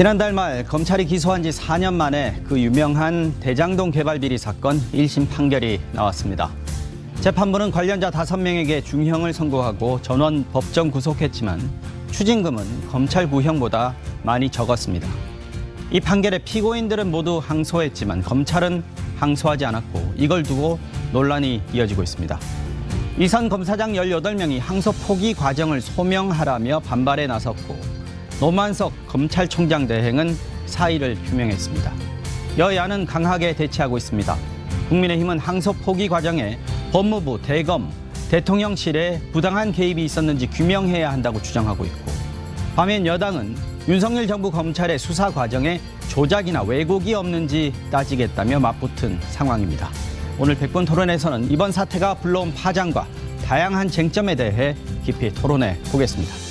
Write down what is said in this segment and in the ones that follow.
지난달 말 검찰이 기소한 지 4년 만에 그 유명한 대장동 개발 비리 사건 1심 판결이 나왔습니다. 재판부는 관련자 5명에게 중형을 선고하고 전원 법정 구속했지만 추징금은 검찰 구형보다 많이 적었습니다. 이 판결에 피고인들은 모두 항소했지만 검찰은 항소하지 않았고 이걸 두고 논란이 이어지고 있습니다. 이선 검사장 18명이 항소 포기 과정을 소명하라며 반발에 나섰고 노만석 검찰총장 대행은 사의를 표명했습니다. 여야는 강하게 대치하고 있습니다. 국민의힘은 항소 포기 과정에 법무부, 대검, 대통령실에 부당한 개입이 있었는지 규명해야 한다고 주장하고 있고 반면 여당은 윤석열 정부 검찰의 수사 과정에 조작이나 왜곡이 없는지 따지겠다며 맞붙은 상황입니다. 오늘 백분 토론에서는 이번 사태가 불러온 파장과 다양한 쟁점에 대해 깊이 토론해 보겠습니다.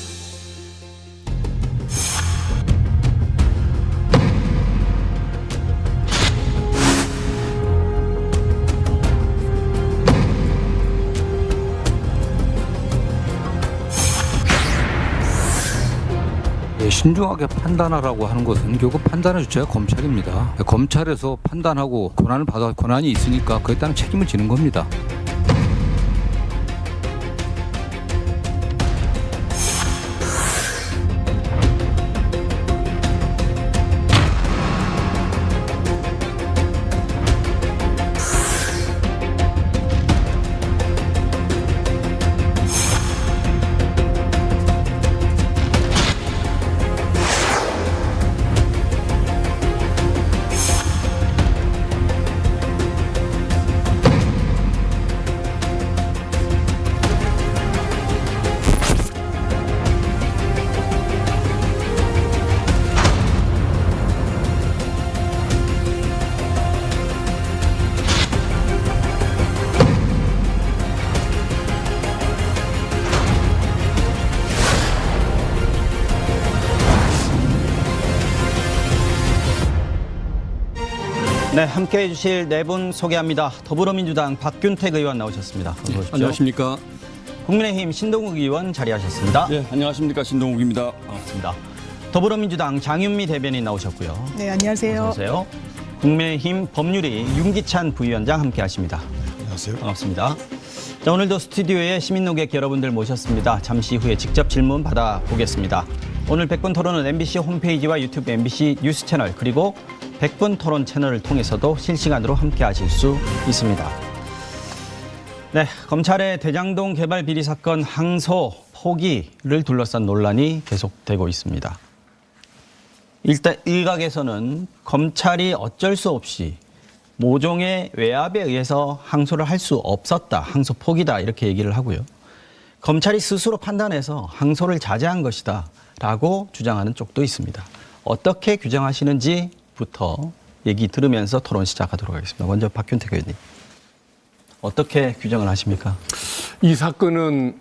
신중하게 판단하라고 하는 것은 결국 판단의 주체가 검찰입니다. 검찰에서 판단하고 권한이 있으니까 그에 따른 책임을 지는 겁니다. 네, 함께해 주실 네 분 소개합니다. 더불어민주당 박균택 의원 나오셨습니다. 어서 오십시오. 안녕하십니까. 국민의힘 신동욱 의원 자리하셨습니다. 네, 안녕하십니까. 신동욱입니다. 반갑습니다. 더불어민주당 장윤미 대변인 나오셨고요. 네, 안녕하세요. 어서 오세요. 국민의힘 법률위 윤기찬 부위원장 함께하십니다. 안녕하세요. 반갑습니다. 자, 오늘도 스튜디오에 시민노객 여러분들 모셨습니다. 잠시 후에 직접 질문 받아보겠습니다. 오늘 백분 토론은 MBC 홈페이지와 유튜브 MBC 뉴스 채널 그리고 백분 토론 채널을 통해서도 실시간으로 함께하실 수 있습니다. 네, 검찰의 대장동 개발 비리 사건 항소 포기를 둘러싼 논란이 계속되고 있습니다. 일단 일각에서는 검찰이 어쩔 수 없이 모종의 외압에 의해서 항소를 할 수 없었다, 항소 포기다 이렇게 얘기를 하고요. 검찰이 스스로 판단해서 항소를 자제한 것이다 라고 주장하는 쪽도 있습니다. 어떻게 규정하시는지부터 얘기 들으면서 토론 시작하도록 하겠습니다. 먼저 박균택 의원님. 어떻게 규정을 하십니까? 이 사건은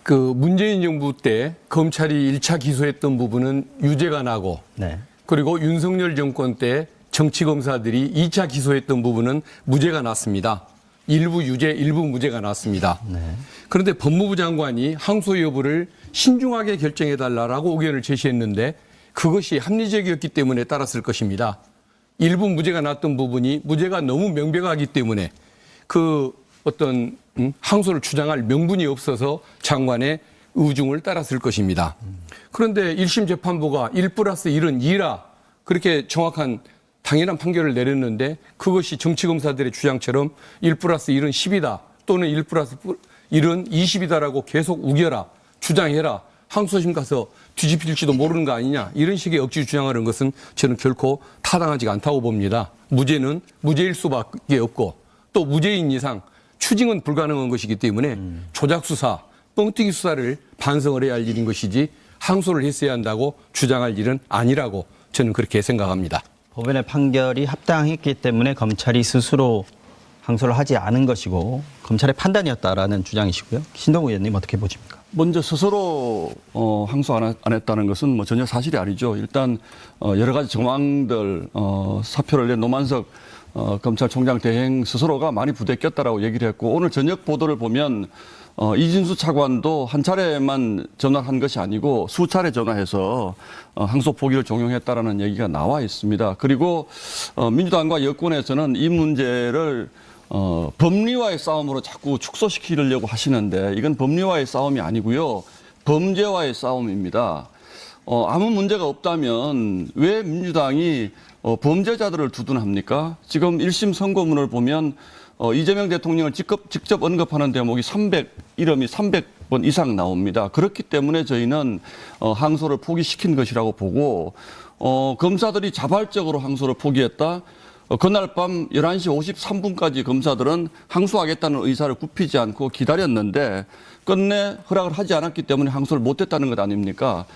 그 문재인 정부 때 검찰이 1차 기소했던 부분은 유죄가 나고 네. 그리고 윤석열 정권 때 정치검사들이 2차 기소했던 부분은 무죄가 났습니다. 일부 유죄, 일부 무죄가 났습니다. 네. 그런데 법무부 장관이 항소 여부를 신중하게 결정해달라고 의견을 제시했는데 그것이 합리적이었기 때문에 따랐을 것입니다. 일부 무죄가 났던 부분이 무죄가 너무 명백하기 때문에 그 어떤 항소를 주장할 명분이 없어서 장관의 의중을 따랐을 것입니다. 그런데 1심 재판부가 1+1은 2라 그렇게 정확한 당연한 판결을 내렸는데 그것이 정치검사들의 주장처럼 1+1은 10이다 또는 1+1은 20이다라고 계속 우겨라 주장해라 항소심 가서 뒤집힐지도 모르는 거 아니냐 이런 식의 억지 주장하는 것은 저는 결코 타당하지 않다고 봅니다. 무죄는 무죄일 수밖에 없고 또 무죄인 이상 추징은 불가능한 것이기 때문에 조작 수사, 뻥튀기 수사를 반성을 해야 할 일인 것이지 항소를 했어야 한다고 주장할 일은 아니라고 저는 그렇게 생각합니다. 법원의 판결이 합당했기 때문에 검찰이 스스로 항소를 하지 않은 것이고 검찰의 판단이었다라는 주장이시고요. 신동욱 의원님 어떻게 보십니까? 먼저 스스로 항소 안 했다는 것은 뭐 전혀 사실이 아니죠. 일단 여러 가지 정황들 사표를 낸 노만석 검찰총장 대행 스스로가 많이 부대꼈다라고 얘기를 했고 오늘 저녁 보도를 보면 이진수 차관도 한 차례만 전화한 것이 아니고 수차례 전화해서 항소 포기를 종용했다라는 얘기가 나와 있습니다. 그리고 민주당과 여권에서는 이 문제를 법리와의 싸움으로 자꾸 축소시키려고 하시는데 이건 법리와의 싸움이 아니고요. 범죄와의 싸움입니다. 아무 문제가 없다면 왜 민주당이 범죄자들을 두둔합니까? 지금 1심 선고문을 보면 이재명 대통령을 직접 언급하는 대목이 이름이 300번 이상 나옵니다. 그렇기 때문에 저희는 항소를 포기시킨 것이라고 보고 검사들이 자발적으로 항소를 포기했다. 그날 밤 11시 53분까지 검사들은 항소하겠다는 의사를 굽히지 않고 기다렸는데 끝내 허락을 하지 않았기 때문에 항소를 못했다는 것 아닙니까?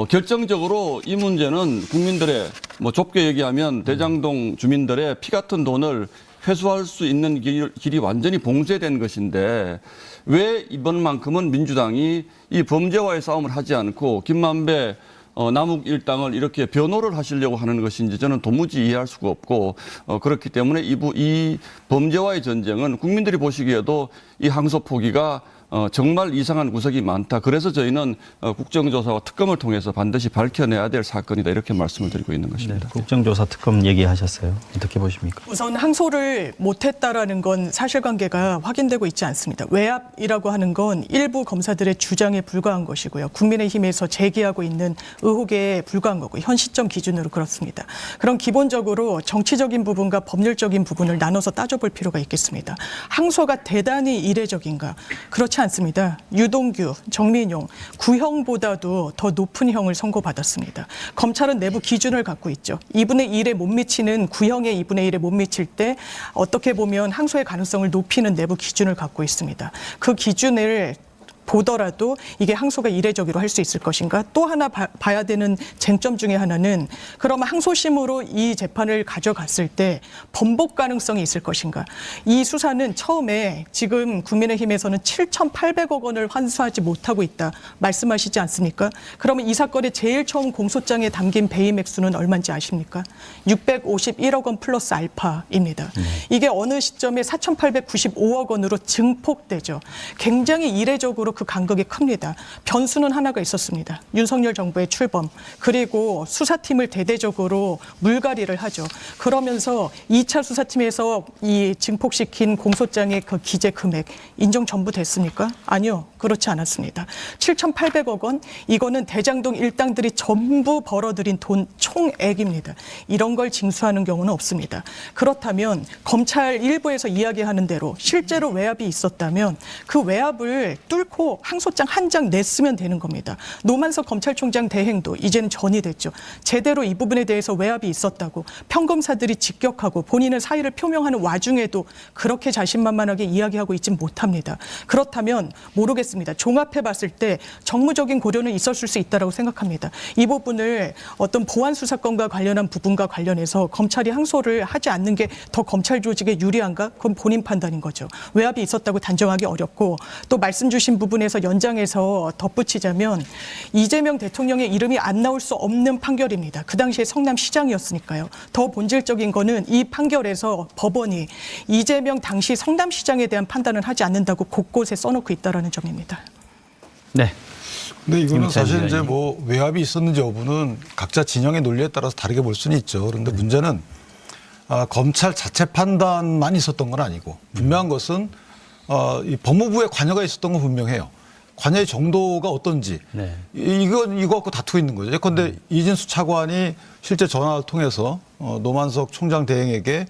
결정적으로 이 문제는 국민들의 좁게 얘기하면 대장동 주민들의 피 같은 돈을 회수할 수 있는 길이 완전히 봉쇄된 것인데 왜 이번만큼은 민주당이 이 범죄와의 싸움을 하지 않고 김만배 남욱 일당을 이렇게 변호를 하시려고 하는 것인지 저는 도무지 이해할 수가 없고 그렇기 때문에 이 범죄와의 전쟁은 국민들이 보시기에도 이 항소 포기가 정말 이상한 구석이 많다. 그래서 저희는 국정조사와 특검을 통해서 반드시 밝혀내야 될 사건이다. 이렇게 말씀을 드리고 있는 것입니다. 네, 국정조사 특검 얘기하셨어요. 어떻게 보십니까? 우선 항소를 못했다라는 건 사실관계가 확인되고 있지 않습니다. 외압이라고 하는 건 일부 검사들의 주장에 불과한 것이고요. 국민의힘에서 제기하고 있는 의혹에 불과한 거고 현 시점 기준으로 그렇습니다. 그럼 기본적으로 정치적인 부분과 법률적인 부분을 나눠서 따져볼 필요가 있겠습니다. 항소가 대단히 이례적인가? 그렇지 않습니다. 유동규, 정민용, 구형보다도 더 높은 형을 선고받았습니다. 검찰은 내부 기준을 갖고 있죠. 2분의 1에 못 미치는 구형의 2분의 1에 못 미칠 때 어떻게 보면 항소의 가능성을 높이는 내부 기준을 갖고 있습니다. 그 기준을 보더라도 이게 항소가 이례적으로 할 수 있을 것인가? 또 하나 봐야 되는 쟁점 중에 하나는 그러면 항소심으로 이 재판을 가져갔을 때 번복 가능성이 있을 것인가? 이 수사는 처음에 지금 국민의힘에서는 7,800억 원을 환수하지 못하고 있다 말씀하시지 않습니까? 그러면 이 사건의 제일 처음 공소장에 담긴 배임 액수는 얼마인지 아십니까? 651억 원 플러스 알파입니다. 이게 어느 시점에 4,895억 원으로 증폭되죠. 굉장히 이례적으로 그 간극이 큽니다. 변수는 하나가 있었습니다. 윤석열 정부의 출범 그리고 수사팀을 대대적으로 물갈이를 하죠. 그러면서 2차 수사팀에서 이 증폭시킨 공소장의 그 기재 금액 인정 전부 됐습니까? 아니요. 그렇지 않았습니다. 7,800억 원 이거는 대장동 일당들이 전부 벌어들인 돈 총액입니다. 이런 걸 징수하는 경우는 없습니다. 그렇다면 검찰 일부에서 이야기하는 대로 실제로 외압이 있었다면 그 외압을 뚫고 항소장 한 장 냈으면 되는 겁니다. 노만석 검찰총장 대행도 이제는 전이 됐죠. 제대로 이 부분에 대해서 외압이 있었다고 평검사들이 직격하고 본인의 사의를 표명하는 와중에도 그렇게 자신만만하게 이야기하고 있진 못합니다. 그렇다면 모르겠습니다. 종합해 봤을 때 정무적인 고려는 있었을 수 있다고 생각합니다. 이 부분을 어떤 보안 수사권과 관련한 부분과 관련해서 검찰이 항소를 하지 않는 게 더 검찰 조직에 유리한가? 그건 본인 판단인 거죠. 외압이 있었다고 단정하기 어렵고 또 말씀 주신 부분에서 연장해서 덧붙이자면 이재명 대통령의 이름이 안 나올 수 없는 판결입니다. 그 당시에 성남시장이었으니까요. 더 본질적인 거는 이 판결에서 법원이 이재명 당시 성남시장에 대한 판단을 하지 않는다고 곳곳에 써놓고 있다는 점입니다. 네. 근데 이거는 김찬희 사실 이제 의원님. 뭐 외압이 있었는지 여부는 각자 진영의 논리에 따라서 다르게 볼 수는 있죠. 그런데 문제는 검찰 자체 판단만 있었던 건 아니고 분명한 것은 이 법무부의 관여가 있었던 건 분명해요. 관여의 정도가 어떤지 네. 이거 갖고 다투고 있는 거죠. 예컨대 이진수 차관이 실제 전화를 통해서 노만석 총장 대행에게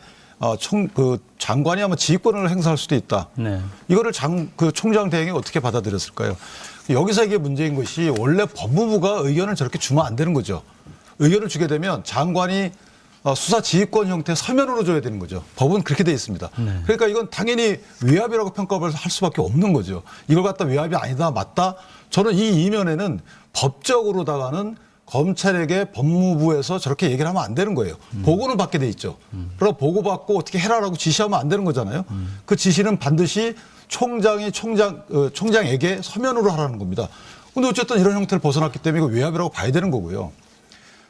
그 장관이 아마 지휘권을 행사할 수도 있다. 네. 이거를 그 총장 대행이 어떻게 받아들였을까요? 여기서 이게 문제인 것이 원래 법무부가 의견을 저렇게 주면 안 되는 거죠. 의견을 주게 되면 장관이 수사 지휘권 형태의 서면으로 줘야 되는 거죠. 법은 그렇게 돼 있습니다. 네. 그러니까 이건 당연히 외압이라고 평가를 할 수밖에 없는 거죠. 이걸 갖다 외압이 아니다 맞다. 저는 이 이면에는 법적으로다가는 검찰에게 법무부에서 저렇게 얘기를 하면 안 되는 거예요. 보고는 받게 돼 있죠. 그러나 보고받고 어떻게 해라라고 지시하면 안 되는 거잖아요. 그 지시는 반드시 총장에게 서면으로 하라는 겁니다. 근데 어쨌든 이런 형태를 벗어났기 때문에 이거 외압이라고 봐야 되는 거고요.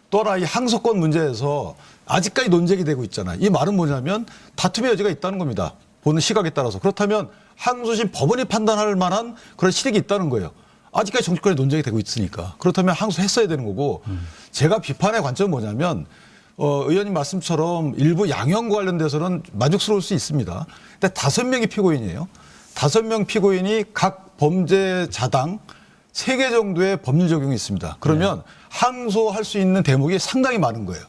또 하나 이 항소권 문제에서 아직까지 논쟁이 되고 있잖아요. 이 말은 뭐냐면 다툼의 여지가 있다는 겁니다. 보는 시각에 따라서. 그렇다면 항소심 법원이 판단할 만한 그런 실익이 있다는 거예요. 아직까지 정치권에 논쟁이 되고 있으니까. 그렇다면 항소했어야 되는 거고 제가 비판의 관점은 뭐냐면 의원님 말씀처럼 일부 양형과 관련돼서는 만족스러울 수 있습니다. 근데 5명이 피고인이에요. 5명 피고인이 각 범죄자당 3개 정도의 법률 적용이 있습니다. 그러면 항소할 수 있는 대목이 상당히 많은 거예요.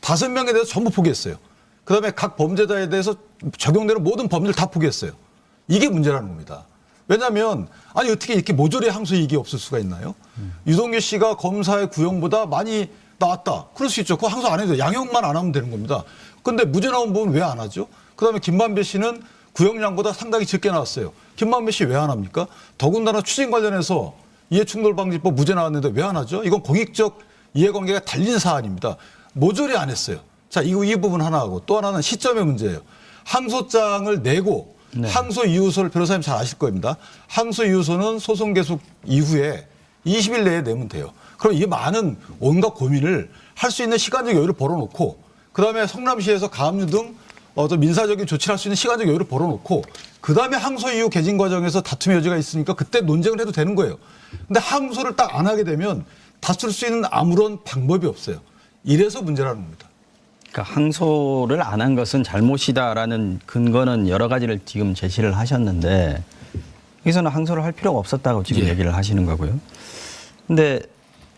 5명에 대해서 전부 포기했어요. 그다음에 각 범죄자에 대해서 적용되는 모든 법률을 다 포기했어요. 이게 문제라는 겁니다. 왜냐하면 아니 어떻게 이렇게 모조리 항소 이익이 없을 수가 있나요? 유동규 씨가 검사의 구형보다 많이 나왔다. 그럴 수 있죠. 그거 항소 안 해도 양형만 안 하면 되는 겁니다. 그런데 무죄 나온 부분 왜 안 하죠? 그다음에 김만배 씨는 구형량보다 상당히 적게 나왔어요. 김만배 씨 왜 안 합니까? 더군다나 추징 관련해서 이해충돌방지법 무죄 나왔는데 왜 안 하죠? 이건 공익적 이해관계가 달린 사안입니다. 모조리 안 했어요. 자, 이 부분 하나 하고 또 하나는 시점의 문제예요. 항소장을 내고 항소 이유서를 변호사님 잘 아실 겁니다. 항소 이유서는 소송 계속 이후에 20일 내에 내면 돼요. 그럼 이 많은 온갖 고민을 할 수 있는 시간적 여유를 벌어놓고 그다음에 성남시에서 가압류 등 어떤 민사적인 조치를 할 수 있는 시간적 여유를 벌어놓고 그다음에 항소 이후 개진 과정에서 다툼의 여지가 있으니까 그때 논쟁을 해도 되는 거예요. 근데 항소를 딱 안 하게 되면 다툴 수 있는 아무런 방법이 없어요. 이래서 문제라는 겁니다. 그러니까 항소를 안 한 것은 잘못이다라는 근거는 여러 가지를 지금 제시를 하셨는데 여기서는 항소를 할 필요가 없었다고 지금 얘기를 하시는 거고요. 근데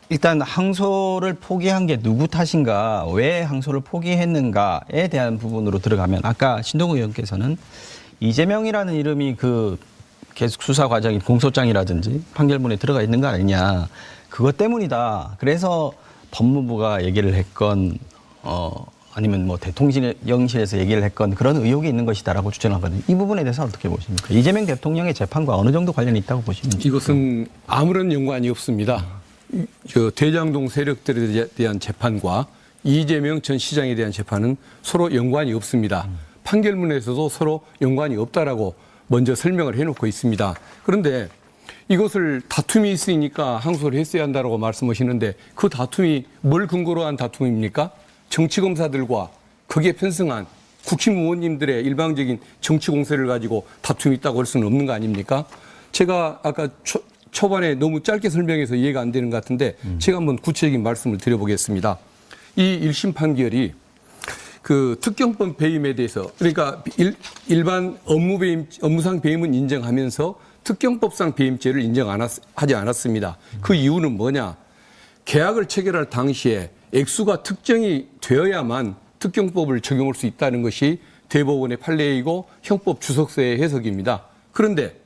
일단 항소를 포기한 게 누구 탓인가, 왜 항소를 포기했는가에 대한 부분으로 들어가면 아까 신동우 의원께서는 이재명이라는 이름이 그 계속 수사 과정인 공소장이라든지 판결문에 들어가 있는 거 아니냐. 그것 때문이다. 그래서 법무부가 얘기를 했건 아니면 뭐 대통령실에서 얘기를 했건 그런 의혹이 있는 것이다라고 주장하거든요. 이 부분에 대해서 어떻게 보십니까? 이재명 대통령의 재판과 어느 정도 관련이 있다고 보십니까? 이것은 아무런 연관이 없습니다. 저 대장동 세력들에 대한 재판과 이재명 전 시장에 대한 재판은 서로 연관이 없습니다. 판결문에서도 서로 연관이 없다라고 먼저 설명을 해놓고 있습니다. 그런데 이것을 다툼이 있으니까 항소를 했어야 한다고 말씀하시는데 그 다툼이 뭘 근거로 한 다툼입니까? 정치검사들과 거기에 편승한 국힘 의원님들의 일방적인 정치 공세를 가지고 다툼이 있다고 할 수는 없는 거 아닙니까? 제가 아까 초반에 너무 짧게 설명해서 이해가 안 되는 것 같은데 제가 한번 구체적인 말씀을 드려보겠습니다. 이 1심 판결이 그 특경법 배임에 대해서 그러니까 일반 업무상 배임은 인정하면서 특경법상 배임죄를 인정하지 않았습니다. 그 이유는 뭐냐? 계약을 체결할 당시에 액수가 특정이 되어야만 특경법을 적용할 수 있다는 것이 대법원의 판례이고 형법 주석서의 해석입니다. 그런데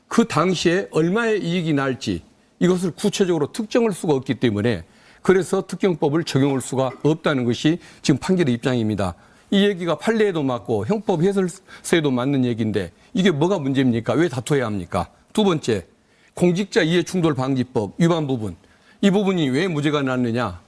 그 당시에 얼마의 이익이 날지 이것을 구체적으로 특정할 수가 없기 때문에 그래서 특경법을 적용할 수가 없다는 것이 지금 판결의 입장입니다. 이 얘기가 판례에도 맞고 형법 해설서에도 맞는 얘기인데 이게 뭐가 문제입니까? 왜 다퉈야 합니까? 두 번째, 공직자 이해충돌방지법 위반 부분. 이 부분이 왜 무죄가 났느냐?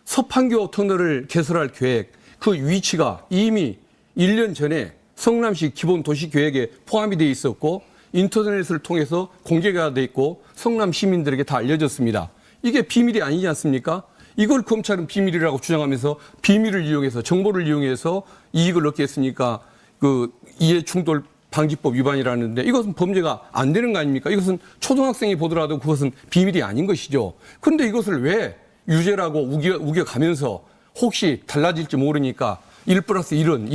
서판교 터널을 개설할 계획, 그 위치가 이미 1년 전에 성남시 기본도시계획에 포함이 돼 있었고 인터넷을 통해서 공개가 돼 있고 성남 시민들에게 다 알려졌습니다. 이게 비밀이 아니지 않습니까? 이걸 검찰은 비밀이라고 주장하면서 비밀을 이용해서 정보를 이용해서 이익을 얻게 했으니까 그 이해충돌 방지법 위반이라는데 이것은 범죄가 안 되는 거 아닙니까? 이것은 초등학생이 보더라도 그것은 비밀이 아닌 것이죠. 그런데 이것을 왜 유죄라고 우겨가면서 혹시 달라질지 모르니까 1+1은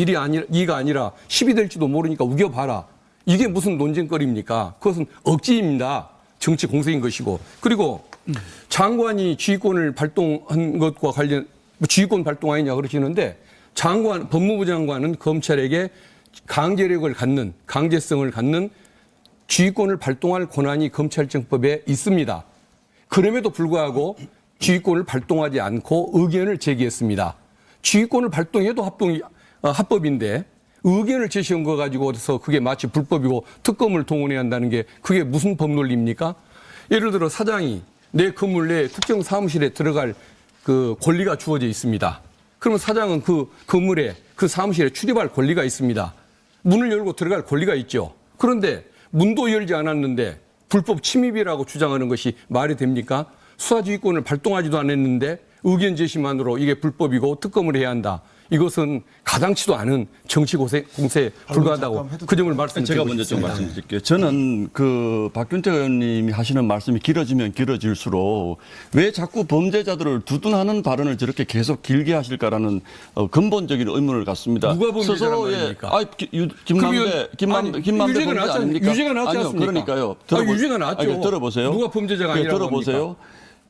2가 아니라 10이 될지도 모르니까 우겨봐라. 이게 무슨 논쟁거리입니까? 그것은 억지입니다. 정치 공세인 것이고. 그리고 장관이 지휘권을 발동한 것과 관련, 지휘권 발동 아니냐 그러시는데 법무부 장관은 검찰에게 강제성을 갖는 지휘권을 발동할 권한이 검찰청법에 있습니다. 그럼에도 불구하고 지휘권을 발동하지 않고 의견을 제기했습니다. 지휘권을 발동해도 합법인데 의견을 제시한 거 가지고서 그게 마치 불법이고 특검을 동원해야 한다는 게 그게 무슨 법 논리입니까? 예를 들어 사장이 내 건물 내에 특정 사무실에 들어갈 그 권리가 주어져 있습니다. 그러면 사장은 그 건물에 그 사무실에 출입할 권리가 있습니다. 문을 열고 들어갈 권리가 있죠. 그런데 문도 열지 않았는데 불법 침입이라고 주장하는 것이 말이 됩니까? 수사지휘권을 발동하지도 않았는데 의견 제시만으로 이게 불법이고 특검을 해야 한다. 이것은 가당치도 않은 정치 공세에 불과하다고 잠깐 해도 그 점을 제가 말씀드리고 먼저 좀 싶습니다. 말씀드릴게요. 저는 그 박균택 의원님이 하시는 말씀이 길어지면 길어질수록 왜 자꾸 범죄자들을 두둔하는 발언을 저렇게 계속 길게 하실까라는 근본적인 의문을 갖습니다. 누가 범죄자란 스스로의 말입니까? 김만배 유죄가 범죄 나왔지 아닙니까? 유죄가 나왔지 아니요, 않습니까? 그러니까요. 유죄가 나왔죠. 아니, 들어보세요. 누가 범죄자가 아니라고 들어보세요. 합니까?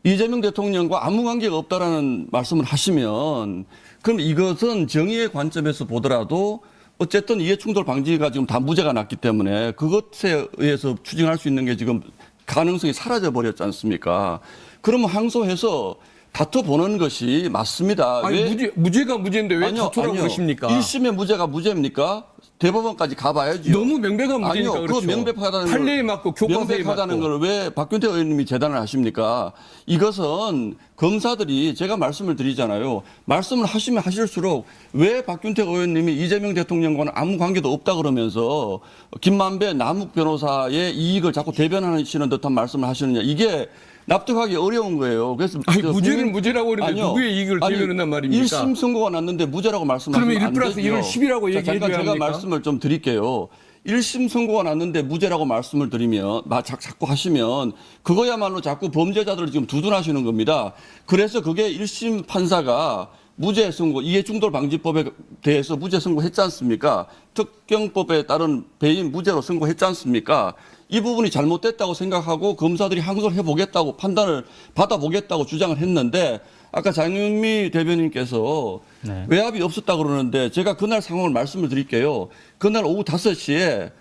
이재명 대통령과 아무 관계가 없다라는 말씀을 하시면 그럼 이것은 정의의 관점에서 보더라도 어쨌든 이해충돌 방지가 지금 다 무죄가 났기 때문에 그것에 의해서 추징할 수 있는 게 지금 가능성이 사라져 버렸지 않습니까? 그러면 항소해서 다퉈보는 것이 맞습니다. 아니, 무죄가 무죄인데 왜 다투라고 그러십니까? 1심의 무죄가 무죄입니까? 대법원까지 가봐야죠. 너무 명백한 무죄니까 아니요, 그렇죠. 그 명백하다는 판례에 맞고 교과서에 명백하다는 맞고. 걸 왜 박균택 의원님이 재단을 하십니까? 이것은 검사들이 제가 말씀을 드리잖아요. 말씀을 하시면 하실수록 왜 박균택 의원님이 이재명 대통령과는 아무 관계도 없다 그러면서 김만배 남욱 변호사의 이익을 자꾸 대변하시는 듯한 말씀을 하시느냐. 이게 납득하기 어려운 거예요. 그래서 아니, 무죄를 무죄라고 그러는데 아니요. 누구의 이익을 아니, 대변한단 말입니까? 1심 선고가 났는데 무죄라고 말씀하시면 그러면 안 1 플러스 되죠. 1을 10이라고 자, 얘기해 잠깐 줘야 제가 합니까? 말씀을 좀 드릴게요. 1심 선고가 났는데 무죄라고 말씀을 드리면 자꾸 하시면 그거야말로 자꾸 범죄자들을 지금 두둔하시는 겁니다. 그래서 그게 1심 판사가 무죄 선고, 이해충돌 방지법에 대해서 무죄 선고했지 않습니까? 특경법에 따른 배임 무죄로 선고했지 않습니까? 이 부분이 잘못됐다고 생각하고 검사들이 항소를 해보겠다고 판단을 받아보겠다고 주장을 했는데 아까 장윤미 대변인께서 네. 외압이 없었다고 그러는데 제가 그날 상황을 말씀을 드릴게요. 그날 오후 5시에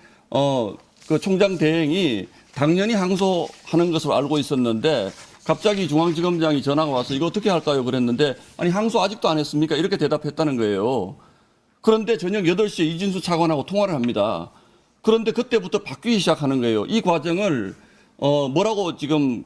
그 총장 대행이 당연히 항소하는 것으로 알고 있었는데 갑자기 중앙지검장이 전화가 와서 이거 어떻게 할까요? 그랬는데 아니 항소 아직도 안 했습니까? 이렇게 대답했다는 거예요. 그런데 저녁 8시에 이진수 차관하고 통화를 합니다. 그런데 그때부터 바뀌기 시작하는 거예요. 이 과정을 뭐라고 지금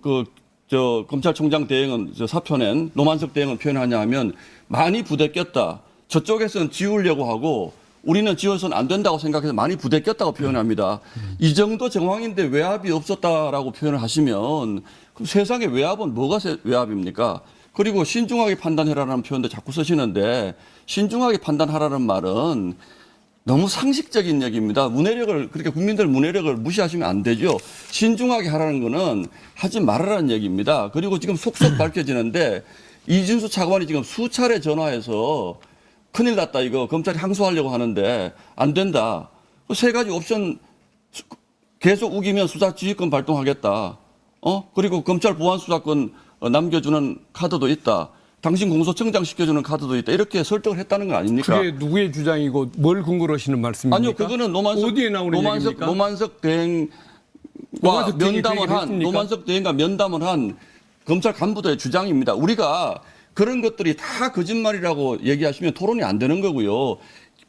검찰총장 대행은 사표낸 노만석 대행은 표현하냐 하면 많이 부대꼈다. 저쪽에서는 지우려고 하고 우리는 지워서는 안 된다고 생각해서 많이 부대꼈다고 표현합니다. 이 정도 정황인데 외압이 없었다라고 표현을 하시면 그럼 세상에 외압은 뭐가 외압입니까? 그리고 신중하게 판단해라라는 표현도 자꾸 쓰시는데 신중하게 판단하라는 말은 너무 상식적인 얘기입니다. 문해력을 그렇게 국민들 문해력을 무시하시면 안 되죠. 신중하게 하라는 거는 하지 말아라는 얘기입니다. 그리고 지금 속속 밝혀지는데 이진수 차관이 지금 수차례 전화해서 큰일 났다 이거 검찰이 항소하려고 하는데 안 된다. 세 가지 옵션 계속 우기면 수사지휘권 발동하겠다. 그리고 검찰 보안 수사권 남겨주는 카드도 있다. 당신 공소청장 시켜주는 카드도 있다. 이렇게 설득을 했다는 거 아닙니까? 그게 누구의 주장이고 뭘 근거로 하시는 말씀입니까? 아니요, 그거는 어디에 나오는 얘기입니까? 노만석 대행과 노만석 대행이 면담을 그 얘기를 한 했습니까? 노만석 대행과 면담을 한 검찰 간부들의 주장입니다. 우리가 그런 것들이 다 거짓말이라고 얘기하시면 토론이 안 되는 거고요.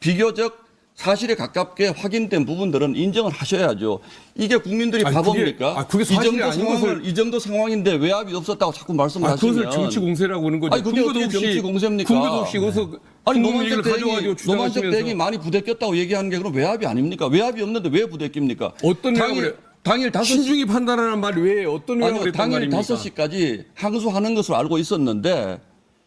비교적 사실에 가깝게 확인된 부분들은 인정을 하셔야죠. 이게 국민들이 아니, 바보입니까? 그게 사실이 아닌 것을 이 정도 상황인데 외압이 없었다고 자꾸 말씀을 하시면 그것을 정치 공세라고 하는 거죠. 아니, 그게 어떻게 정치 공세입니까? 근거도 없이 어서 아니 얘기를 가져가지고 노만석 주장하시면서 대행이 많이 부대꼈다고 얘기하는 게 그럼 외압이 아닙니까? 외압이 없는데 왜 부대낍니까? 어떤 외압을 당일 5시 신중히 판단하는 말이 왜 어떤 외압을 아니요, 했단 당일 말입니까? 5시까지 항소하는 것으로 알고 있었는데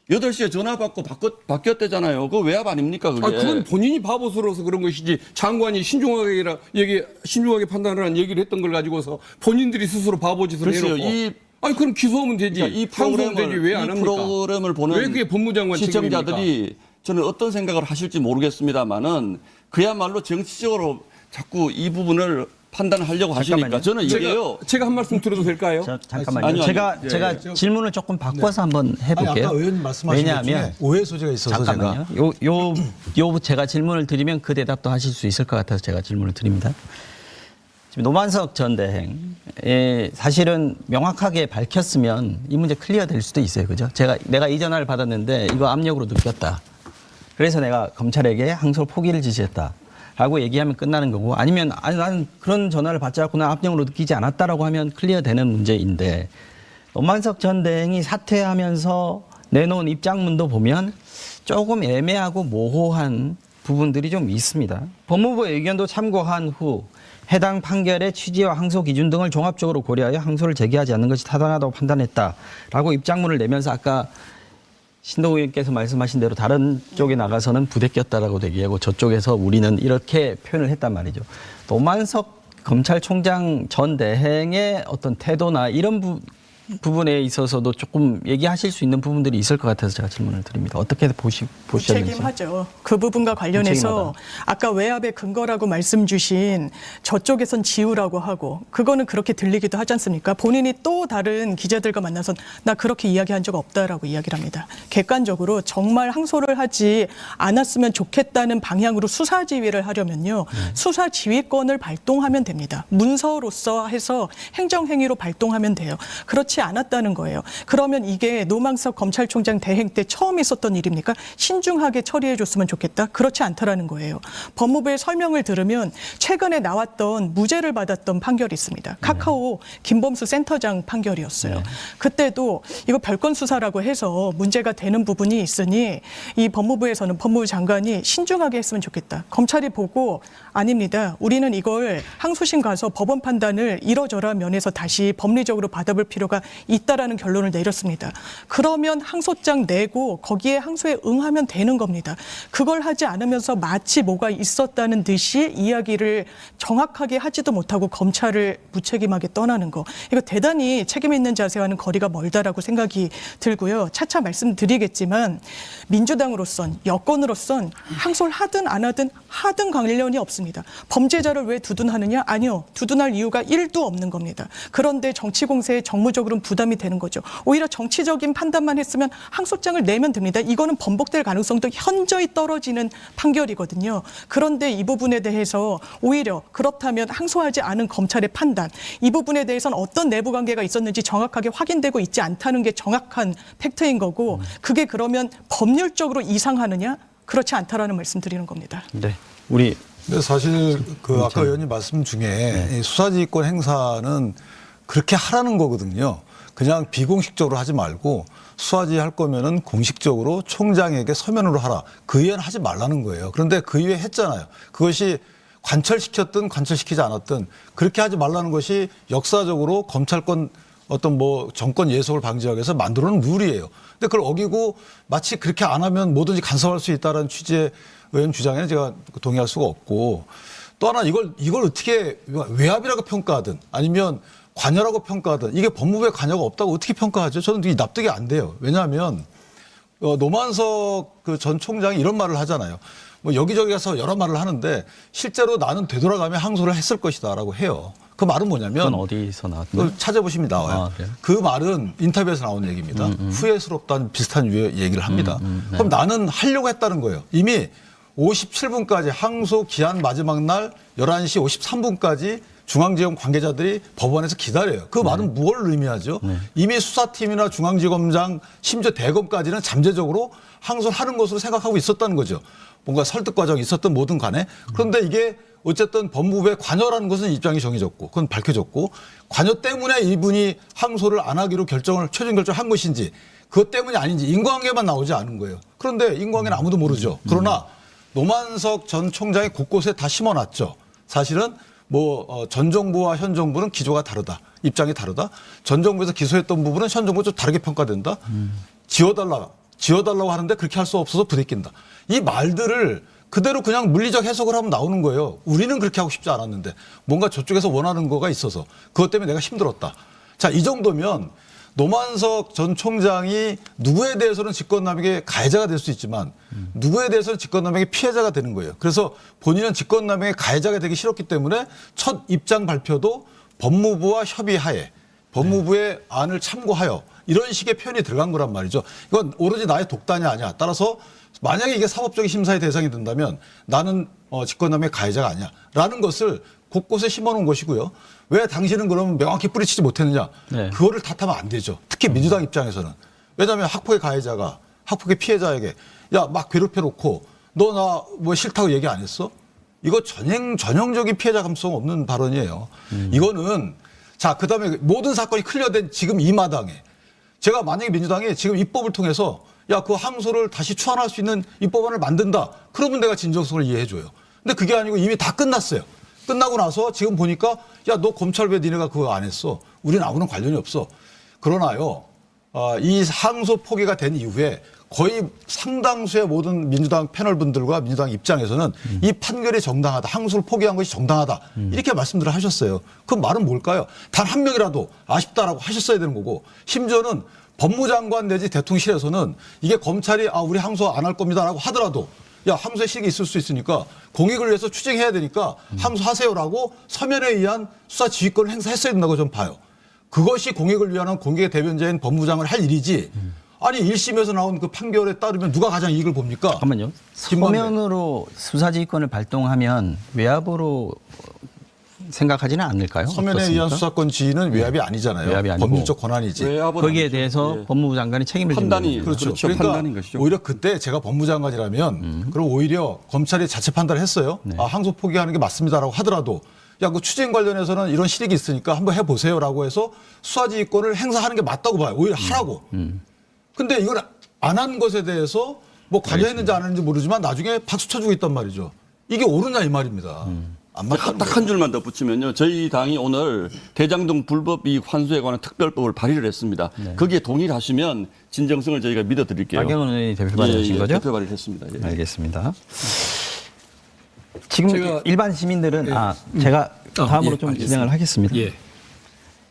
8시에 전화 받고 바뀌었대잖아요. 그거 외압 아닙니까 그게? 그건 본인이 바보스러워서 그런 것이지 장관이 신중하게 판단하라는 얘기를 했던 걸 가지고서 본인들이 스스로 바보짓을 글쎄요, 해놓고 아니 그럼 기소하면 되지. 그러니까 이 항소하면 되지 왜 안 합니까? 프로그램을 보는 왜 그게 법무장관 시청자들이 저는 어떤 생각을 하실지 모르겠습니다만은 그야말로 정치적으로 자꾸 이 부분을 판단하려고 하시니까 저는 이게요. 제가 한 말씀 드려도 될까요? 잠깐만요. 아니요, 제가 질문을 조금 바꿔서 한번 해볼게요. 아까 의원님 말씀하신 것 왜냐하면 중에 오해 소지가 있어서 잠깐만요. 제가 제가 질문을 드리면 그 대답도 하실 수 있을 것 같아서 제가 질문을 드립니다. 지금 노만석 전 대행 사실은 명확하게 밝혔으면 이 문제 클리어 될 수도 있어요. 그죠? 내가 이 전화를 받았는데 이거 압력으로 느꼈다. 그래서 내가 검찰에게 항소 포기를 지시했다. 라고 얘기하면 끝나는 거고 아니면 나는 그런 전화를 받지 않고 난 압력으로 느끼지 않았다라고 하면 클리어되는 문제인데 노만석 전 대행이 사퇴하면서 내놓은 입장문도 보면 조금 애매하고 모호한 부분들이 좀 있습니다. 법무부의 의견도 참고한 후 해당 판결의 취지와 항소 기준 등을 종합적으로 고려하여 항소를 제기하지 않는 것이 타당하다고 판단했다라고 입장문을 내면서 아까 신동욱 의원께서 말씀하신 대로 다른 쪽에 나가서는 부대꼈다라고 얘기하고 저쪽에서 우리는 이렇게 표현을 했단 말이죠. 노만석 검찰총장 전 대행의 어떤 태도나 이런 부분에 있어서도 조금 얘기하실 수 있는 부분들이 있을 것 같아서 제가 질문을 드립니다. 어떻게 보셨는지. 책임하죠. 그 부분과 관련해서 아까 외압의 근거라고 말씀 주신 저쪽에선 지우라고 하고 그거는 그렇게 들리기도 하지 않습니까? 본인이 또 다른 기자들과 만나서 나 그렇게 이야기한 적 없다라고 이야기를 합니다. 객관적으로 정말 항소를 하지 않았으면 좋겠다는 방향으로 수사 지휘를 하려면요. 수사 지휘권을 발동하면 됩니다. 문서로서 해서 행정행위로 발동하면 돼요. 그렇지 않았다는 거예요. 그러면 이게 노만석 검찰총장 대행 때 처음 있었던 일입니까? 신중하게 처리해 줬으면 좋겠다? 그렇지 않다라는 거예요. 법무부의 설명을 들으면 최근에 나왔던 무죄를 받았던 판결이 있습니다. 카카오 김범수 센터장 판결이었어요. 그때도 이거 별건 수사라고 해서 문제가 되는 부분이 있으니 이 법무부에서는 법무부 장관이 신중하게 했으면 좋겠다. 검찰이 보고 아닙니다. 우리는 이걸 항소심 가서 법원 판단을 이러저러 면에서 다시 법리적으로 받아볼 필요가 있다라는 결론을 내렸습니다. 그러면 항소장 내고 거기에 항소에 응하면 되는 겁니다. 그걸 하지 않으면서 마치 뭐가 있었다는 듯이 이야기를 정확하게 하지도 못하고 검찰을 무책임하게 떠나는 거. 이거 대단히 책임 있는 자세와는 거리가 멀다라고 생각이 들고요. 차차 말씀드리겠지만 민주당으로선 여권으로선 항소를 하든 안 하든 관련이 없습니다. 범죄자를 왜 두둔하느냐? 아니요. 두둔할 이유가 1도 없는 겁니다. 그런데 정치 공세에 정무적으로는 부담이 되는 거죠. 오히려 정치적인 판단만 했으면 항소장을 내면 됩니다. 이거는 번복될 가능성도 현저히 떨어지는 판결이거든요. 그런데 이 부분에 대해서 오히려 그렇다면 항소하지 않은 검찰의 판단, 이 부분에 대해서는 어떤 내부 관계가 있었는지 정확하게 확인되고 있지 않다는 게 정확한 팩트인 거고 그게 그러면 법률적으로 이상하느냐? 그렇지 않다라는 말씀 드리는 겁니다. 네. 우리 근데 사실 그 아까 의원님 말씀 중에 이 수사지휘권 행사는 그렇게 하라는 거거든요. 그냥 비공식적으로 하지 말고 수사지휘 할 거면은 공식적으로 총장에게 서면으로 하라. 그 이외는 하지 말라는 거예요. 그런데 그 이외에 했잖아요. 그것이 관철시켰든 관철시키지 않았든 그렇게 하지 말라는 것이 역사적으로 검찰권 어떤 뭐 정권 예속을 방지하기 위해서 만들어 놓은 룰이에요. 근데 그걸 어기고 마치 그렇게 안 하면 뭐든지 간섭할 수 있다는 취지의 의원 주장에는 제가 동의할 수가 없고 또 하나 이걸 어떻게 외압이라고 평가하든 아니면 관여라고 평가하든 이게 법무부에 관여가 없다고 어떻게 평가하죠? 저는 이게 납득이 안 돼요. 왜냐하면 노만석 그 전 총장이 이런 말을 하잖아요. 뭐 여기저기 가서 여러 말을 하는데 실제로 나는 되돌아가면 항소를 했을 것이다라고 해요. 그 말은 뭐냐면 그건 어디서 나왔나요? 그걸 찾아보시면 나와요. 아, 그래요? 그 말은 인터뷰에서 나온 얘기입니다. 후회스럽다는 비슷한 유의 얘기를 합니다. 네. 그럼 나는 하려고 했다는 거예요. 이미 57분까지 항소 기한 마지막 날 11시 53분까지 중앙지검 관계자들이 법원에서 기다려요. 그 말은 뭘 의미하죠? 이미 수사팀이나 중앙지검장 심지어 대검까지는 잠재적으로 항소를 하는 것으로 생각하고 있었다는 거죠. 뭔가 설득 과정이 있었던 뭐든 간에. 그런데 이게 어쨌든 법무부의 관여라는 것은 입장이 정해졌고 그건 밝혀졌고 관여 때문에 이분이 항소를 안 하기로 최종 결정한 것인지 그것 때문이 아닌지 인과관계만 나오지 않은 거예요. 그런데 인과관계는 아무도 모르죠. 그러나 노만석 전 총장이 곳곳에 다 심어놨죠. 사실은 전 정부와 현 정부는 기조가 다르다. 입장이 다르다. 전 정부에서 기소했던 부분은 현 정부가 좀 다르게 평가된다. 지워달라고 하는데 그렇게 할 수 없어서 부대낀다. 이 말들을 그대로 그냥 물리적 해석을 하면 나오는 거예요. 우리는 그렇게 하고 싶지 않았는데 뭔가 저쪽에서 원하는 거가 있어서 그것 때문에 내가 힘들었다. 자, 이 정도면 노만석 전 총장이 누구에 대해서는 직권남용의 가해자가 될 수 있지만 누구에 대해서는 직권남용의 피해자가 되는 거예요. 그래서 본인은 직권남용의 가해자가 되기 싫었기 때문에 첫 입장 발표도 법무부와 협의하에 법무부의 안을 참고하여 이런 식의 표현이 들어간 거란 말이죠. 이건 오로지 나의 독단이 아니야. 따라서 만약에 이게 사법적인 심사의 대상이 된다면 나는 직권남용의 가해자가 아니야. 라는 것을 곳곳에 심어놓은 것이고요. 왜 당신은 그러면 명확히 뿌리치지 못했느냐. 네. 그거를 탓하면 안 되죠. 특히 민주당 입장에서는. 왜냐하면 학폭의 가해자가 학폭의 피해자에게 야, 막 괴롭혀놓고 너 나 뭐 싫다고 얘기 안 했어? 이거 전형적인 피해자 감수성 없는 발언이에요. 이거는 자, 그다음에 모든 사건이 클리어된 지금 이 마당에 제가 만약에 민주당이 지금 입법을 통해서 야, 그 항소를 다시 추안할 수 있는 입법안을 만든다. 그러면 내가 진정성을 이해해줘요. 근데 그게 아니고 이미 다 끝났어요. 끝나고 나서 지금 보니까 야, 너 검찰 왜 니네가 그거 안 했어? 우리는 아무런 관련이 없어. 그러나요. 이 항소 포기가 된 이후에 거의 상당수의 모든 민주당 패널분들과 민주당 입장에서는 이 판결이 정당하다, 항소를 포기한 것이 정당하다 이렇게 말씀들을 하셨어요. 그 말은 뭘까요? 단 한 명이라도 아쉽다라고 하셨어야 되는 거고, 심지어는 법무장관 내지 대통령실에서는 이게 검찰이 우리 항소 안 할 겁니다라고 하더라도 야, 항소의 시기 있을 수 있으니까 공익을 위해서 추징해야 되니까 항소하세요라고 서면에 의한 수사 지휘권을 행사했어야 된다고 저는 봐요. 그것이 공익을 위한 공익의 대변자인 법무장을 할 일이지. 아니 1심에서 나온 그 판결에 따르면 누가 가장 이익을 봅니까? 잠깐만요. 김만배. 서면으로 수사지휘권을 발동하면 외압으로 생각하지는 않을까요? 서면에 어떻습니까? 의한 수사권 지휘는 외압이 아니잖아요. 외압이 아니고. 법률적 권한이지. 외압은 거기에 아니죠. 대해서 예. 법무부 장관이 책임을 지는 판단이 거예요. 그렇죠. 그렇죠. 판단인 것이죠. 오히려 그때 제가 법무장관이라면 그럼 오히려 검찰이 자체 판단을 했어요. 네. 항소 포기하는 게 맞습니다라고 하더라도 야, 그 추징 관련해서는 이런 실익이 있으니까 한번 해보세요라고 해서 수사지휘권을 행사하는 게 맞다고 봐요. 오히려 하라고. 근데 이걸 안 한 것에 대해서 뭐 관여했는지 안 했는지 모르지만 나중에 박수 쳐주고 있단 말이죠. 이게 옳으냐 이 말입니다. 안 맞다는 딱 한 줄만 더 붙이면요. 저희 당이 오늘 대장동 불법 이익 환수에 관한 특별법을 발의를 했습니다. 거기에 동의를 하시면 진정성을 저희가 믿어드릴게요. 박영은 의원이 대표 발의하신 거죠? 대표 발의를 했습니다. 예. 알겠습니다. 지금 제가- 일반 시민들은 제가 다음으로 예, 좀 알겠습니다. 진행을 하겠습니다. 예.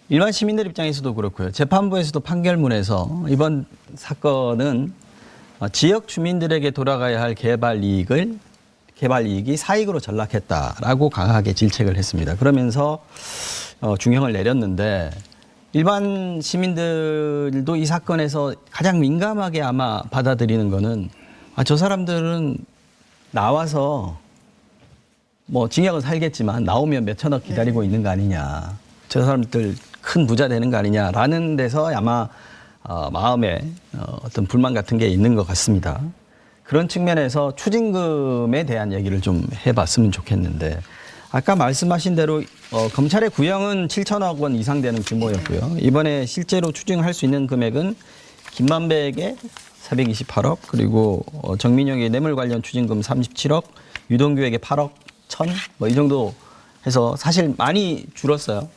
일반 시민들 입장에서도 그렇고요. 재판부에서도 판결문에서 이번 사건은 지역 주민들에게 돌아가야 할 개발 이익이 사익으로 전락했다라고 강하게 질책을 했습니다. 그러면서 중형을 내렸는데 일반 시민들도 이 사건에서 가장 민감하게 아마 받아들이는 거는 저 사람들은 나와서 뭐 징역은 살겠지만 나오면 몇천억 기다리고 있는 거 아니냐. 저 사람들 큰 부자 되는 거 아니냐라는 데서 아마 마음에 어떤 불만 같은 게 있는 것 같습니다. 그런 측면에서 추징금에 대한 얘기를 좀 해봤으면 좋겠는데 아까 말씀하신 대로 검찰의 구형은 7천억 원 이상 되는 규모였고요. 이번에 실제로 추징할 수 있는 금액은 김만배에게 428억 그리고 정민영에게 뇌물 관련 추징금 37억 유동규에게 8억 1천 뭐 이 정도 해서 사실 많이 줄었어요.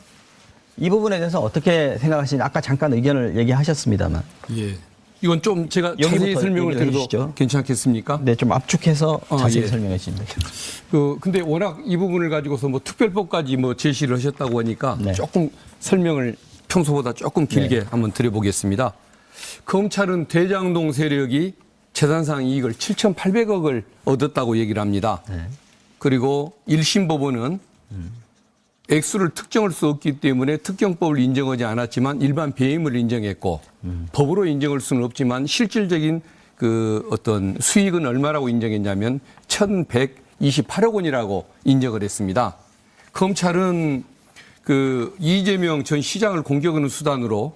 이 부분에 대해서 어떻게 생각하시는지 아까 잠깐 의견을 얘기하셨습니다만. 예. 이건 좀 제가 자세히 여기부터 설명을 얘기를 드려도 해주시죠. 괜찮겠습니까? 네, 좀 압축해서 자세히 예. 설명해 주시면 되겠습니다. 근데 워낙 이 부분을 가지고서 뭐 특별법까지 뭐 제시를 하셨다고 하니까 네. 조금 설명을 평소보다 조금 길게 한번 드려보겠습니다. 검찰은 대장동 세력이 재산상 이익을 7,800억을 얻었다고 얘기를 합니다. 네. 그리고 1심 법원은 액수를 특정할 수 없기 때문에 특경법을 인정하지 않았지만 일반 배임을 인정했고 법으로 인정할 수는 없지만 실질적인 그 어떤 수익은 얼마라고 인정했냐면 1,128억 원이라고 인정을 했습니다. 검찰은 그 이재명 전 시장을 공격하는 수단으로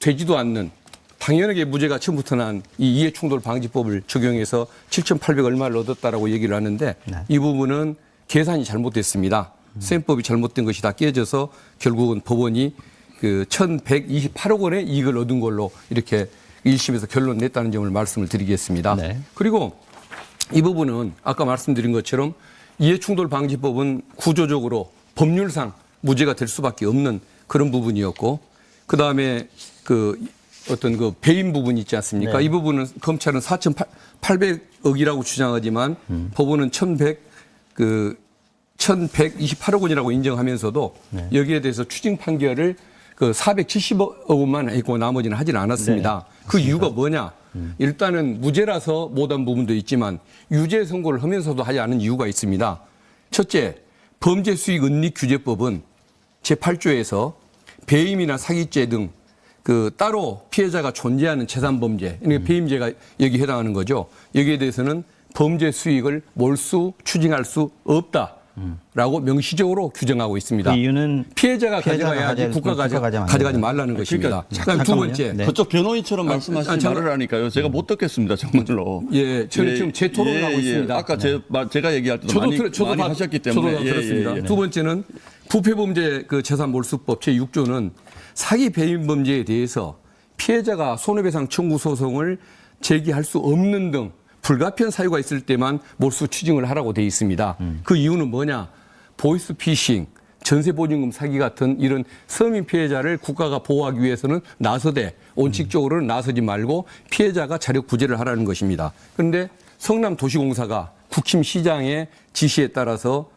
되지도 않는 당연하게 무죄가 처음부터 난 이 이해충돌 방지법을 적용해서 7,800 얼마를 얻었다라고 얘기를 하는데 네. 이 부분은 계산이 잘못됐습니다. 셈법이 잘못된 것이 다 깨져서 결국은 법원이 그 1,128억 원의 이익을 얻은 걸로 이렇게 1심에서 결론 냈다는 점을 말씀을 드리겠습니다. 네. 그리고 이 부분은 아까 말씀드린 것처럼 이해충돌 방지법은 구조적으로 법률상 무죄가 될 수밖에 없는 그런 부분이었고 그다음에 그 어떤 그 배임 부분이 있지 않습니까? 네. 이 부분은 검찰은 4,800억이라고 주장하지만 법원은 1,128억 원이라고 인정하면서도 네. 여기에 대해서 추징 판결을 그 470억 원만 했고 나머지는 하지는 않았습니다. 네, 그 이유가 뭐냐? 일단은 무죄라서 못한 부분도 있지만 유죄 선고를 하면서도 하지 않은 이유가 있습니다. 첫째, 범죄수익은닉규제법은 제8조에서 배임이나 사기죄 등 그 따로 피해자가 존재하는 재산범죄, 그러니까 배임죄가 여기 해당하는 거죠. 여기에 대해서는 범죄 수익을 몰수, 추징할 수 없다라고 명시적으로 규정하고 있습니다. 그 이유는 피해자가 피해자가 가져가야지 가져야 국가가 가져가지 가져가지 말라는 것입니다. 그다음 두 잠깐만요. 번째, 네. 그쪽 변호인처럼 말씀하시지 잠깐- 말을 하니까요. 제가 못 듣겠습니다. 정말로. 예, 저는 지금 제 토론을 하고 있습니다. 아까 제가 얘기할 때도 많이 하셨기 때문에. 저도 들었습니다. 두 번째는 부패범죄 그 재산몰수법 제6조는 사기 배임 범죄에 대해서 피해자가 손해배상 청구 소송을 제기할 수 없는 등 불가피한 사유가 있을 때만 몰수 추징을 하라고 돼 있습니다. 그 이유는 뭐냐? 보이스피싱, 전세보증금 사기 같은 이런 서민 피해자를 국가가 보호하기 위해서는 나서되 원칙적으로는 나서지 말고 피해자가 자력 구제를 하라는 것입니다. 그런데 성남도시공사가 국힘시장의 지시에 따라서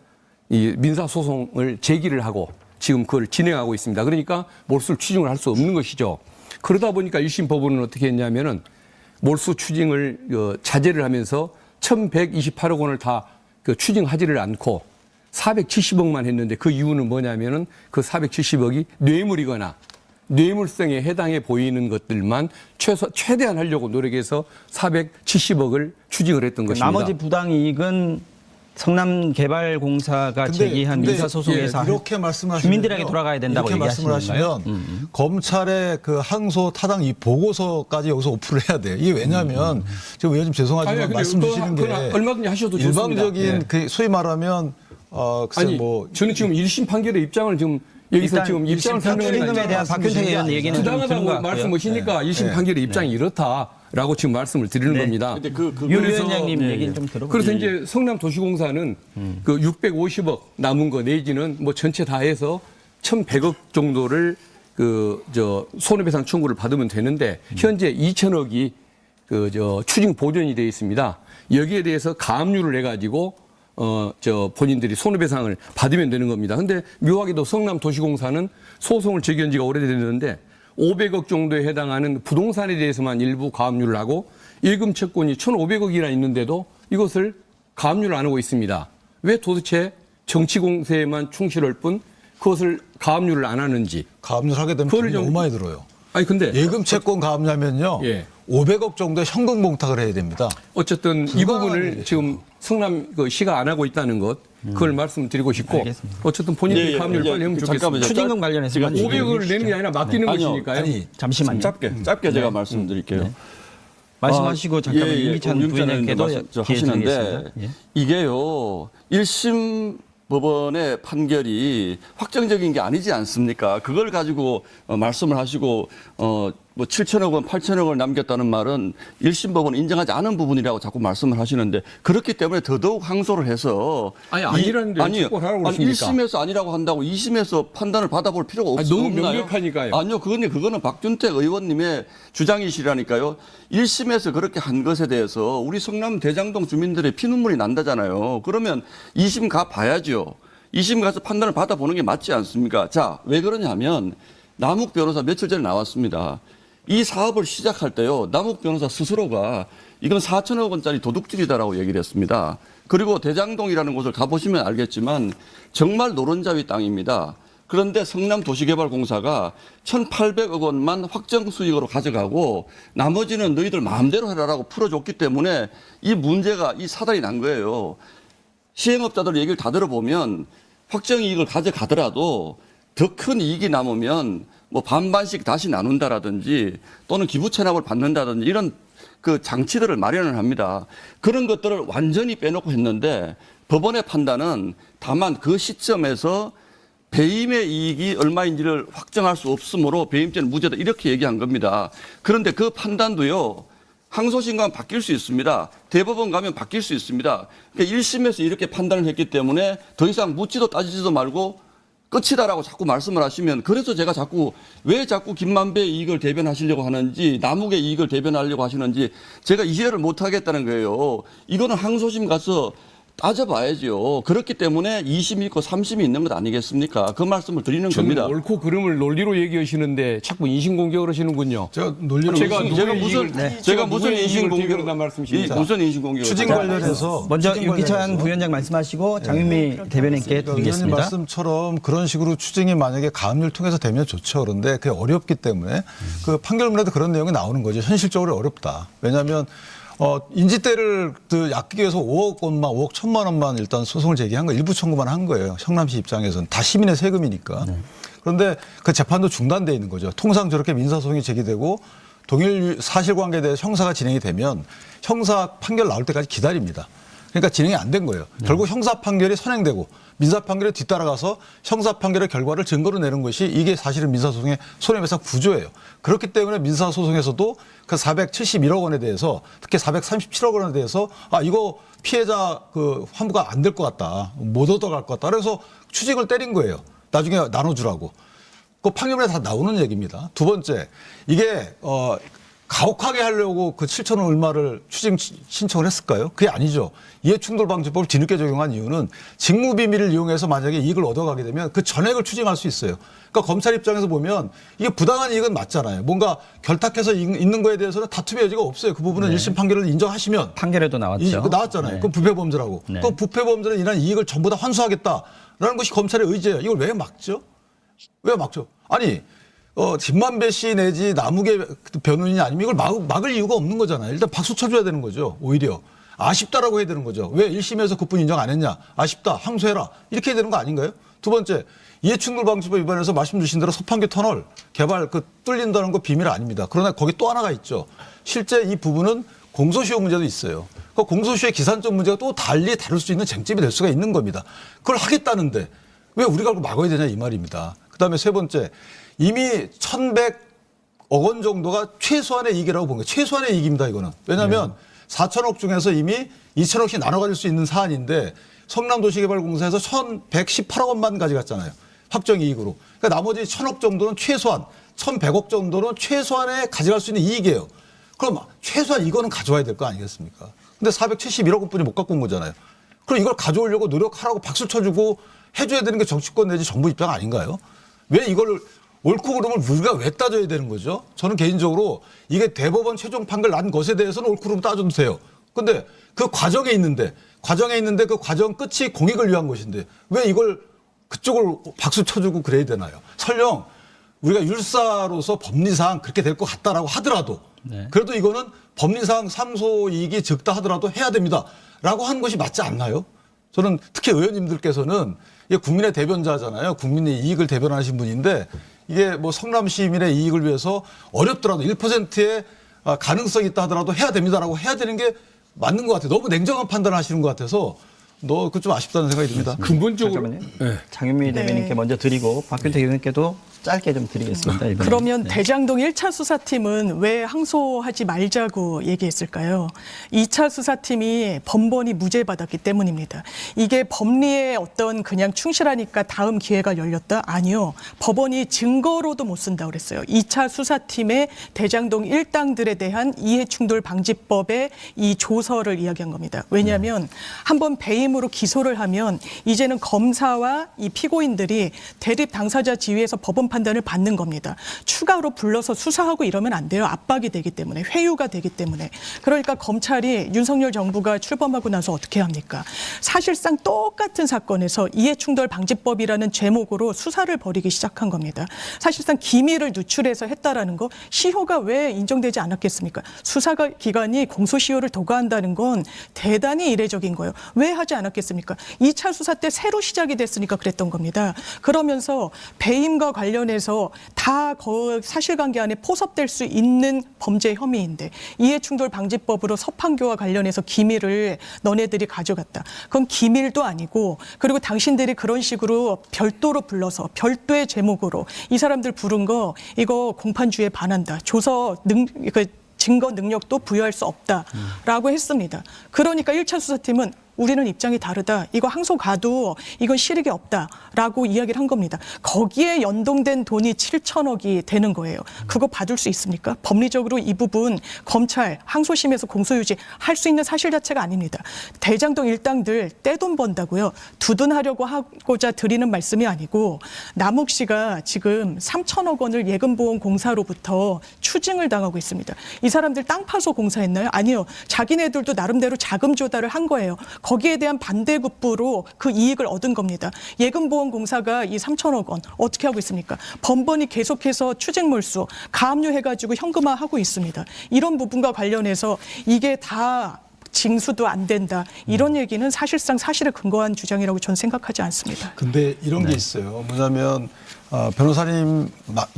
이 민사소송을 제기를 하고 지금 그걸 진행하고 있습니다. 그러니까 몰수 추징을 할 수 없는 것이죠. 그러다 보니까 1심 법원은 어떻게 했냐면은 몰수 추징을 자제를 하면서 1,128억 원을 다 추징하지를 않고 470억만 했는데 그 이유는 뭐냐면은 그 470억이 뇌물이거나 뇌물성에 해당해 보이는 것들만 최대한 하려고 노력해서 470억을 추징을 했던 것입니다. 나머지 부당이익은 성남개발공사가 제기한 민사소송에서 이렇게 말씀하시면 주민들에게 돌아가야 된다고 이렇게 얘기하시는 말씀하시면 건가요? 검찰의 그 항소 타당 이 보고서까지 여기서 오픈을 해야 돼. 이게 왜냐하면 지금 의원님 죄송하지만 아니, 말씀 근데 주시는 게 얼마든지 하셔도 좋습니다. 일방적인 예. 그 소위 말하면 글쎄 아니, 뭐 저는 지금 1심 판결의 입장을 지금 여기서 일단 지금 입장을 추징금에 대한 박근태 의원 얘기는 좀 들은 것 부당하다고 같고요. 말씀하시니까 1심 판결의 입장이 이렇다라고 지금 말씀을 드리는 겁니다. 근데 유 그래서 위원장님 얘기는 좀 들어보죠. 그래서 이제 성남도시공사는 그 650억 남은 거 내지는 뭐 전체 다 해서 1,100억 정도를 손해배상 청구를 받으면 되는데 현재 2,000억이 추징 보전이 되어 있습니다. 여기에 대해서 가압류를 해가지고 본인들이 손해배상을 받으면 되는 겁니다. 근데 묘하게도 성남도시공사는 소송을 제기한 지가 오래됐는데 500억 정도에 해당하는 부동산에 대해서만 일부 가압류를 하고 예금 채권이 1,500억이나 있는데도 이것을 가압류를 안 하고 있습니다. 왜 도대체 정치 공세에만 충실할 뿐 그것을 가압류를 안 하는지. 가압류를 하게 되면 돈이 너무 많이 들어요. 아니 근데 예금 채권 가압류하면요. 예. 500억 정도의 현금 봉탁을 해야 됩니다. 어쨌든 이 부분을 일이죠. 지금 성남시가 안 하고 있다는 것 그걸 말씀드리고 싶고 알겠습니다. 어쨌든 본인들이 예, 가압류를 예, 빨리 하면 좋겠습니다. 잠깐만요. 추징금 관련해서만 500억을 내는 게 아니라 맡기는 아니요. 것이니까요. 아니 잠시만요. 짧게 제가 말씀드릴게요. 말씀하시고 잠깐만 윤기찬 부위원장께도 하시는데 기회드리겠습니다. 예. 이게요 1심 법원의 판결이 확정적인 게 아니지 않습니까? 그걸 가지고 말씀을 하시고 뭐 7천억 원, 8천억 원을 남겼다는 말은 1심 법원은 인정하지 않은 부분이라고 자꾸 말씀을 하시는데 그렇기 때문에 더더욱 항소를 해서 아니, 아니라는데 아니요. 자꾸 하라고 아니, 그러십니까? 1심에서 아니라고 한다고 2심에서 판단을 받아볼 필요가 아니, 없나요? 너무 명백하니까요. 아니요. 그거는 박준택 의원님의 주장이시라니까요. 1심에서 그렇게 한 것에 대해서 우리 성남 대장동 주민들의 피눈물이 난다잖아요. 그러면 2심 가 봐야죠. 2심 가서 판단을 받아보는 게 맞지 않습니까? 자, 왜 그러냐면 남욱 변호사 며칠 전에 나왔습니다. 이 사업을 시작할 때요. 남욱 변호사 스스로가 이건 4천억 원짜리 도둑질이다라고 얘기를 했습니다. 그리고 대장동이라는 곳을 가보시면 알겠지만 정말 노른자위 땅입니다. 그런데 성남도시개발공사가 1,800억 원만 확정 수익으로 가져가고 나머지는 너희들 마음대로 해라라고 풀어줬기 때문에 이 문제가 이 사달이 난 거예요. 시행업자들 얘기를 다 들어보면 확정 이익을 가져가더라도 더 큰 이익이 남으면 뭐 반반씩 다시 나눈다라든지 또는 기부 체납을 받는다든지 이런 그 장치들을 마련을 합니다. 그런 것들을 완전히 빼놓고 했는데 법원의 판단은 다만 그 시점에서 배임의 이익이 얼마인지를 확정할 수 없으므로 배임죄는 무죄다 이렇게 얘기한 겁니다. 그런데 그 판단도요. 항소심과는 바뀔 수 있습니다. 대법원 가면 바뀔 수 있습니다. 그러니까 1심에서 이렇게 판단을 했기 때문에 더 이상 묻지도 따지지도 말고 끝이다라고 자꾸 말씀을 하시면 그래서 제가 왜 자꾸 김만배의 이익을 대변하시려고 하는지 남욱의 이익을 대변하려고 하시는지 제가 이해를 못 하겠다는 거예요. 이거는 항소심 가서 따져봐야죠. 그렇기 때문에 2심이 있고 3심이 있는 것 아니겠습니까? 그 말씀을 드리는 저는 겁니다. 옳고 그름을 논리로 얘기하시는데 자꾸 인신공격을 하시는군요. 제가 논리로 제가 제가 무슨 인신공격을 대변한다는 말씀이십니까? 무슨 인신공격을 추징 관련해서 먼저 추징 윤기찬 관련해서 부위원장 말씀하시고 장윤미 대변인께 의원님 드리겠습니다. 말씀처럼 그런 식으로 추징이 만약에 가압류를 통해서 되면 좋죠. 그런데 그게 어렵기 때문에 그 판결문에도 그런 내용이 나오는 거죠. 현실적으로 어렵다. 왜냐하면 인지대를 약기기 위해서 5억 원만, 5억 1천만 원만 일단 소송을 제기한 거 일부 청구만 한 거예요. 성남시 입장에서는 다 시민의 세금이니까. 그런데 그 재판도 중단돼 있는 거죠. 통상 저렇게 민사소송이 제기되고 동일 사실관계에 대해서 형사가 진행이 되면 형사 판결 나올 때까지 기다립니다. 그러니까 진행이 안 된 거예요. 결국 형사 판결이 선행되고 민사 판결에 뒤따라가서 형사 판결의 결과를 증거로 내는 것이 이게 사실은 민사소송의 손해배상 구조예요. 그렇기 때문에 민사소송에서도 그 471억 원에 대해서 특히 437억 원에 대해서 이거 피해자 그 환부가 안 될 것 같다. 못 얻어갈 것 같다. 그래서 추징을 때린 거예요. 나중에 나눠주라고. 그 판결문에 다 나오는 얘기입니다. 두 번째, 이게 가혹하게 하려고 그 7천 원 얼마를 추징 신청을 했을까요? 그게 아니죠. 이해충돌방지법을 뒤늦게 적용한 이유는 직무비밀을 이용해서 만약에 이익을 얻어가게 되면 그 전액을 추징할 수 있어요. 그러니까 검찰 입장에서 보면 이게 부당한 이익은 맞잖아요. 뭔가 결탁해서 있는 거에 대해서는 다툼의 여지가 없어요. 그 부분은 1심 판결을 인정하시면. 판결에도 나왔죠. 나왔잖아요. 네. 그건 부패범죄라고. 네. 그 부패범죄로 인한 이익을 전부 다 환수하겠다라는 것이 검찰의 의지예요. 이걸 왜 막죠? 왜 막죠? 아니, 김만배 씨 내지 남욱의 변호인이 아니면 이걸 막을 이유가 없는 거잖아요. 일단 박수 쳐줘야 되는 거죠. 오히려. 아쉽다라고 해야 되는 거죠. 왜 1심에서 그분 인정 안 했냐. 아쉽다. 항소해라. 이렇게 해야 되는 거 아닌가요? 두 번째, 이해충돌방지법 위반해서 말씀 주신 대로 서판교 터널 개발 뚫린다는 거 비밀 아닙니다. 그러나 거기 또 하나가 있죠. 실제 이 부분은 공소시효 문제도 있어요. 그 공소시효의 기산점 문제가 또 달리 다룰 수 있는 쟁점이 될 수가 있는 겁니다. 그걸 하겠다는데 왜 우리가 그걸 막아야 되냐 이 말입니다. 그다음에 세 번째, 이미 1,100억 원 정도가 최소한의 이익이라고 본 거예요. 최소한의 이익입니다, 이거는. 왜냐하면 4천억 중에서 이미 2천억씩 나눠 가질 수 있는 사안인데 성남도시개발공사에서 1,118억 원만 가져갔잖아요. 확정 이익으로. 그러니까 나머지 1,000억 정도는 최소한, 1,100억 정도는 최소한에 가져갈 수 있는 이익이에요. 그럼 최소한 이거는 가져와야 될 거 아니겠습니까? 근데 471억 원뿐이 못 갖고 온 거잖아요. 그럼 이걸 가져오려고 노력하라고 박수 쳐주고 해줘야 되는 게 정치권 내지 정부 입장 아닌가요? 왜 이걸 옳고 그름을 우리가 왜 따져야 되는 거죠? 저는 개인적으로 이게 대법원 최종 판결 난 것에 대해서는 옳고 그름 따져도 돼요. 근데 그 과정에 있는데 그 과정 끝이 공익을 위한 것인데 왜 이걸 그쪽을 박수 쳐주고 그래야 되나요? 설령 우리가 율사로서 법리상 그렇게 될 것 같다라고 하더라도 그래도 이거는 법리상 상소 이익이 적다 하더라도 해야 됩니다라고 하는 것이 맞지 않나요? 저는 특히 의원님들께서는 이게 국민의 대변자잖아요. 국민의 이익을 대변하신 분인데 이게 뭐 성남 시민의 이익을 위해서 어렵더라도 1%의 가능성이 있다 하더라도 해야 됩니다라고 해야 되는 게 맞는 것 같아요. 너무 냉정한 판단을 하시는 것 같아서 그 좀 아쉽다는 생각이 듭니다. 근본적으로 장윤미 대변인께 먼저 드리고 박균택 의원님께도 짧게 좀 드리겠습니다. 이번에. 그러면 대장동 1차 수사팀은 왜 항소하지 말자고 얘기했을까요? 2차 수사팀이 번번이 무죄받았기 때문입니다. 이게 법리에 어떤 그냥 충실하니까 다음 기회가 열렸다? 아니요. 법원이 증거로도 못 쓴다고 그랬어요. 2차 수사팀의 대장동 일당들에 대한 이해충돌 방지법의 이 조서를 이야기한 겁니다. 왜냐하면 한번 배임으로 기소를 하면 이제는 검사와 이 피고인들이 대립 당사자 지위에서 법원 판단을 받는 겁니다. 추가로 불러서 수사하고 이러면 안 돼요. 압박이 되기 때문에, 회유가 되기 때문에. 그러니까 검찰이 윤석열 정부가 출범하고 나서 어떻게 합니까? 사실상 똑같은 사건에서 이해충돌 방지법이라는 제목으로 수사를 벌이기 시작한 겁니다. 사실상 기밀을 누출해서 했다라는 거 시효가 왜 인정되지 않았겠습니까? 수사 기관이 공소시효를 도과한다는 건 대단히 이례적인 거예요. 왜 하지 않았겠습니까? 2차 수사 때 새로 시작이 됐으니까 그랬던 겁니다. 그러면서 배임과 관련해서 다 사실관계 안에 포섭될 수 있는 범죄 혐의인데 이해충돌 방지법으로 서판교와 관련해서 기밀을 너네들이 가져갔다. 그건 기밀도 아니고 그리고 당신들이 그런 식으로 별도로 불러서 별도의 제목으로 이 사람들 부른 거 이거 공판주의에 반한다. 증거 능력도 부여할 수 없다라고 했습니다. 그러니까 1차 수사팀은 우리는 입장이 다르다. 이거 항소 가도 이건 실익이 없다라고 이야기를 한 겁니다. 거기에 연동된 돈이 7천억이 되는 거예요. 그거 받을 수 있습니까? 법리적으로 이 부분 검찰 항소심에서 공소유지 할 수 있는 사실 자체가 아닙니다. 대장동 일당들 떼돈 번다고요. 두둔하려고 하고자 드리는 말씀이 아니고 남욱 씨가 지금 3천억 원을 예금보험공사로부터 추징을 당하고 있습니다. 이 사람들 땅 파서 공사했나요? 아니요. 자기네들도 나름대로 자금 조달을 한 거예요. 거기에 대한 반대급부로 그 이익을 얻은 겁니다. 예금보험공사가 이 3천억 원 어떻게 하고 있습니까? 번번이 계속해서 추징몰수 가압류해가지고 현금화하고 있습니다. 이런 부분과 관련해서 이게 다 징수도 안 된다. 이런 얘기는 사실상 사실에 근거한 주장이라고 저는 생각하지 않습니다. 근데 이런 게 있어요. 뭐냐면 변호사님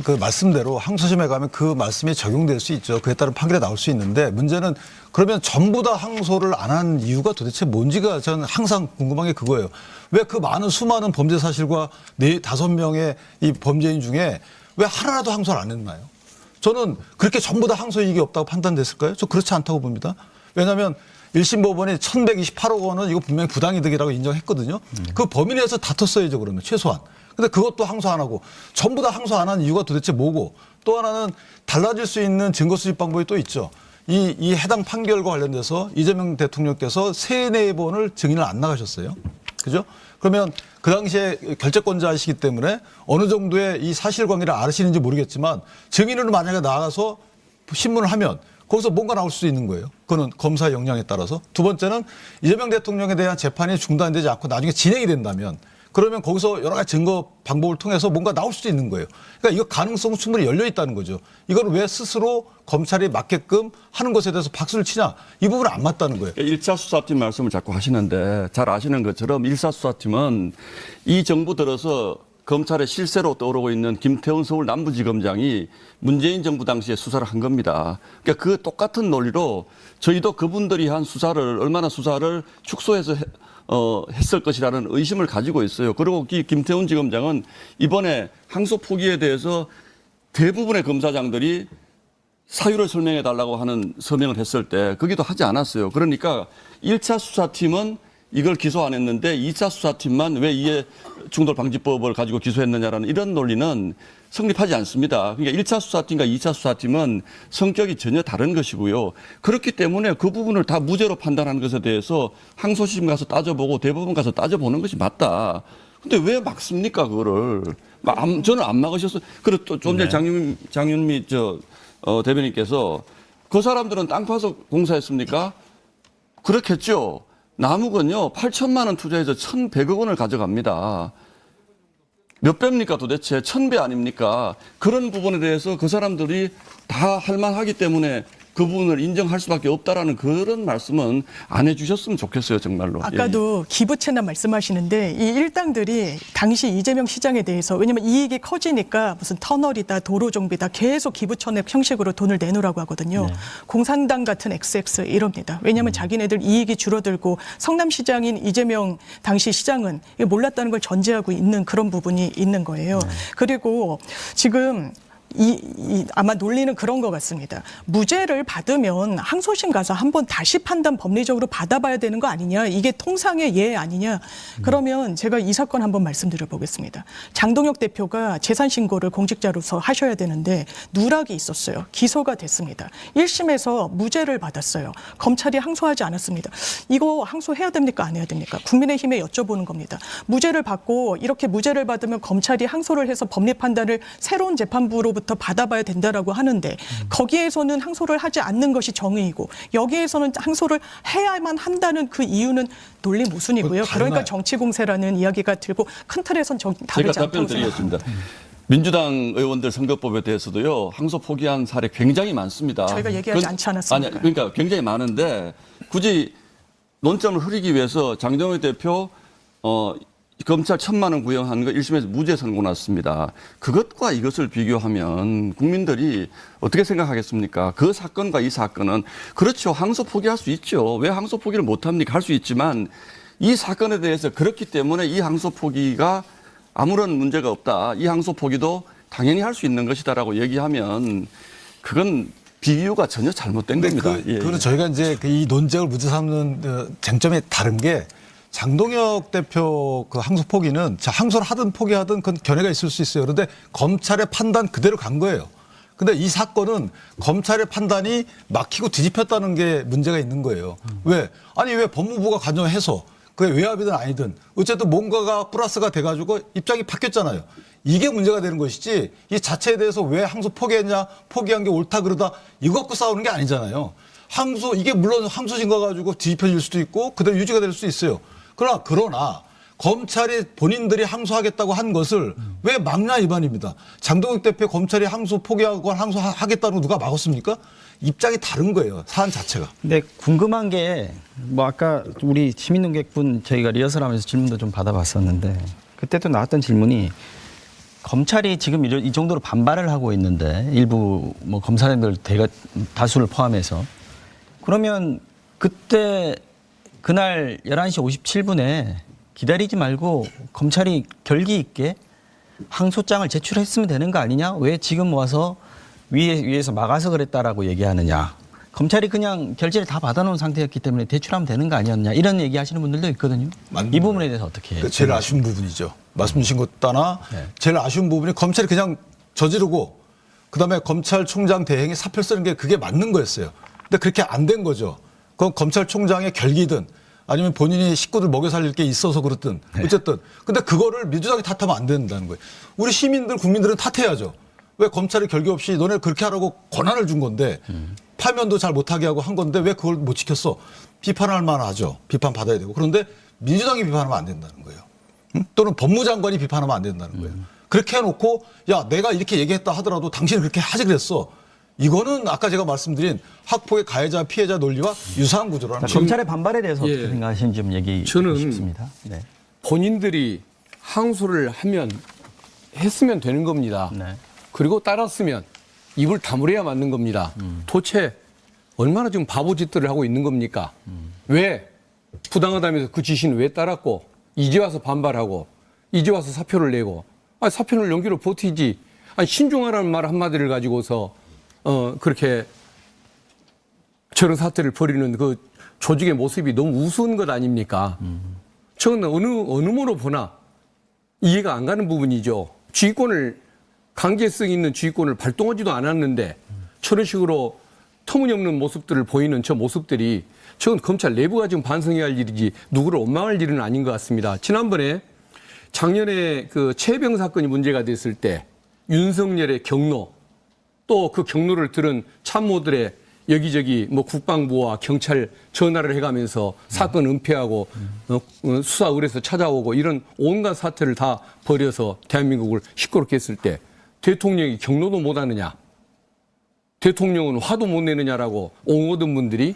그 말씀대로 항소심에 가면 그 말씀이 적용될 수 있죠. 그에 따른 판결이 나올 수 있는데 문제는 그러면 전부 다 항소를 안 한 이유가 도대체 뭔지가 저는 항상 궁금한 게 그거예요. 왜 그 많은 수많은 범죄 사실과 4-5명의 이 범죄인 중에 왜 하나라도 항소를 안 했나요? 저는 그렇게 전부 다 항소 이익이 없다고 판단됐을까요? 저 그렇지 않다고 봅니다. 왜냐하면 1심 법원이 1,128억 원은 이거 분명히 부당이득이라고 인정했거든요. 그 범위 내에서 다퉜어야죠, 그러면 최소한. 근데 그것도 항소 안 하고 전부 다 항소 안 하는 이유가 도대체 뭐고 또 하나는 달라질 수 있는 증거 수집 방법이 또 있죠. 이 해당 판결과 관련돼서 이재명 대통령께서 3-4번을 증인을 안 나가셨어요. 그죠? 그러면 그 당시에 결재권자이시기 때문에 어느 정도의 이 사실관계를 아시는지 모르겠지만 증인으로 만약에 나가서 신문을 하면 거기서 뭔가 나올 수도 있는 거예요. 그거는 검사의 역량에 따라서. 두 번째는 이재명 대통령에 대한 재판이 중단되지 않고 나중에 진행이 된다면 그러면 거기서 여러 가지 증거 방법을 통해서 뭔가 나올 수도 있는 거예요. 그러니까 이거 가능성은 충분히 열려 있다는 거죠. 이걸 왜 스스로 검찰이 맞게끔 하는 것에 대해서 박수를 치냐. 이 부분은 안 맞다는 거예요. 1차 수사팀 말씀을 자꾸 하시는데 잘 아시는 것처럼 1차 수사팀은 이 정부 들어서 검찰의 실세로 떠오르고 있는 김태훈 서울 남부지검장이 문재인 정부 당시에 수사를 한 겁니다. 그러니까 그 똑같은 논리로 저희도 그분들이 한 수사를 얼마나 수사를 축소해서 했을 것이라는 의심을 가지고 있어요. 그리고 김태훈 지검장은 이번에 항소 포기에 대해서 대부분의 검사장들이 사유를 설명해 달라고 하는 서명을 했을 때 거기도 하지 않았어요. 그러니까 1차 수사팀은 이걸 기소 안 했는데 2차 수사팀만 왜 이해 충돌 방지법을 가지고 기소했느냐라는 이런 논리는 성립하지 않습니다. 그러니까 1차 수사팀과 2차 수사팀은 성격이 전혀 다른 것이고요. 그렇기 때문에 그 부분을 다 무죄로 판단하는 것에 대해서 항소심 가서 따져보고 대법원 가서 따져보는 것이 맞다. 근데 왜 막습니까, 그거를? 저는 안 막으셨어요. 그리고 또 좀 전에 장윤미 대변인께서 그 사람들은 땅 파서 공사했습니까? 그렇겠죠. 남욱은요, 8천만 원 투자해서 1,100억 원을 가져갑니다. 몇 배입니까 도대체? 1,000배 아닙니까? 그런 부분에 대해서 그 사람들이 다 할만하기 때문에 그 부분을 인정할 수밖에 없다라는 그런 말씀은 안 해주셨으면 좋겠어요, 정말로. 아까도 기부 채납 말씀하시는데 이 일당들이 당시 이재명 시장에 대해서 왜냐하면 이익이 커지니까 무슨 터널이다, 도로 정비다 계속 기부 채납 형식으로 돈을 내놓으라고 하거든요. 네. 공산당 같은 XX 이럽니다. 왜냐하면 자기네들 이익이 줄어들고 성남시장인 이재명 당시 시장은 몰랐다는 걸 전제하고 있는 그런 부분이 있는 거예요. 그리고 지금 아마 논리는 그런 것 같습니다. 무죄를 받으면 항소심 가서 한번 다시 판단 법리적으로 받아봐야 되는 거 아니냐. 이게 통상의 예 아니냐. 그러면 제가 이 사건 한번 말씀드려 보겠습니다. 장동혁 대표가 재산 신고를 공직자로서 하셔야 되는데 누락이 있었어요. 기소가 됐습니다. 1심에서 무죄를 받았어요. 검찰이 항소하지 않았습니다. 이거 항소해야 됩니까? 안 해야 됩니까? 국민의힘에 여쭤보는 겁니다. 무죄를 받고 이렇게 무죄를 받으면 검찰이 항소를 해서 법리 판단을 새로운 재판부로부터 받아봐야 된다라고 하는데 거기에서는 항소를 하지 않는 것이 정의이고 여기에서는 항소를 해야만 한다는 그 이유는 논리 모순이고요. 그러니까 정치 공세라는 이야기가 들고 큰 틀에선 다르지 제가 답변 않다고 생각합니다. 드리겠습니다. 민주당 의원들 선거법에 대해서도요. 항소 포기한 사례 굉장히 많습니다. 저희가 얘기하지 않지 않았습니까? 아니, 그러니까 굉장히 많은데 굳이 논점을 흐리기 위해서 장동혁 대표 검찰 1,000만 원 구형한 거 1심에서 무죄 선고 났습니다. 그것과 이것을 비교하면 국민들이 어떻게 생각하겠습니까? 그 사건과 이 사건은 그렇죠. 항소 포기할 수 있죠. 왜 항소 포기를 못합니까? 할 수 있지만 이 사건에 대해서 그렇기 때문에 이 항소 포기가 아무런 문제가 없다. 이 항소 포기도 당연히 할 수 있는 것이다라고 얘기하면 그건 비유가 전혀 잘못된 겁니다. 그거는 저희가 이제 이 논쟁을 무죄 삼는 쟁점이 다른 게 장동혁 대표 그 항소 포기는 항소를 하든 포기하든 그건 견해가 있을 수 있어요. 그런데 검찰의 판단 그대로 간 거예요. 근데 이 사건은 검찰의 판단이 막히고 뒤집혔다는 게 문제가 있는 거예요. 왜? 아니 왜 법무부가 가정해서 그게 외압이든 아니든 어쨌든 뭔가가 플러스가 돼가지고 입장이 바뀌었잖아요. 이게 문제가 되는 것이지 이 자체에 대해서 왜 항소 포기했냐 포기한 게 옳다 그러다 이거 갖고 싸우는 게 아니잖아요. 항소 이게 물론 항소심 가가지고 뒤집혀질 수도 있고 그대로 유지가 될 수도 있어요. 그러나 검찰이 본인들이 항소하겠다고 한 것을 왜 막냐 이 말입니다. 장동혁 대표 검찰이 항소 포기하고 항소하겠다는 거 누가 막았습니까? 입장이 다른 거예요. 사안 자체가. 근데 궁금한 게 뭐 아까 우리 시민논객분 저희가 리허설하면서 질문도 좀 받아봤었는데 그때도 나왔던 질문이 검찰이 지금 이 정도로 반발을 하고 있는데 일부 뭐 검사님들 다수를 포함해서 그러면 그때 그날 11시 57분에 기다리지 말고 검찰이 결기 있게 항소장을 제출했으면 되는 거 아니냐? 왜 지금 와서 위에서 막아서 그랬다라고 얘기하느냐? 검찰이 그냥 결재를 다 받아놓은 상태였기 때문에 대출하면 되는 거 아니었냐 이런 얘기하시는 분들도 있거든요. 맞는 이 부분에 대해서 어떻게 해요? 제일 아쉬운 부분이죠. 말씀 주신 것 따나 제일 아쉬운 부분이 검찰이 그냥 저지르고 그다음에 검찰총장 대행이 사표를 쓰는 게 그게 맞는 거였어요. 근데 그렇게 안 된 거죠. 그건 검찰총장의 결기든 아니면 본인이 식구들 먹여 살릴 게 있어서 그렇든 어쨌든. 근데 그거를 민주당이 탓하면 안 된다는 거예요. 우리 시민들 국민들은 탓해야죠. 왜 검찰이 결기 없이 너네 그렇게 하라고 권한을 준 건데 파면도 잘 못하게 하고 한 건데 왜 그걸 못 지켰어? 비판할 만하죠. 비판 받아야 되고. 그런데 민주당이 비판하면 안 된다는 거예요. 또는 법무장관이 비판하면 안 된다는 거예요. 그렇게 해놓고 야 내가 이렇게 얘기했다 하더라도 당신이 그렇게 하지 그랬어. 이거는 아까 제가 말씀드린 학폭의 가해자 피해자 논리와 유사한 구조라는 자, 검찰의 반발에 대해서 어떻게 예. 생각하시는지 좀 얘기 저는 싶습니다. 네. 본인들이 항소를 했으면 되는 겁니다. 네. 그리고 따랐으면 입을 다물어야 맞는 겁니다. 도대체 얼마나 지금 바보짓들을 하고 있는 겁니까? 왜 부당하다면서 그 지시는 왜 따랐고 이제 와서 반발하고 이제 와서 사표를 내고 사표를 연기로 버티지. 신중하라는 말 한마디를 가지고서 그렇게 저런 사태를 벌이는 그 조직의 모습이 너무 우스운 것 아닙니까? 저는 어느 모로 보나 이해가 안 가는 부분이죠. 강제성 있는 주의권을 발동하지도 않았는데 저런 식으로 터무니없는 모습들을 보이는 저 모습들이 저건 검찰 내부가 지금 반성해야 할 일이지 누구를 원망할 일은 아닌 것 같습니다. 지난번에 작년에 그 최병 사건이 문제가 됐을 때 윤석열의 경로 또 그 경로를 들은 참모들의 여기저기 뭐 국방부와 경찰 전화를 해가면서 사건 은폐하고 수사 의뢰서 찾아오고 이런 온갖 사태를 다 벌여서 대한민국을 시끄럽게 했을 때 대통령이 경로도 못하느냐 대통령은 화도 못 내느냐라고 옹호던 분들이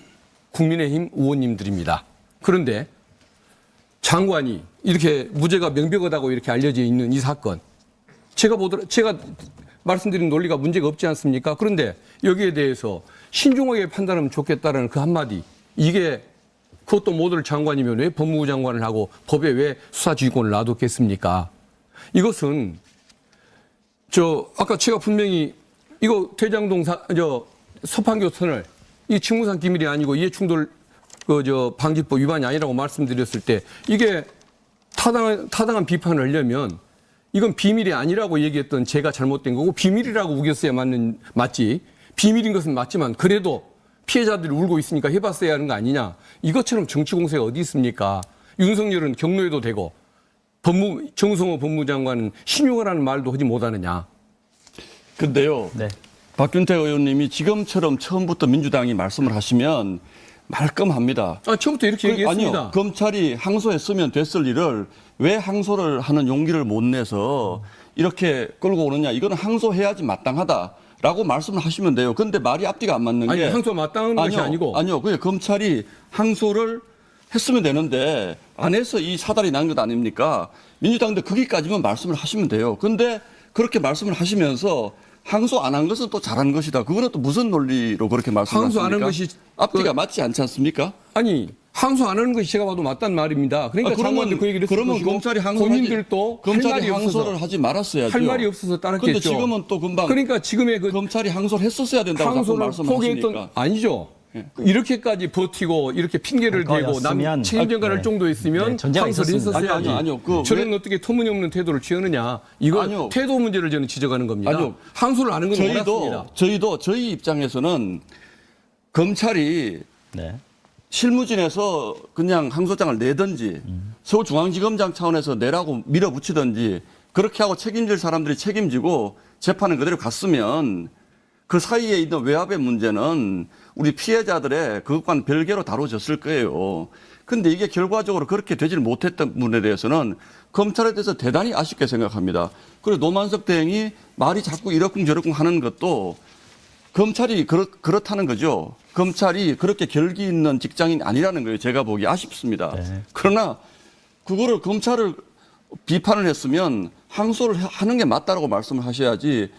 국민의힘 의원님들입니다. 그런데 장관이 이렇게 무죄가 명백하다고 이렇게 알려져 있는 이 사건 제가 말씀드린 논리가 문제가 없지 않습니까? 그런데 여기에 대해서 신중하게 판단하면 좋겠다는 그 한마디 이게 그것도 못할 장관이면 왜 법무부 장관을 하고 법에 왜 수사지휘권을 놔뒀겠습니까? 이것은 아까 제가 분명히 이거 대장동 서판교 터널 이 직무상 기밀이 아니고 이해충돌 방지법 위반이 아니라고 말씀드렸을 때 이게 타당한 비판을 하려면 이건 비밀이 아니라고 얘기했던 제가 잘못된 거고 비밀이라고 우겼어야 맞지. 비밀인 것은 맞지만 그래도 피해자들이 울고 있으니까 해봤어야 하는 거 아니냐. 이것처럼 정치 공세가 어디 있습니까? 윤석열은 경로에도 되고 정성호 법무장관은 신용하라는 말도 하지 못하느냐. 근데요. 네. 박균태 의원님이 지금처럼 처음부터 민주당이 말씀을 하시면 말끔합니다. 처음부터 이렇게 얘기했습니다. 아니요. 검찰이 항소했으면 됐을 일을 왜 항소를 하는 용기를 못 내서 이렇게 끌고 오느냐. 이거는 항소해야지 마땅하다라고 말씀을 하시면 돼요. 그런데 말이 앞뒤가 안 맞는 게. 항소 마땅한 것이 아니고. 아니요. 그게 검찰이 항소를 했으면 되는데 안 해서 이 사달이 난 것 아닙니까? 민주당도 거기까지만 말씀을 하시면 돼요. 그런데 그렇게 말씀을 하시면서 항소 안 한 것은 또 잘한 것이다. 그거는 또 무슨 논리로 그렇게 말씀하십니까? 항소 안 한 것이 앞뒤가 맞지 않지 않습니까? 아니 항소 안 하는 것이 제가 봐도 맞단 말입니다. 그러니까 장관도 그 얘기를 했을 그러면 것이고 검찰이 본인들도 검찰이 항소를 하지 말았어야죠. 할 말이 없어서 따랐겠죠. 그런데 지금은 또 금방 그러니까 지금의 검찰이 항소를 했었어야 된다고 자꾸 항소를 말씀하시니까. 포기했던 아니죠. 이렇게까지 버티고 이렇게 핑계를 대고 남 책임전가를 정도 했으면 전제가 항소를 있었습니다. 했었어야지. 아니요. 저는 어떻게 터무니없는 태도를 취하느냐. 이거 아니요. 태도 문제를 저는 지적하는 겁니다. 아니요. 항소를 안 한 건 몰랐습니다. 저희 입장에서는 검찰이 네. 실무진에서 그냥 항소장을 내든지 서울중앙지검장 차원에서 내라고 밀어붙이든지 그렇게 하고 책임질 사람들이 책임지고 재판은 그대로 갔으면 그 사이에 있는 외압의 문제는 우리 피해자들의 그것과는 별개로 다뤄졌을 거예요. 그런데 이게 결과적으로 그렇게 되질 못했던 부분에 대해서는 검찰에 대해서 대단히 아쉽게 생각합니다. 그리고 노만석 대행이 말이 자꾸 이러쿵저러쿵 하는 것도 검찰이 그렇다는 거죠. 검찰이 그렇게 결기 있는 직장인 아니라는 거예요. 제가 보기 아쉽습니다. 네. 그러나 그거를 검찰을 비판을 했으면 항소를 하는 게 맞다라고 말씀을 하셔야지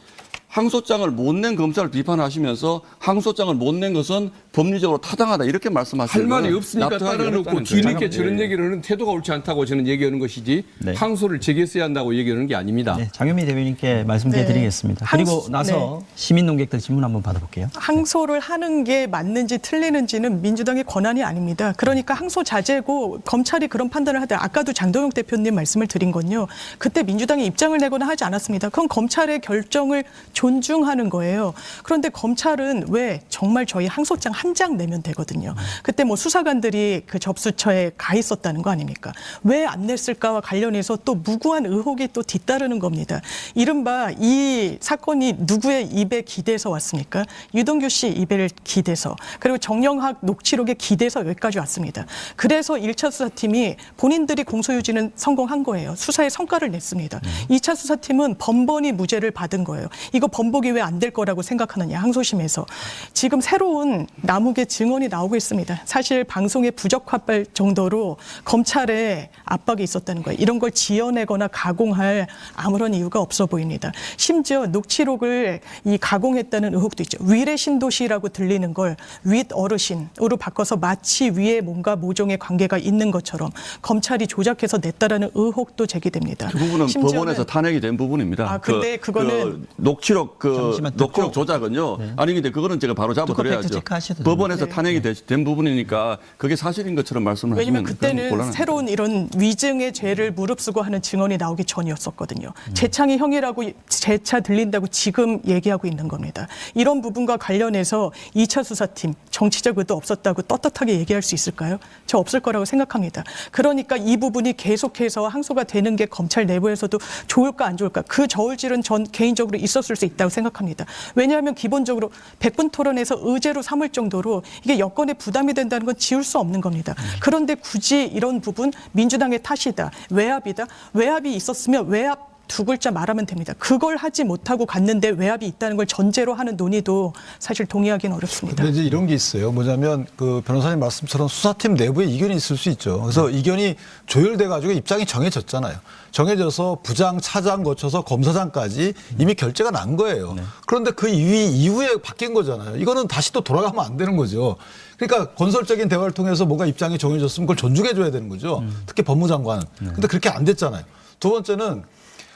항소장을 못 낸 검사를 비판하시면서 항소장을 못 낸 것은 법리적으로 타당하다 이렇게 말씀하시는 할 말이 거는 없으니까 납득하기 따라놓고 어렵다는 뒤늦게 거예요. 저런 예. 얘기를 하는 태도가 옳지 않다고 저는 얘기하는 것이지 네. 항소를 제기했어야 한다고 얘기하는 게 아닙니다. 네, 장현미 대변인께 말씀드리겠습니다. 네. 그리고 나서 시민 농객들 질문 한번 받아볼게요. 항소를 하는 게 맞는지 틀리는지는 민주당의 권한이 아닙니다. 그러니까 항소 자제고 검찰이 그런 판단을 하되 아까도 장동영 대표님 말씀을 드린 건요. 그때 민주당이 입장을 내거나 하지 않았습니다. 그건 검찰의 결정을 존중하는 거예요. 그런데 검찰은 왜 정말 저희 항소장 한 장 내면 되거든요. 그때 뭐 수사관들이 그 접수처에 가 있었다는 거 아닙니까? 왜 안 냈을까와 관련해서 또 무고한 의혹이 또 뒤따르는 겁니다. 이른바 이 사건이 누구의 입에 기대서 왔습니까? 유동규 씨 입에 기대서 그리고 정영학 녹취록에 기대서 여기까지 왔습니다. 그래서 1차 수사팀이 본인들이 공소유지는 성공한 거예요. 수사에 성과를 냈습니다. 2차 수사팀은 번번이 무죄를 받은 거예요. 이거 번복이 왜 안 될 거라고 생각하느냐 항소심에서. 지금 새로운 남욱의 증언이 나오고 있습니다. 사실 방송의 부적합할 정도로 검찰에 압박이 있었다는 거예요. 이런 걸 지어내거나 가공할 아무런 이유가 없어 보입니다. 심지어 녹취록을 이 가공했다는 의혹도 있죠. 위례 신도시라고 들리는 걸 윗 어르신으로 바꿔서 마치 위에 뭔가 모종의 관계가 있는 것처럼 검찰이 조작해서 냈다라는 의혹도 제기됩니다. 그 부분은 심지어는 법원에서 탄핵이 된 부분입니다. 아, 근데 그거는 녹취록 잠시만 듣고. 녹취록 조작은요. 아니 근데 그거는 제가 바로 팩트 잡아드려야죠. 체크하셔도 법원에서 됩니다. 탄핵이 된 부분이니까 그게 사실인 것처럼 말씀을 왜냐하면 하시면 그때는 곤란합니다. 새로운 이런 위증의 죄를 무릅쓰고 하는 증언이 나오기 전이었었거든요. 재창이 형이라고 재차 들린다고 지금 얘기하고 있는 겁니다. 이런 부분과 관련해서 2차 수사팀 정치적 의도 없었다고 떳떳하게 얘기할 수 있을까요? 저 없을 거라고 생각합니다. 그러니까 이 부분이 계속해서 항소가 되는 게 검찰 내부에서도 좋을까 안 좋을까 그 저울질은 전 개인적으로 있었을 수 있다고 생각합니다. 왜냐하면 기본적으로 100분 토론에서 의제로 삼을 정도로 이게 여건에 부담이 된다는 건 지울 수 없는 겁니다. 그런데 굳이 이런 부분 민주당의 탓이다. 외압이다. 외압이 있었으면 외압 두 글자 말하면 됩니다. 그걸 하지 못하고 갔는데 외압이 있다는 걸 전제로 하는 논의도 사실 동의하기는 어렵습니다. 근데 이제 이런 게 있어요. 뭐냐면 그 변호사님 말씀처럼 수사팀 내부에 이견이 있을 수 있죠. 그래서 이견이 조율돼 가지고 입장이 정해졌잖아요. 정해져서 부장, 차장 거쳐서 검사장까지 이미 결재가 난 거예요. 그런데 그 이후에 바뀐 거잖아요. 이거는 다시 또 돌아가면 안 되는 거죠. 그러니까 건설적인 대화를 통해서 뭔가 입장이 정해졌으면 그걸 존중해 줘야 되는 거죠. 특히 법무장관은. 근데 그렇게 안 됐잖아요. 두 번째는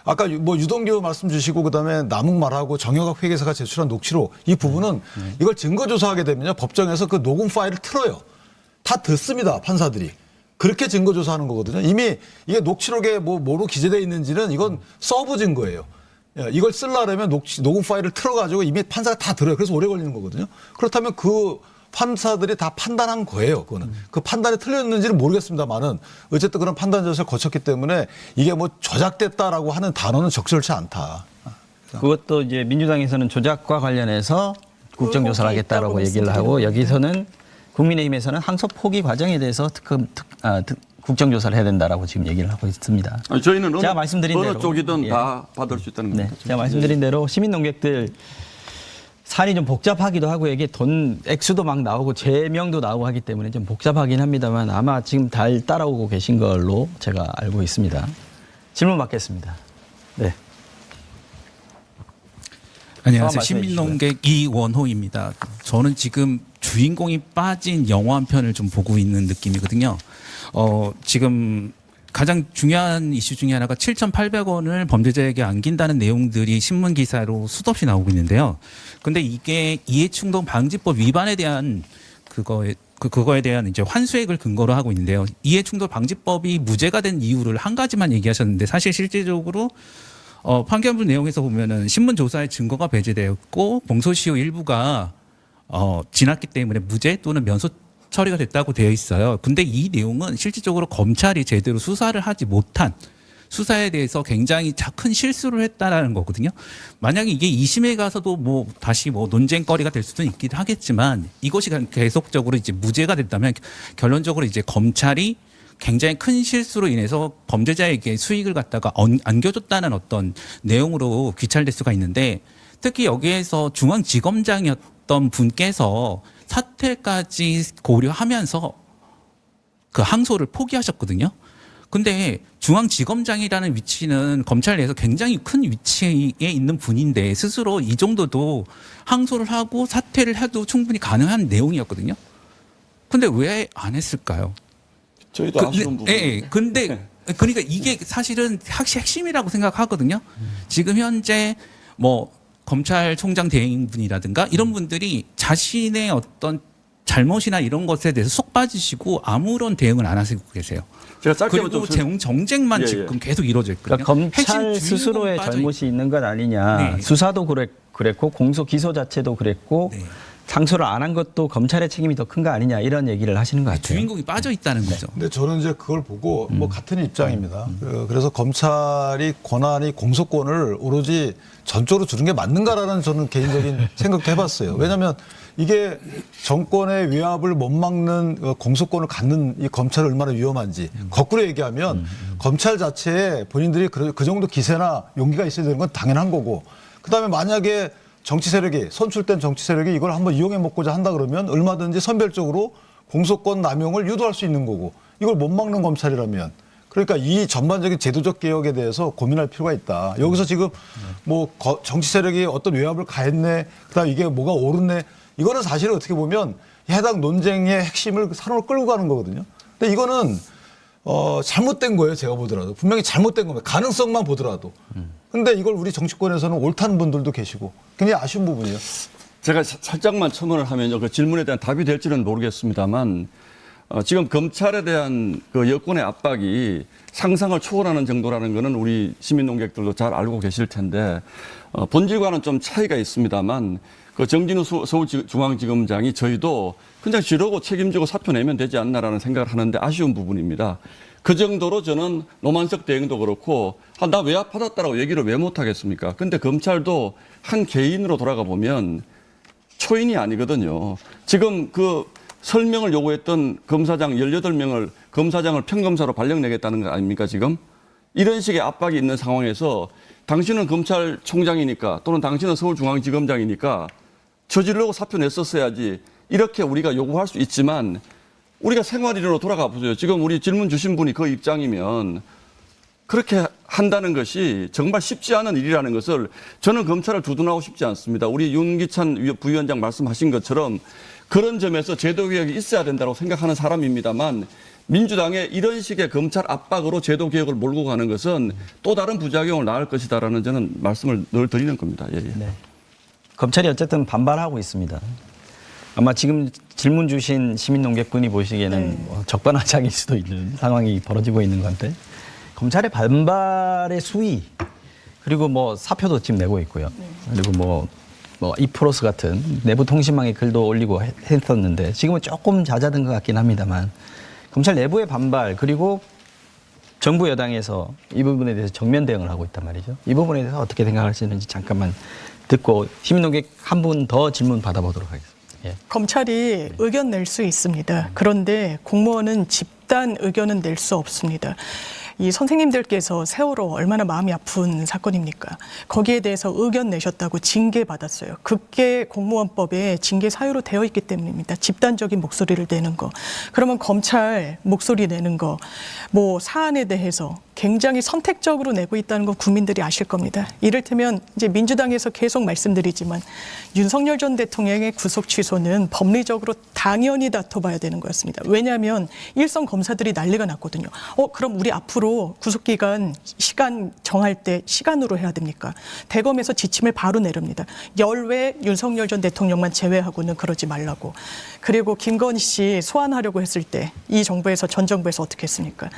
아까 뭐 유동규 말씀 주시고 그다음에 남욱 말하고 정영학 회계사가 제출한 녹취록 이 부분은 이걸 증거조사하게 되면요 법정에서 그 녹음 파일을 틀어요. 다 듣습니다 판사들이. 그렇게 증거조사하는 거거든요. 이미 이게 녹취록에 뭐로 기재되어 있는지는 이건 서브 증거예요. 이걸 쓰려면 녹음 파일을 틀어가지고 이미 판사가 다 들어요. 그래서 오래 걸리는 거거든요. 그렇다면 그 판사들이 다 판단한 거예요. 그거는 그 판단이 틀렸는지는 모르겠습니다만은 어쨌든 그런 판단 절차를 거쳤기 때문에 이게 뭐 조작됐다라고 하는 단어는 적절치 않다. 그것도 이제 민주당에서는 조작과 관련해서 국정조사를 의혹이 하겠다라고 있다고 얘기를 하고 말씀드리는 여기서는 국민의힘에서는 항소 포기 과정에 대해서 국정조사를 해야 된다라고 지금 얘기를 하고 있습니다. 아니, 저희는 제가 말씀드린 어느 대로. 쪽이든 예. 다 받을 수 있다는 네, 겁니다. 제가 말씀드린 대로 시민 농객들 사안이 좀 복잡하기도 하고 이게 돈 액수도 막 나오고 제명도 나오고 하기 때문에 좀 복잡하긴 합니다만 아마 지금 잘 따라오고 계신 걸로 제가 알고 있습니다. 질문 받겠습니다. 네. 안녕하세요. 말씀해 시민농객 이원호입니다. 저는 지금 주인공이 빠진 영화 한 편을 좀 보고 있는 느낌이거든요. 지금 가장 중요한 이슈 중에 하나가 7,800원을 범죄자에게 안긴다는 내용들이 신문 기사로 수없이 나오고 있는데요. 근데 이게 이해충돌 방지법 위반에 대한 그거에 대한 이제 환수액을 근거로 하고 있는데요. 이해충돌 방지법이 무죄가 된 이유를 한 가지만 얘기하셨는데 사실 실제적으로 판결문 내용에서 보면은 신문 조사의 증거가 배제되었고 공소시효 일부가 지났기 때문에 무죄 또는 면소 처리가 됐다고 되어 있어요. 근데 이 내용은 실질적으로 검찰이 제대로 수사를 하지 못한 수사에 대해서 굉장히 큰 실수를 했다라는 거거든요. 만약에 이게 2심에 가서도 다시 논쟁거리가 될 수도 있긴 하겠지만 이것이 계속적으로 이제 무죄가 됐다면 결론적으로 이제 검찰이 굉장히 큰 실수로 인해서 범죄자에게 수익을 갖다가 안겨줬다는 어떤 내용으로 귀찰될 수가 있는데 특히 여기에서 중앙지검장이었던 분께서 사퇴까지 고려하면서 그 항소를 포기하셨거든요. 근데 중앙지검장이라는 위치는 검찰 내에서 굉장히 큰 위치에 있는 분인데 스스로 이 정도도 항소를 하고 사퇴를 해도 충분히 가능한 내용이었거든요. 근데 왜 안 했을까요? 저희도 아쉬운 부분. 예, 근데 그러니까 이게 사실은 핵심이라고 생각하거든요. 지금 현재 뭐 검찰총장 대행분이라든가 이런 분들이 자신의 어떤 잘못이나 이런 것에 대해서 쏙 빠지시고 아무런 대응을 안 하시고 계세요. 제가 짧게만 그리고 좀 정쟁만 예, 예. 지금 계속 이루어져 있거든요. 그러니까 검찰 핵심 스스로의 주인공 잘못이 있는 것 아니냐. 네. 수사도 그랬고 공소 기소 자체도 그랬고 네. 상소를 안 한 것도 검찰의 책임이 더 큰 거 아니냐 이런 얘기를 하시는 것 같아요. 주인공이 빠져 있다는 거죠. 근데 저는 이제 그걸 보고 뭐 같은 입장입니다. 그래서 검찰이 권한이 공소권을 오로지 전적으로 주는 게 맞는가라는 저는 개인적인 생각도 해봤어요. 왜냐하면 이게 정권의 위압을 못 막는 공소권을 갖는 이 검찰이 얼마나 위험한지 거꾸로 얘기하면 검찰 자체에 본인들이 그 정도 기세나 용기가 있어야 되는 건 당연한 거고 그다음에 만약에 정치 세력이 선출된 정치 세력이 이걸 한번 이용해 먹고자 한다 그러면 얼마든지 선별적으로 공소권 남용을 유도할 수 있는 거고 이걸 못 막는 검찰이라면 그러니까 이 전반적인 제도적 개혁에 대해서 고민할 필요가 있다. 여기서 지금 뭐 정치 세력이 어떤 외압을 가했네, 그다음 이게 뭐가 옳았네, 이거는 사실 어떻게 보면 해당 논쟁의 핵심을 산으로 끌고 가는 거거든요. 근데 이거는 잘못된 거예요. 제가 보더라도 분명히 잘못된 겁니다. 가능성만 보더라도. 근데 이걸 우리 정치권에서는 옳다는 분들도 계시고 굉장히 아쉬운 부분이에요. 제가 살짝만 첨언을 하면요. 그 질문에 대한 답이 될지는 모르겠습니다만 지금 검찰에 대한 그 여권의 압박이 상상을 초월하는 정도라는 것은 우리 시민 농객들도 잘 알고 계실 텐데 본질과는 좀 차이가 있습니다만 그 정진우 서울중앙지검장이 저희도 그냥 지르고 책임지고 사표 내면 되지 않나라는 생각을 하는데 아쉬운 부분입니다. 그 정도로 저는 노만석 대행도 그렇고 나 외압받았다라고 얘기를 왜 못하겠습니까? 근데 검찰도 한 개인으로 돌아가 보면 초인이 아니거든요. 지금 그 설명을 요구했던 검사장 18명을 검사장을 평검사로 발령내겠다는 거 아닙니까 지금? 이런 식의 압박이 있는 상황에서 당신은 검찰총장이니까 또는 당신은 서울중앙지검장이니까 저지르고 사표 냈었어야지 이렇게 우리가 요구할 수 있지만 우리가 생활인으로 돌아가 보세요. 지금 우리 질문 주신 분이 그 입장이면 그렇게 한다는 것이 정말 쉽지 않은 일이라는 것을 저는 검찰을 두둔하고 싶지 않습니다. 우리 윤기찬 부위원장 말씀하신 것처럼 그런 점에서 제도 개혁이 있어야 된다고 생각하는 사람입니다만 민주당의 이런 식의 검찰 압박으로 제도 개혁을 몰고 가는 것은 또 다른 부작용을 낳을 것이다라는 저는 말씀을 늘 드리는 겁니다. 예, 예. 네. 검찰이 어쨌든 반발하고 있습니다. 아마 지금 질문 주신 시민농객분이 보시기에는 뭐 적반하장일 수도 있는 상황이 벌어지고 있는 건데 검찰의 반발의 수위 그리고 뭐 사표도 지금 내고 있고요. 그리고 뭐 이프로스 같은 내부 통신망에 글도 올리고 했었는데 지금은 조금 잦아든 것 같긴 합니다만 검찰 내부의 반발 그리고 정부 여당에서 이 부분에 대해서 정면 대응을 하고 있단 말이죠. 이 부분에 대해서 어떻게 생각하시는지 잠깐만 듣고 시민농객 한 분 더 질문 받아보도록 하겠습니다. 예. 검찰이 의견 낼 수 있습니다. 그런데 공무원은 집단 의견은 낼 수 없습니다. 이 선생님들께서 세월호 얼마나 마음이 아픈 사건입니까? 거기에 대해서 의견 내셨다고 징계받았어요. 그게 공무원법에 징계 사유로 되어 있기 때문입니다. 집단적인 목소리를 내는 거. 그러면 검찰 목소리 내는 거, 뭐 사안에 대해서 굉장히 선택적으로 내고 있다는 건 국민들이 아실 겁니다. 이를테면 이제 민주당에서 계속 말씀드리지만 윤석열 전 대통령의 구속 취소는 법리적으로 당연히 다퉈봐야 되는 거였습니다. 왜냐하면 일선 검사들이 난리가 났거든요. 그럼 우리 앞으로 구속기간 시간 정할 때 시간으로 해야 됩니까? 대검에서 지침을 바로 내립니다. 열외 윤석열 전 대통령만 제외하고는 그러지 말라고. 그리고 김건희 씨 소환하려고 했을 때 이 정부에서 전 정부에서 어떻게 했습니까?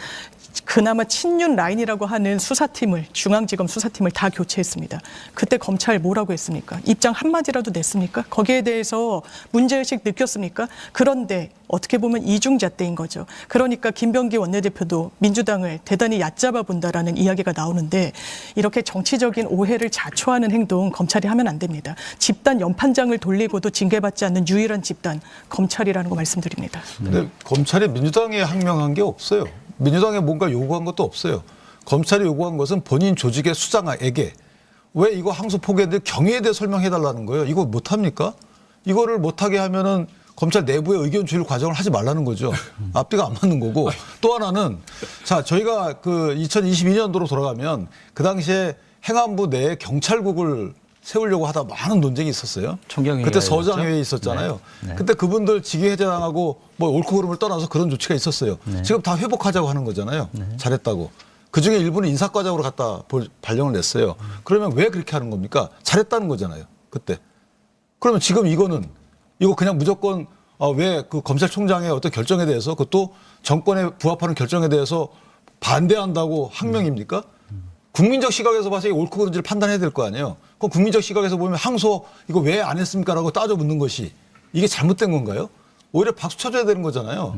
그나마 친윤 라인이라고 하는 수사팀을 중앙지검 수사팀을 다 교체했습니다. 그때 검찰 뭐라고 했습니까? 입장 한마디라도 냈습니까? 거기에 대해서 문제의식 느꼈습니까? 그런데 어떻게 보면 이중잣대인 거죠. 그러니까 김병기 원내대표도 민주당을 대단히 얕잡아 본다라는 이야기가 나오는데 이렇게 정치적인 오해를 자초하는 행동 검찰이 하면 안 됩니다. 집단 연판장을 돌리고도 징계받지 않는 유일한 집단 검찰이라는 거 말씀드립니다. 근데 검찰이 민주당에 항명한 게 없어요. 민주당에 뭔가 요구한 것도 없어요. 검찰이 요구한 것은 본인 조직의 수장에게 왜 이거 항소 포기했는데 경위에 대해 설명해 달라는 거예요. 이거 못합니까? 이거를 못하게 하면은 검찰 내부의 의견 조율 과정을 하지 말라는 거죠. 앞뒤가 안 맞는 거고. 또 하나는 자, 저희가 그 2022년도로 돌아가면 그 당시에 행안부 내에 경찰국을 세우려고 하다 많은 논쟁이 있었어요. 총경회의가 그때 서장회의 있었죠? 있었잖아요. 네. 그때 그분들 직위 해제당하고 뭐 옳고 그름을 떠나서 그런 조치가 있었어요. 네. 지금 다 회복하자고 하는 거잖아요. 잘했다고. 그중에 일부는 인사과장으로 갖다 발령을 냈어요. 그러면 왜 그렇게 하는 겁니까? 잘했다는 거잖아요. 그때. 그러면 지금 이거 그냥 무조건 왜 그 검찰총장의 어떤 결정에 대해서 그것도 정권에 부합하는 결정에 대해서 반대한다고 항명입니까? 국민적 시각에서 봐서 이게 옳고 그른지를 판단해야 될 거 아니에요. 그럼 국민적 시각에서 보면 항소 이거 왜 안 했습니까? 라고 따져 묻는 것이 이게 잘못된 건가요? 오히려 박수 쳐줘야 되는 거잖아요.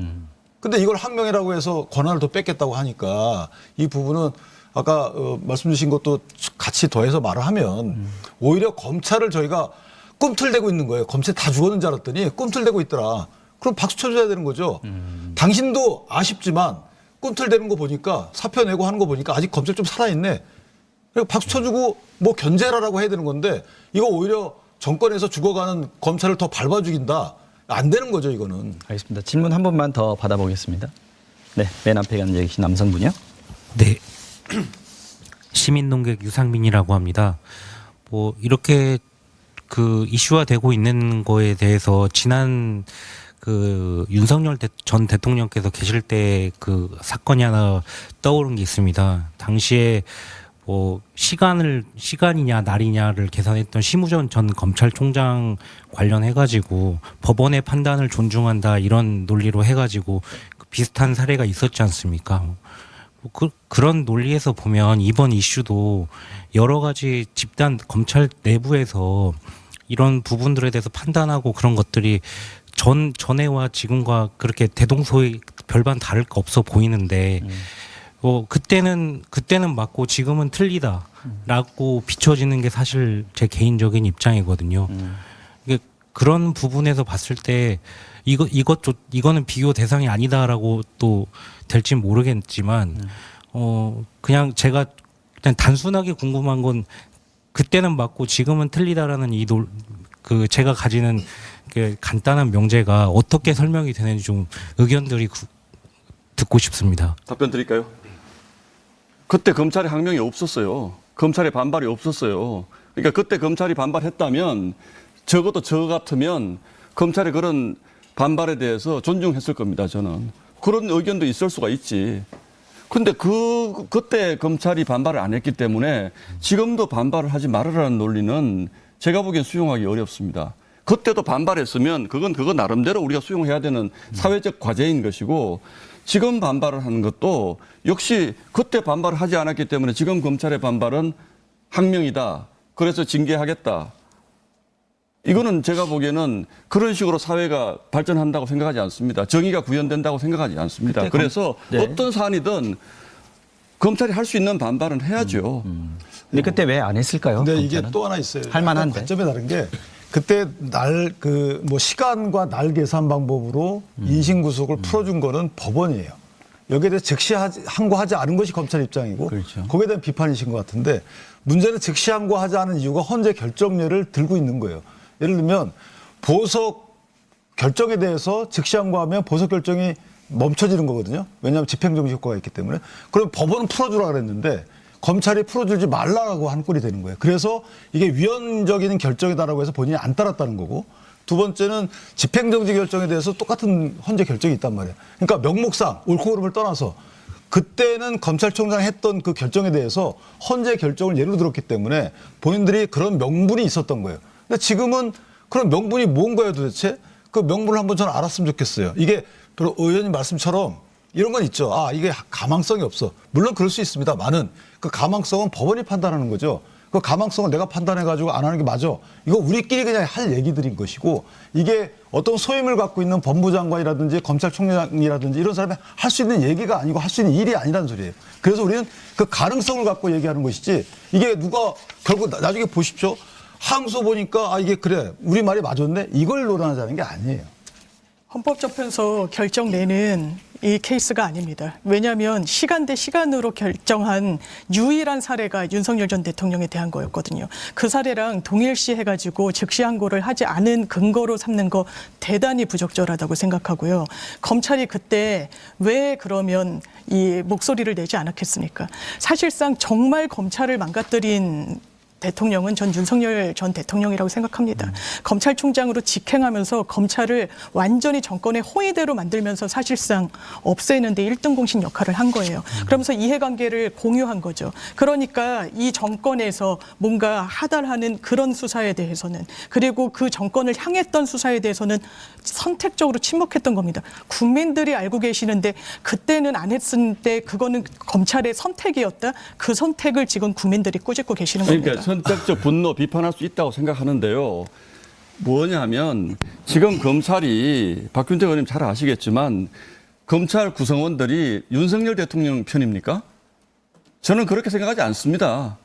근데 이걸 항명이라고 해서 권한을 더 뺏겠다고 하니까 이 부분은 아까 말씀 주신 것도 같이 더해서 말을 하면 오히려 검찰을 저희가 꿈틀대고 있는 거예요. 검찰 다 죽었는 줄 알았더니 꿈틀대고 있더라. 그럼 박수 쳐줘야 되는 거죠. 당신도 아쉽지만 꿈틀대는 거 보니까 사표 내고 하는 거 보니까 아직 검찰 좀 살아있네. 그리고 박수 쳐주고 뭐 견제라라고 해야 되는 건데 이거 오히려 정권에서 죽어가는 검찰을 더 밟아 죽인다. 안 되는 거죠, 이거는. 알겠습니다. 질문 한 번만 더 받아보겠습니다. 네, 맨 앞에 앉아 계신 남성분이요. 네. 시민농객 유상민이라고 합니다. 뭐 이렇게 그 이슈화되고 있는 거에 대해서 지난 그 윤석열 전 대통령께서 계실 때 그 사건이 하나 떠오른 게 있습니다. 당시에 뭐 시간이냐 날이냐를 계산했던 심우전 전 검찰총장 관련해 가지고 법원의 판단을 존중한다 이런 논리로 해 가지고 비슷한 사례가 있었지 않습니까? 그런 논리에서 보면 이번 이슈도 여러 가지 집단 검찰 내부에서 이런 부분들에 대해서 판단하고 그런 것들이 전에와 지금과 그렇게 대동소이 별반 다를 거 없어 보이는데 그때는 맞고 지금은 틀리다라고 비춰지는 게 사실 제 개인적인 입장이거든요. 이게 그런 부분에서 봤을 때 이거는 비교 대상이 아니다라고 또 될지 모르겠지만 그냥 제가 그냥 단순하게 궁금한 건 그때는 맞고 지금은 틀리다라는 그 제가 가지는 그 간단한 명제가 어떻게 설명이 되는지 좀 의견들이 듣고 싶습니다. 답변 드릴까요? 그때 검찰의 항명이 없었어요. 검찰의 반발이 없었어요. 그러니까 그때 검찰이 반발했다면 적어도 저 같으면 검찰의 그런 반발에 대해서 존중했을 겁니다. 저는. 그런 의견도 있을 수가 있지. 근데 그때 검찰이 반발을 안 했기 때문에 지금도 반발을 하지 말으라는 논리는 제가 보기엔 수용하기 어렵습니다. 그때도 반발했으면 그거 나름대로 우리가 수용해야 되는 사회적 과제인 것이고 지금 반발을 하는 것도 역시 그때 반발을 하지 않았기 때문에 지금 검찰의 반발은 항명이다. 그래서 징계하겠다. 이거는 제가 보기에는 그런 식으로 사회가 발전한다고 생각하지 않습니다. 정의가 구현된다고 생각하지 않습니다. 그래서 네. 어떤 사안이든 검찰이 할 수 있는 반발은 해야죠. 근데 그때 왜 안 했을까요? 근데 검찰은? 이게 또 하나 있어요. 할 만한데. 관점이 다른 게 그때 뭐 시간과 날 계산 방법으로 인신구속을 풀어준 거는 법원이에요. 여기에 대해서 즉시 항고하지 않은 것이 검찰 입장이고 그렇죠. 거기에 대한 비판이신 것 같은데 문제는 즉시 항고하지 않은 이유가 헌재 결정례를 들고 있는 거예요. 예를 들면 보석 결정에 대해서 즉시 항고하면 보석 결정이 멈춰지는 거거든요. 왜냐하면 집행정지 효과가 있기 때문에. 그럼 법원은 풀어주라 그랬는데 검찰이 풀어주지 말라고 한 꼴이 되는 거예요. 그래서 이게 위헌적인 결정이다라고 해서 본인이 안 따랐다는 거고 두 번째는 집행정지 결정에 대해서 똑같은 헌재 결정이 있단 말이에요. 그러니까 명목상 옳고 그름을 떠나서 그때는 검찰총장이 했던 그 결정에 대해서 헌재 결정을 예로 들었기 때문에 본인들이 그런 명분이 있었던 거예요. 근데 지금은 그런 명분이 뭔가요 도대체? 그 명분을 한번 저는 알았으면 좋겠어요. 이게 바로 의원님 말씀처럼 이런 건 있죠. 이게 가망성이 없어. 물론 그럴 수 있습니다만은 그 가망성은 법원이 판단하는 거죠. 그 가망성을 내가 판단해가지고 안 하는 게 맞아. 이거 우리끼리 그냥 할 얘기들인 것이고 이게 어떤 소임을 갖고 있는 법무장관이라든지 검찰총장이라든지 이런 사람이 할 수 있는 얘기가 아니고 할 수 있는 일이 아니라는 소리예요. 그래서 우리는 그 가능성을 갖고 얘기하는 것이지 이게 누가 결국 나중에 보십시오. 항소 보니까 이게 그래 우리 말이 맞았네 이걸 논하자는 게 아니에요. 헌법재판소 결정 내는 이 케이스가 아닙니다. 왜냐하면 시간 대 시간으로 결정한 유일한 사례가 윤석열 전 대통령에 대한 거였거든요. 그 사례랑 동일시해가지고 즉시 항고를 하지 않은 근거로 삼는 거 대단히 부적절하다고 생각하고요. 검찰이 그때 왜 그러면 이 목소리를 내지 않았겠습니까? 사실상 정말 검찰을 망가뜨린 대통령은 전 윤석열 전 대통령이라고 생각합니다. 검찰총장으로 직행하면서 검찰을 완전히 정권의 호의대로 만들면서 사실상 없애는데 1등 공신 역할을 한 거예요. 그러면서 이해관계를 공유한 거죠. 그러니까 이 정권에서 뭔가 하달하는 그런 수사에 대해서는, 그리고 그 정권을 향했던 수사에 대해서는 선택적으로 침묵했던 겁니다. 국민들이 알고 계시는데 그때는 안 했을 때 그거는 검찰의 선택이었다. 그 선택을 지금 국민들이 꾸짖고 계시는 겁니다. 그러니까 선택적 분노 비판할 수 있다고 생각하는데요. 뭐냐면 지금 검찰이 박균택 의원님 잘 아시겠지만 검찰 구성원들이 윤석열 대통령 편입니까? 저는 그렇게 생각하지 않습니다.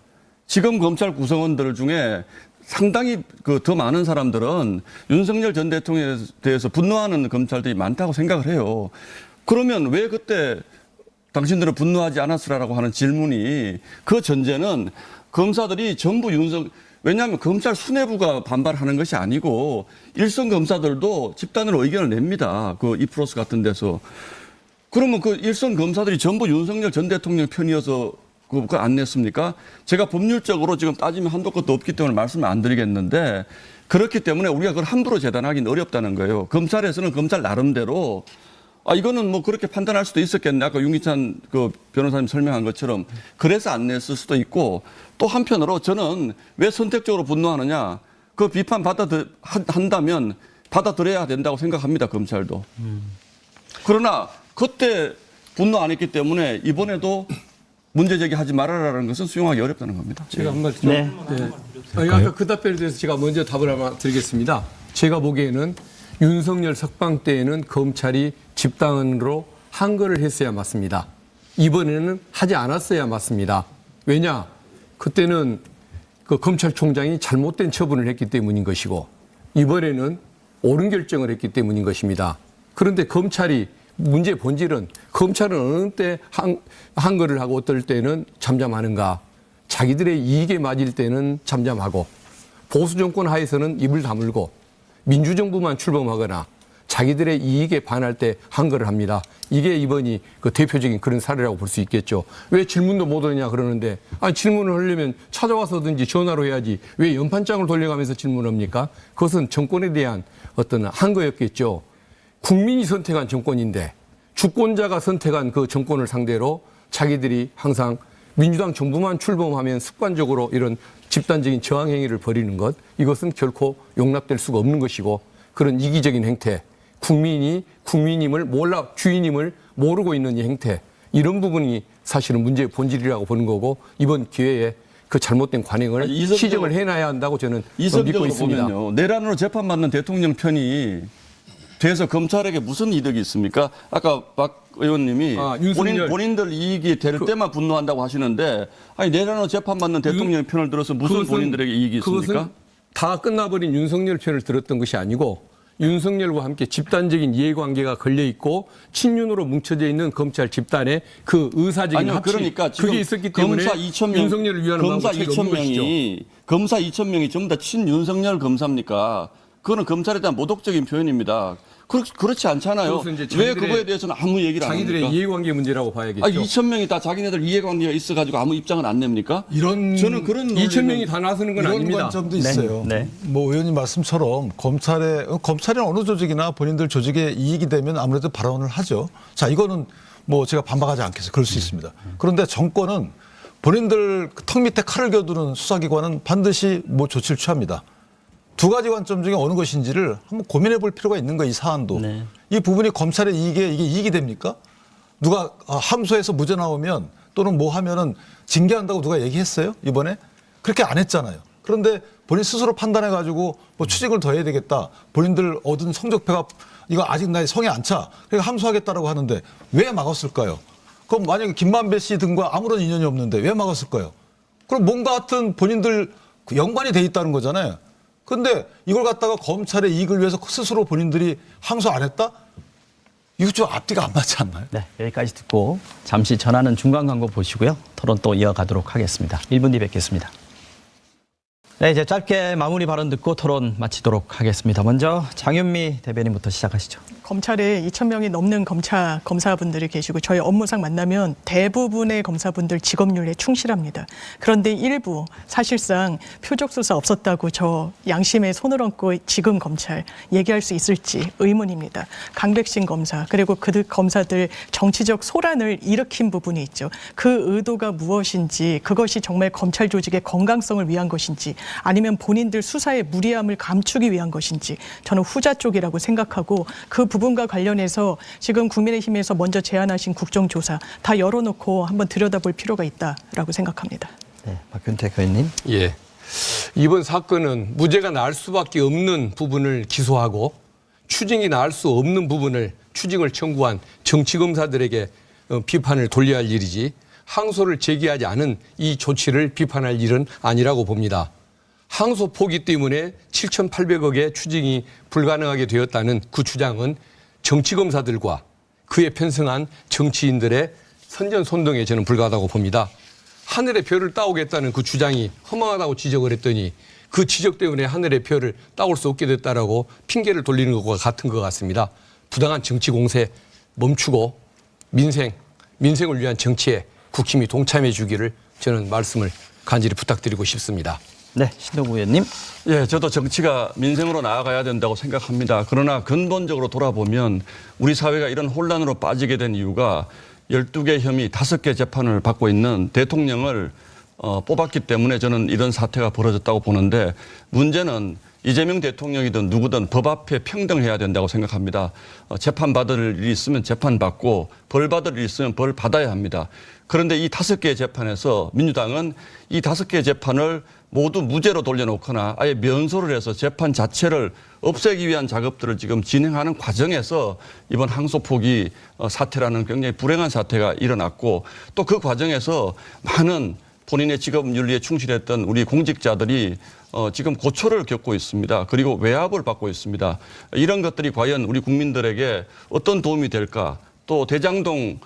지금 검찰 구성원들 중에 상당히 더 많은 사람들은 윤석열 전 대통령에 대해서 분노하는 검찰들이 많다고 생각을 해요. 그러면 왜 그때 당신들은 분노하지 않았으라고 하는 질문이, 그 전제는 검사들이 전부 왜냐하면 검찰 수뇌부가 반발하는 것이 아니고 일선 검사들도 집단으로 의견을 냅니다. 그 이프로스 같은 데서. 그러면 그 일선 검사들이 전부 윤석열 전 대통령 편이어서 그거 안 냈습니까? 제가 법률적으로 지금 따지면 한도 끝도 없기 때문에 말씀을 안 드리겠는데, 그렇기 때문에 우리가 그걸 함부로 재단하기는 어렵다는 거예요. 검찰에서는 검찰 나름대로 이거는 뭐 그렇게 판단할 수도 있었겠네. 아까 윤기찬 그 변호사님 설명한 것처럼 그래서 안 냈을 수도 있고, 또 한편으로 저는 왜 선택적으로 분노하느냐, 그 비판 한다면 받아들여야 된다고 생각합니다. 검찰도. 그러나 그때 분노 안 했기 때문에 이번에도 문제 제기하지 말아라는 것은 수용하기 어렵다는 겁니다. 제가 한 말씀 좀. 네. 아까 그 답변에 대해서 제가 먼저 답을 하나 드리겠습니다. 제가 보기에는 윤석열 석방 때에는 검찰이 집단으로 한 거를 했어야 맞습니다. 이번에는 하지 않았어야 맞습니다. 왜냐? 그때는 그 검찰총장이 잘못된 처분을 했기 때문인 것이고, 이번에는 옳은 결정을 했기 때문인 것입니다. 그런데 검찰이, 문제의 본질은 검찰은 어느 때 한 거를 하고 어떨 때는 잠잠하는가. 자기들의 이익에 맞을 때는 잠잠하고, 보수 정권 하에서는 입을 다물고, 민주정부만 출범하거나 자기들의 이익에 반할 때 한거를 합니다. 이게 이번이 그 대표적인 그런 사례라고 볼 수 있겠죠. 왜 질문도 못 하느냐 그러는데, 질문을 하려면 찾아와서든지 전화로 해야지 왜 연판장을 돌려가면서 질문합니까? 그것은 정권에 대한 어떤 한거였겠죠. 국민이 선택한 정권인데 주권자가 선택한 그 정권을 상대로 자기들이 항상 민주당 정부만 출범하면 습관적으로 이런 집단적인 저항 행위를 벌이는 것, 이것은 결코 용납될 수가 없는 것이고, 그런 이기적인 행태, 주인임을 모르고 있는 이 행태, 이런 부분이 사실은 문제의 본질이라고 보는 거고, 이번 기회에 그 잘못된 관행을 시정을 해놔야 한다고 저는 믿고 있습니다. 보면요, 내란으로 재판받는 대통령 편이 돼서 검찰에게 무슨 이득이 있습니까? 아까 박 의원님이 본인들 이익이 될 때만 분노한다고 하시는데, 내란으로 재판받는 대통령 편을 들어서 무슨 본인들에게 이익이 있습니까? 그것은 다 끝나버린 윤석열 편을 들었던 것이 아니고, 윤석열과 함께 집단적인 이해관계가 걸려있고 친윤으로 뭉쳐져 있는 검찰 집단의 그 의사적인 합치, 그러니까 지금 그게 있었기 때문에 검사 2,000명, 윤석열을 위하는 검사 마음이 없는 것이죠. 2,000명이 전부 다 친윤석열 검사입니까? 그거는 검찰에 대한 모독적인 표현입니다. 그렇지 않잖아요. 왜 그거에 대해서는 아무 얘기를 안 합니까? 자기들의 이해관계 문제라고 봐야겠죠. 2,000명이 다 자기네들 이해관계가 있어가지고 아무 입장을 안 냅니까? 저는 그런 2,000명이 다 나서는 건 이런 아닙니다. 관점도 있어요. 네. 뭐 의원님 말씀처럼 검찰은 어느 조직이나 본인들 조직에 이익이 되면 아무래도 발언을 하죠. 자, 이거는 뭐 제가 반박하지 않겠어요. 그럴 수 있습니다. 그런데 정권은 본인들 턱 밑에 칼을 겨두는 수사기관은 반드시 뭐 조치를 취합니다. 두 가지 관점 중에 어느 것인지를 한번 고민해 볼 필요가 있는 거예요. 이 사안도. 네. 이 부분이 검찰의 이게 이익이 됩니까? 누가 함소에서 무죄 나오면 또는 뭐 하면은 징계한다고 누가 얘기했어요? 이번에? 그렇게 안 했잖아요. 그런데 본인 스스로 판단해 가지고 뭐 취직을 더 해야 되겠다. 본인들 얻은 성적표가 이거 아직 나의 성에 안 차. 그러니까 함소하겠다라고 하는데 왜 막았을까요? 그럼 만약에 김만배 씨 등과 아무런 인연이 없는데 왜 막았을까요? 그럼 뭔가 하여튼 본인들 연관이 돼 있다는 거잖아요. 근데 이걸 갖다가 검찰의 이익을 위해서 스스로 본인들이 항소 안 했다? 이거 좀 앞뒤가 안 맞지 않나요? 네, 여기까지 듣고 잠시 전하는 중간 광고 보시고요. 토론 또 이어가도록 하겠습니다. 1분 뒤 뵙겠습니다. 네, 이제 짧게 마무리 발언 듣고 토론 마치도록 하겠습니다. 먼저 장윤미 대변인부터 시작하시죠. 검찰에 2,000명이 넘는 검사분들이 계시고 저희 업무상 만나면 대부분의 검사분들 직업윤리에 충실합니다. 그런데 일부 사실상 표적 수사 없었다고 저 양심에 손을 얹고 지금 검찰 얘기할 수 있을지 의문입니다. 강백신 검사 그리고 그 검사들 정치적 소란을 일으킨 부분이 있죠. 그 의도가 무엇인지 그것이 정말 검찰 조직의 건강성을 위한 것인지 아니면 본인들 수사의 무리함을 감추기 위한 것인지 저는 후자 쪽이라고 생각하고 그 부분과 관련해서 지금 국민의힘에서 먼저 제안하신 국정조사 다 열어놓고 한번 들여다볼 필요가 있다라고 생각합니다. 네, 박균택 의원님. 예. 이번 사건은 무죄가 나을 수밖에 없는 부분을 기소하고 추징이 나을 수 없는 부분을 추징을 청구한 정치검사들에게 비판을 돌려야 할 일이지 항소를 제기하지 않은 이 조치를 비판할 일은 아니라고 봅니다. 항소 포기 때문에 7,800억의 추징이 불가능하게 되었다는 그 주장은 정치검사들과 그에 편승한 정치인들의 선전선동에 저는 불과하다고 봅니다. 하늘의 별을 따오겠다는 그 주장이 허망하다고 지적을 했더니 그 지적 때문에 하늘의 별을 따올 수 없게 됐다라고 핑계를 돌리는 것과 같은 것 같습니다. 부당한 정치 공세 멈추고 민생을 위한 정치에 국힘이 동참해 주기를 저는 말씀을 간절히 부탁드리고 싶습니다. 네, 신동구 의원님. 예, 저도 정치가 민생으로 나아가야 된다고 생각합니다. 그러나 근본적으로 돌아보면 우리 사회가 이런 혼란으로 빠지게 된 이유가 12개 혐의 5개 재판을 받고 있는 대통령을 뽑았기 때문에 저는 이런 사태가 벌어졌다고 보는데 문제는 이재명 대통령이든 누구든 법 앞에 평등해야 된다고 생각합니다. 재판받을 일이 있으면 재판받고 벌받을 일이 있으면 벌 받아야 합니다. 그런데 이 5개의 재판에서 민주당은 이 5개의 재판을 모두 무죄로 돌려놓거나 아예 면소를 해서 재판 자체를 없애기 위한 작업들을 지금 진행하는 과정에서 이번 항소 포기 사태라는 굉장히 불행한 사태가 일어났고 또 그 과정에서 많은 본인의 직업 윤리에 충실했던 우리 공직자들이 지금 고초를 겪고 있습니다. 그리고 외압을 받고 있습니다. 이런 것들이 과연 우리 국민들에게 어떤 도움이 될까? 또 대장동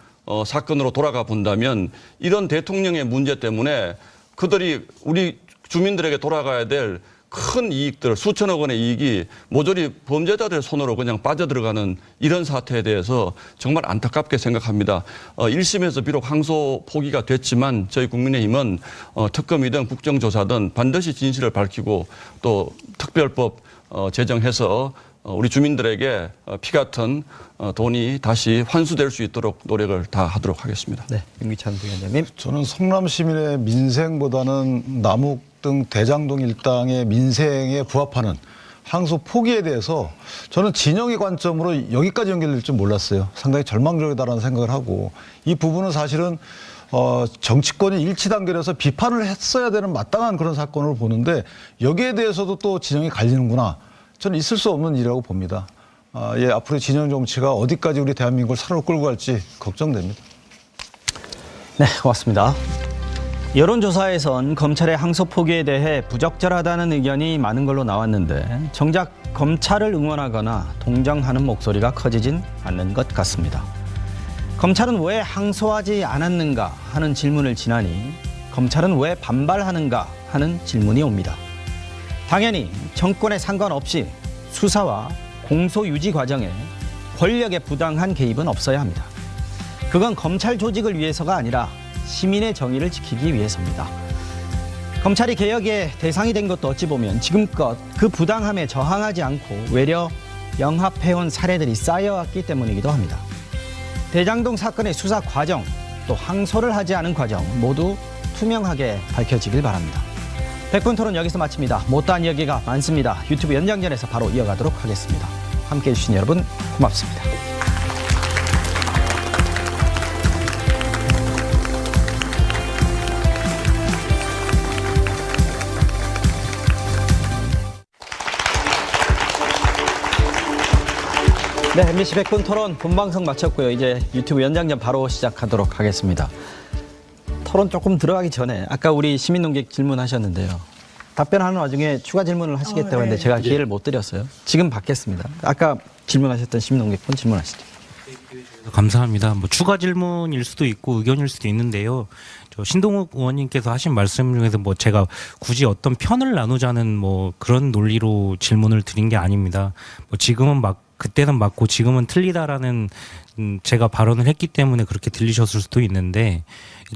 사건으로 돌아가 본다면 이런 대통령의 문제 때문에 그들이 우리 주민들에게 돌아가야 될 큰 이익들, 수천억 원의 이익이 모조리 범죄자들의 손으로 그냥 빠져들어가는 이런 사태에 대해서 정말 안타깝게 생각합니다. 1심에서 비록 항소 포기가 됐지만 저희 국민의힘은 특검이든 국정조사든 반드시 진실을 밝히고 또 특별법 제정해서 우리 주민들에게 피 같은 돈이 다시 환수될 수 있도록 노력을 다 하도록 하겠습니다. 네, 윤기찬 부위원님. 저는 성남 시민의 민생보다는 남욱 등 대장동 일당의 민생에 부합하는 항소 포기에 대해서 저는 진영의 관점으로 여기까지 연결될 줄 몰랐어요. 상당히 절망적이다라는 생각을 하고 이 부분은 사실은 정치권이 일치 단결해서 비판을 했어야 되는 마땅한 그런 사건을 보는데 여기에 대해서도 또 진영이 갈리는구나. 저는 있을 수 없는 일이라고 봅니다. 예, 앞으로 진영 정치가 어디까지 우리 대한민국을 산으로 끌고 갈지 걱정됩니다. 네, 고맙습니다. 여론조사에선 검찰의 항소 포기에 대해 부적절하다는 의견이 많은 걸로 나왔는데 정작 검찰을 응원하거나 동정하는 목소리가 커지진 않는 것 같습니다. 검찰은 왜 항소하지 않았는가 하는 질문을 지나니 검찰은 왜 반발하는가 하는 질문이 옵니다. 당연히 정권에 상관없이 수사와 공소 유지 과정에 권력의 부당한 개입은 없어야 합니다. 그건 검찰 조직을 위해서가 아니라 시민의 정의를 지키기 위해서입니다. 검찰이 개혁의 대상이 된 것도 어찌 보면 지금껏 그 부당함에 저항하지 않고 외려 영합해온 사례들이 쌓여왔기 때문이기도 합니다. 대장동 사건의 수사 과정, 또 항소를 하지 않은 과정 모두 투명하게 밝혀지길 바랍니다. 백분 토론 여기서 마칩니다. 못다한 이야기가 많습니다. 유튜브 연장전에서 바로 이어가도록 하겠습니다. 함께해 주신 여러분 고맙습니다. 네, MBC 백분 토론 본방송 마쳤고요. 이제 유튜브 연장전 바로 시작하도록 하겠습니다. 토론 조금 들어가기 전에 아까 우리 시민논객 질문하셨는데요. 답변하는 와중에 추가 질문을 하시겠다고 했는데 네. 제가 기회를 못 드렸어요. 지금 받겠습니다. 아까 질문하셨던 시민논객분 질문하시죠. 감사합니다. 뭐 추가 질문일 수도 있고 의견일 수도 있는데요. 저 신동욱 의원님께서 하신 말씀 중에서 뭐 제가 굳이 어떤 편을 나누자는 뭐 그런 논리로 질문을 드린 게 아닙니다. 뭐 지금은 그때는 맞고 지금은 틀리다라는 제가 발언을 했기 때문에 그렇게 들리셨을 수도 있는데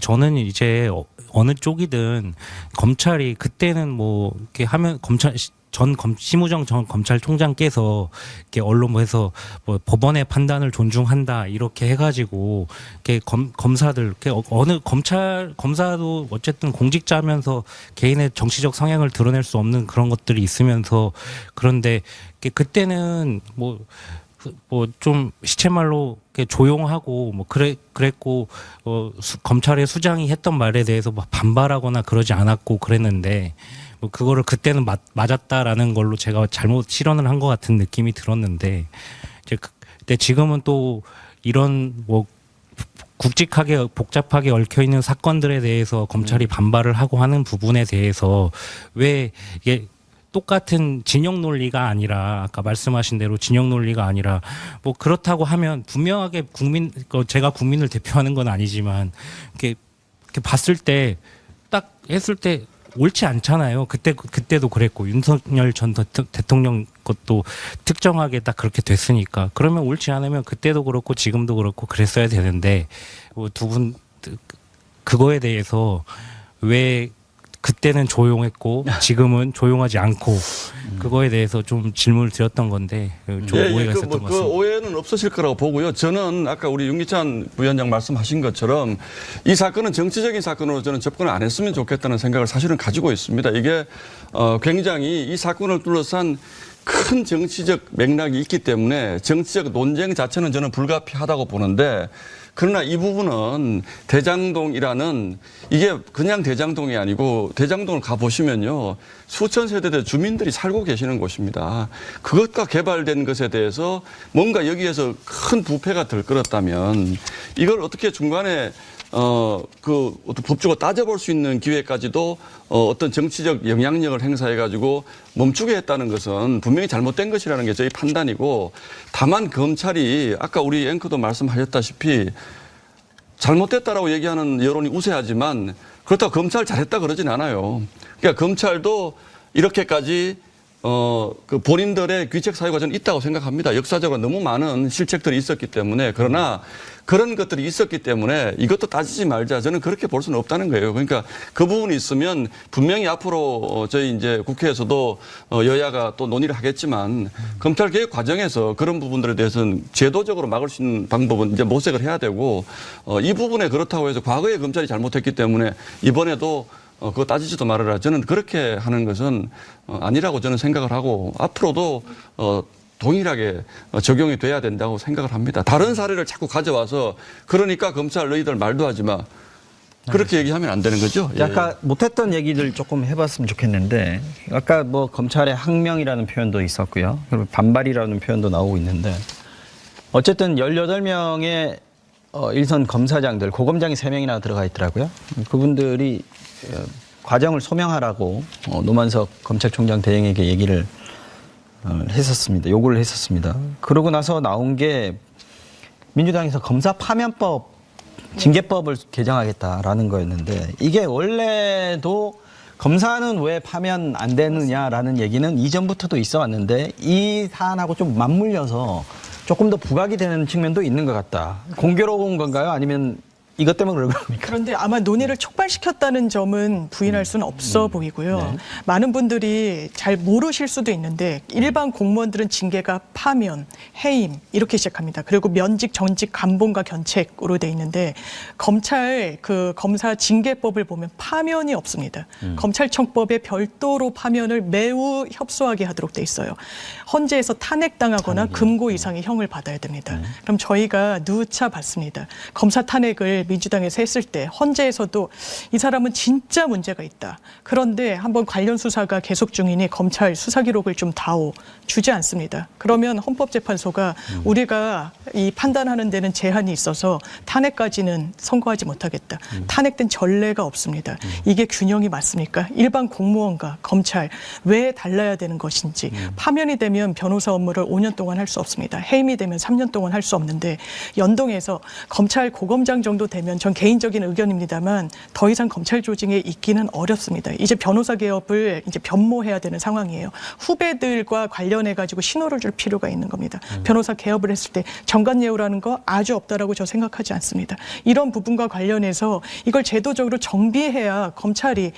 저는 이제 어느 쪽이든 검찰이 그때는 뭐 이렇게 하면 심우정 전 검찰총장께서 이렇게 언론부에서 뭐 법원의 판단을 존중한다 이렇게 해가지고 이렇게 검사들 이렇게 어느 검사도 어쨌든 공직자면서 개인의 정치적 성향을 드러낼 수 없는 그런 것들이 있으면서 그런데 그때는 뭐 좀 시체말로 이렇게 조용하고 뭐 그랬고 검찰의 수장이 했던 말에 대해서 막 반발하거나 그러지 않았고 그랬는데 뭐 그거를 그때는 맞았다라는 걸로 제가 잘못 실현을 한 것 같은 느낌이 들었는데 이제 근데 지금은 또 이런 뭐 굵직하게 복잡하게 얽혀 있는 사건들에 대해서 검찰이 반발을 하고 하는 부분에 대해서 왜 이게 똑같은 진영 논리가 아니라 아까 말씀하신 대로 진영 논리가 아니라 뭐 그렇다고 하면 분명하게 제가 국민을 대표하는 건 아니지만 이렇게 봤을 때 딱 했을 때 옳지 않잖아요. 그때도 그랬고 윤석열 전 대통령 것도 특정하게 딱 그렇게 됐으니까 그러면 옳지 않으면 그때도 그렇고 지금도 그렇고 그랬어야 되는데 두 분 그거에 대해서 왜 그때는 조용했고 지금은 조용하지 않고 그거에 대해서 좀 질문을 드렸던 건데 좀 오해가 있었던 것 같습니다. 그 오해는 없으실 거라고 보고요. 저는 아까 우리 윤기찬 부위원장 말씀하신 것처럼 이 사건은 정치적인 사건으로 저는 접근을 안 했으면 좋겠다는 생각을 사실은 가지고 있습니다. 이게 굉장히 이 사건을 둘러싼 큰 정치적 맥락이 있기 때문에 정치적 논쟁 자체는 저는 불가피하다고 보는데 그러나 이 부분은 대장동이라는 이게 그냥 대장동이 아니고 대장동을 가보시면요. 수천 세대의 주민들이 살고 계시는 곳입니다. 그것과 개발된 것에 대해서 뭔가 여기에서 큰 부패가 들끓었다면 이걸 어떻게 중간에 그 법적으로 따져볼 수 있는 기회까지도 어떤 정치적 영향력을 행사해가지고 멈추게 했다는 것은 분명히 잘못된 것이라는 게 저희 판단이고 다만 검찰이 아까 우리 앵커도 말씀하셨다시피 잘못됐다라고 얘기하는 여론이 우세하지만 그렇다고 검찰 잘했다 그러진 않아요. 그러니까 검찰도 이렇게까지 그 본인들의 귀책 사유가 저는 있다고 생각합니다. 역사적으로 너무 많은 실책들이 있었기 때문에 그러나 그런 것들이 있었기 때문에 이것도 따지지 말자 저는 그렇게 볼 수는 없다는 거예요. 그러니까 그 부분이 있으면 분명히 앞으로 저희 이제 국회에서도 여야가 또 논의를 하겠지만 검찰 개혁 과정에서 그런 부분들에 대해서는 제도적으로 막을 수 있는 방법은 이제 모색을 해야 되고 이 부분에 그렇다고 해서 과거에 검찰이 잘못했기 때문에 이번에도 그거 따지지도 말아라. 저는 그렇게 하는 것은 아니라고 저는 생각을 하고 앞으로도 동일하게 적용이 돼야 된다고 생각을 합니다. 다른 사례를 자꾸 가져와서 그러니까 검찰 너희들 말도 하지 마. 그렇게 얘기하면 안 되는 거죠. 예. 아까 못했던 얘기들 조금 해봤으면 좋겠는데 아까 뭐 검찰의 항명이라는 표현도 있었고요. 그리고 반발이라는 표현도 나오고 있는데 어쨌든 18명의 일선 검사장들, 고검장이 3명이나 들어가 있더라고요. 그분들이 과정을 소명하라고 노만석 검찰총장 대행에게 얘기를 했었습니다. 요구를 했었습니다. 그러고 나서 나온 게 민주당에서 검사 파면법, 징계법을 개정하겠다라는 거였는데 이게 원래도 검사는 왜 파면 안 되느냐라는 얘기는 이전부터도 있어 왔는데 이 사안하고 좀 맞물려서 조금 더 부각이 되는 측면도 있는 것 같다. 공교로운 건가요? 아니면 이것 때문에 그런 겁니까? 그런데 아마 논의를 촉발시켰다는 점은 부인할 수는 없어 보이고요. 네. 많은 분들이 잘 모르실 수도 있는데 일반 공무원들은 징계가 파면, 해임 이렇게 시작합니다. 그리고 면직, 전직, 감봉과 견책으로 돼 있는데 검찰 그 검사 징계법을 보면 파면이 없습니다. 검찰청법에 별도로 파면을 매우 협소하게 하도록 돼 있어요. 헌재에서 탄핵당하거나 금고 이상의 형을 받아야 됩니다. 그럼 저희가 누차 받습니다. 검사 탄핵을 민주당에서 했을 때 헌재에서도 이 사람은 진짜 문제가 있다. 그런데 한번 관련 수사가 계속 중이니 검찰 수사 기록을 좀 다오 주지 않습니다. 그러면 헌법재판소가 우리가 이 판단하는 데는 제한이 있어서 탄핵까지는 선고하지 못하겠다. 탄핵된 전례가 없습니다. 이게 균형이 맞습니까? 일반 공무원과 검찰 왜 달라야 되는 것인지 파면이 되면 변호사 업무를 5년 동안 할 수 없습니다. 해임이 되면 3년 동안 할 수 없는데 연동해서 검찰 고검장 정도 되면 전 개인적인 의견입니다만 더 이상 검찰 조직에 있기는 어렵습니다. 이제 변호사 개업을 이제 변모해야 되는 상황이에요. 후배들과 관련해 가지고 신호를 줄 필요가 있는 겁니다. 변호사 개업을 했을 때 정관예우라는 거 아주 없다라고 저 생각하지 않습니다. 이런 부분과 관련해서 이걸 제도적으로 정비해야 검찰이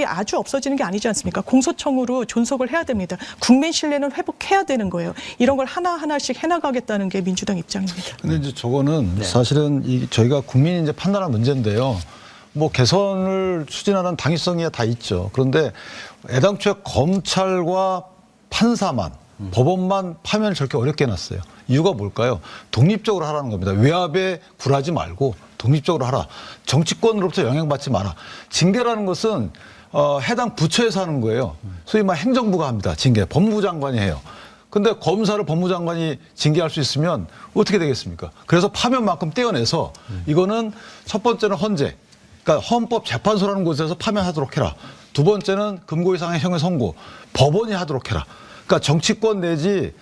아주 없어지는 게 아니지 않습니까? 공소청으로 존속을 해야 됩니다. 국민 신뢰는 회복해야 되는 거예요. 이런 걸 하나하나씩 해나가겠다는 게 민주당 입장입니다. 근데 이제 저거는 사실은 저희가 국민이 이제 판단할 문제인데요. 뭐 개선을 추진하는 당위성이 다 있죠. 그런데 애당초에 검찰과 판사만, 법원만 파면을 저렇게 어렵게 해놨어요. 이유가 뭘까요? 독립적으로 하라는 겁니다. 외압에 굴하지 말고 독립적으로 하라. 정치권으로부터 영향받지 마라. 징계라는 것은 해당 부처에서 하는 거예요. 소위 말 행정부가 합니다. 징계. 법무부 장관이 해요. 근데 검사를 법무장관이 징계할 수 있으면 어떻게 되겠습니까? 그래서 파면만큼 떼어내서 이거는 첫 번째는 헌재, 그러니까 헌법재판소라는 곳에서 파면하도록 해라. 두 번째는 금고 이상의 형의 선고, 법원이 하도록 해라. 그러니까 정치권 내지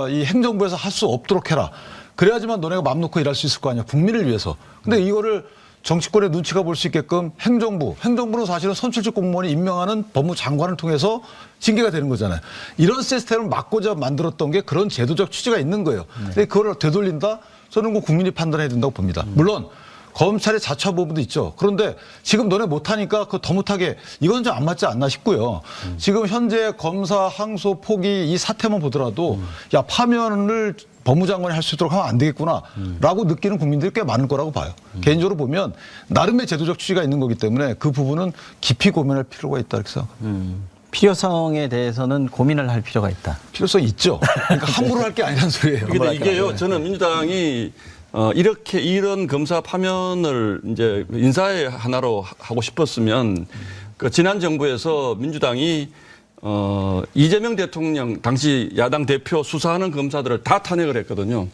이 행정부에서 할 수 없도록 해라. 그래야지만 너네가 맘 놓고 일할 수 있을 거 아니야. 국민을 위해서. 근데 이거를 정치권의 눈치가 볼 수 있게끔 행정부는 사실은 선출직 공무원이 임명하는 법무장관을 통해서 징계가 되는 거잖아요. 이런 시스템을 막고자 만들었던 게 그런 제도적 취지가 있는 거예요. 근데 그걸 되돌린다? 저는 그 국민이 판단해야 된다고 봅니다. 물론 검찰의 자처 부분도 있죠. 그런데 지금 너네 못하니까 그거 더 못하게 이건 좀 안 맞지 않나 싶고요. 지금 현재 검사 항소 포기 이 사태만 보더라도 야 파면을 법무장관이 할 수 있도록 하면 안 되겠구나라고 느끼는 국민들이 꽤 많을 거라고 봐요. 개인적으로 보면 나름의 제도적 취지가 있는 거기 때문에 그 부분은 깊이 고민할 필요가 있다 이렇게 생각합니다. 필요성에 대해서는 고민을 할 필요가 있다. 필요성이 있죠. 그러니까 함부로 할 게 아니라는 소리예요. 근데 이게요, 저는 민주당이 이런 검사 파면을 이제 인사의 하나로 하고 싶었으면 그 지난 정부에서 민주당이 이재명 대통령 당시 야당 대표 수사하는 검사들을 다 탄핵을 했거든요.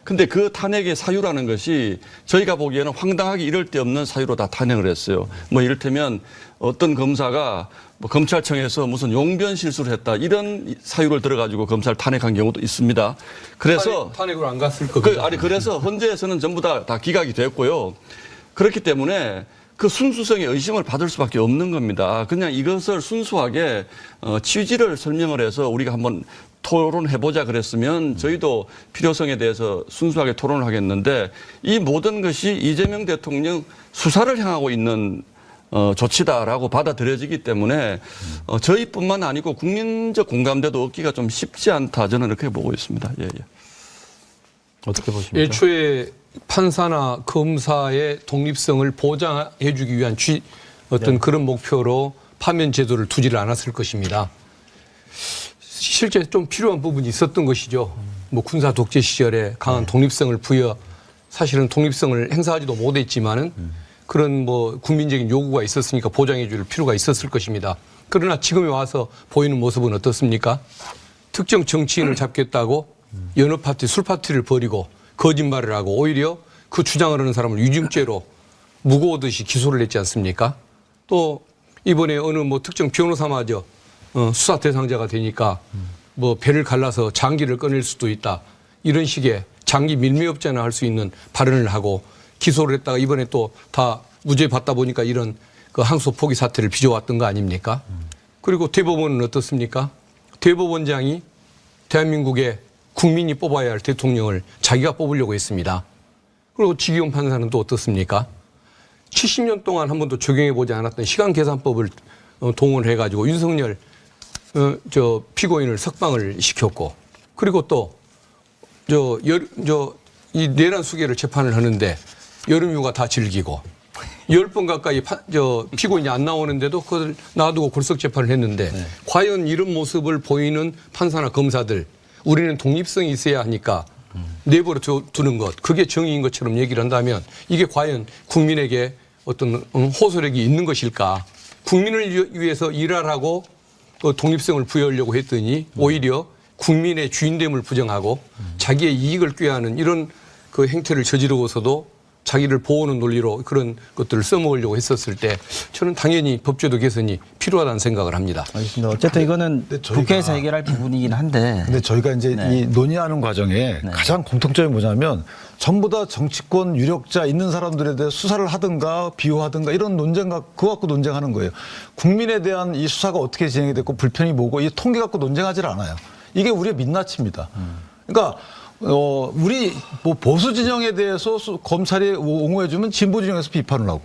근데 그 탄핵의 사유라는 것이 저희가 보기에는 황당하게 이럴 데 없는 사유로 다 탄핵을 했어요. 뭐 이를테면 어떤 검사가 뭐 검찰청에서 무슨 용변 실수를 했다 이런 사유를 들어가지고 검사를 탄핵한 경우도 있습니다. 그래서 탄핵으로 안 갔을 겁니다. 그래서 헌재에서는 전부 다 기각이 됐고요. 그렇기 때문에 그 순수성에 의심을 받을 수밖에 없는 겁니다. 그냥 이것을 순수하게 취지를 설명을 해서 우리가 한번 토론해보자 그랬으면 저희도 필요성에 대해서 순수하게 토론을 하겠는데 이 모든 것이 이재명 대통령 수사를 향하고 있는 조치다라고 받아들여지기 때문에 저희뿐만 아니고 국민적 공감대도 얻기가 좀 쉽지 않다 저는 이렇게 보고 있습니다. 예. 어떻게 보십니까? 애초에 판사나 검사의 독립성을 보장해주기 위한 그런 목표로 파면 제도를 두지를 않았을 것입니다. 실제 좀 필요한 부분이 있었던 것이죠. 뭐 군사 독재 시절에 강한 독립성을 사실은 독립성을 행사하지도 못했지만은 그런 뭐 국민적인 요구가 있었으니까 보장해줄 필요가 있었을 것입니다. 그러나 지금에 와서 보이는 모습은 어떻습니까? 특정 정치인을 잡겠다고 여느 파티, 술 파티를 벌이고 거짓말을 하고 오히려 그 주장을 하는 사람을 위증죄로 무고하듯이 기소를 했지 않습니까? 또 이번에 어느 뭐 특정 변호사마저 수사 대상자가 되니까 뭐 배를 갈라서 장기를 꺼낼 수도 있다. 이런 식의 장기 밀매업자나 할 수 있는 발언을 하고 기소를 했다가 이번에 또 다 무죄 받다 보니까 이런 그 항소 포기 사태를 빚어왔던 거 아닙니까? 그리고 대법원은 어떻습니까? 대법원장이 대한민국의 국민이 뽑아야 할 대통령을 자기가 뽑으려고 했습니다. 그리고 지기현 판사는 또 어떻습니까? 70년 동안 한 번도 적용해보지 않았던 시간계산법을 동원해가지고 윤석열 피고인을 석방을 시켰고 그리고 또 이 내란 수개를 재판을 하는데 여름휴가 다 즐기고 10번 가까이 피고인이 안 나오는데도 그걸 놔두고 골석 재판을 했는데 과연 이런 모습을 보이는 판사나 검사들 우리는 독립성이 있어야 하니까 내버려 두는 것, 그게 정의인 것처럼 얘기를 한다면 이게 과연 국민에게 어떤 호소력이 있는 것일까? 국민을 위해서 일하라고 독립성을 부여하려고 했더니 오히려 국민의 주인됨을 부정하고 자기의 이익을 꾀하는 이런 그 행태를 저지르고서도 자기를 보호하는 논리로 그런 것들을 써먹으려고 했었을 때 저는 당연히 법제도 개선이 필요하다는 생각을 합니다. 알겠습니다. 어쨌든 이거는 근데 저희가- 국회에서 해결할 부분이긴 한데. 근데 저희가 이제 네. 이 논의하는 과정에 가장 공통점이 뭐냐면 전부 다 정치권 유력자 있는 사람들에 대해 수사를 하든가 비호하든가 이런 논쟁과 그거 갖고 논쟁하는 거예요. 국민에 대한 이 수사가 어떻게 진행이 됐고 불편이 뭐고 이 통계 갖고 논쟁하지 않아요. 이게 우리의 민낯입니다. 그러니까 우리 뭐 보수 진영에 대해서 검찰이 옹호해주면 진보 진영에서 비판을 하고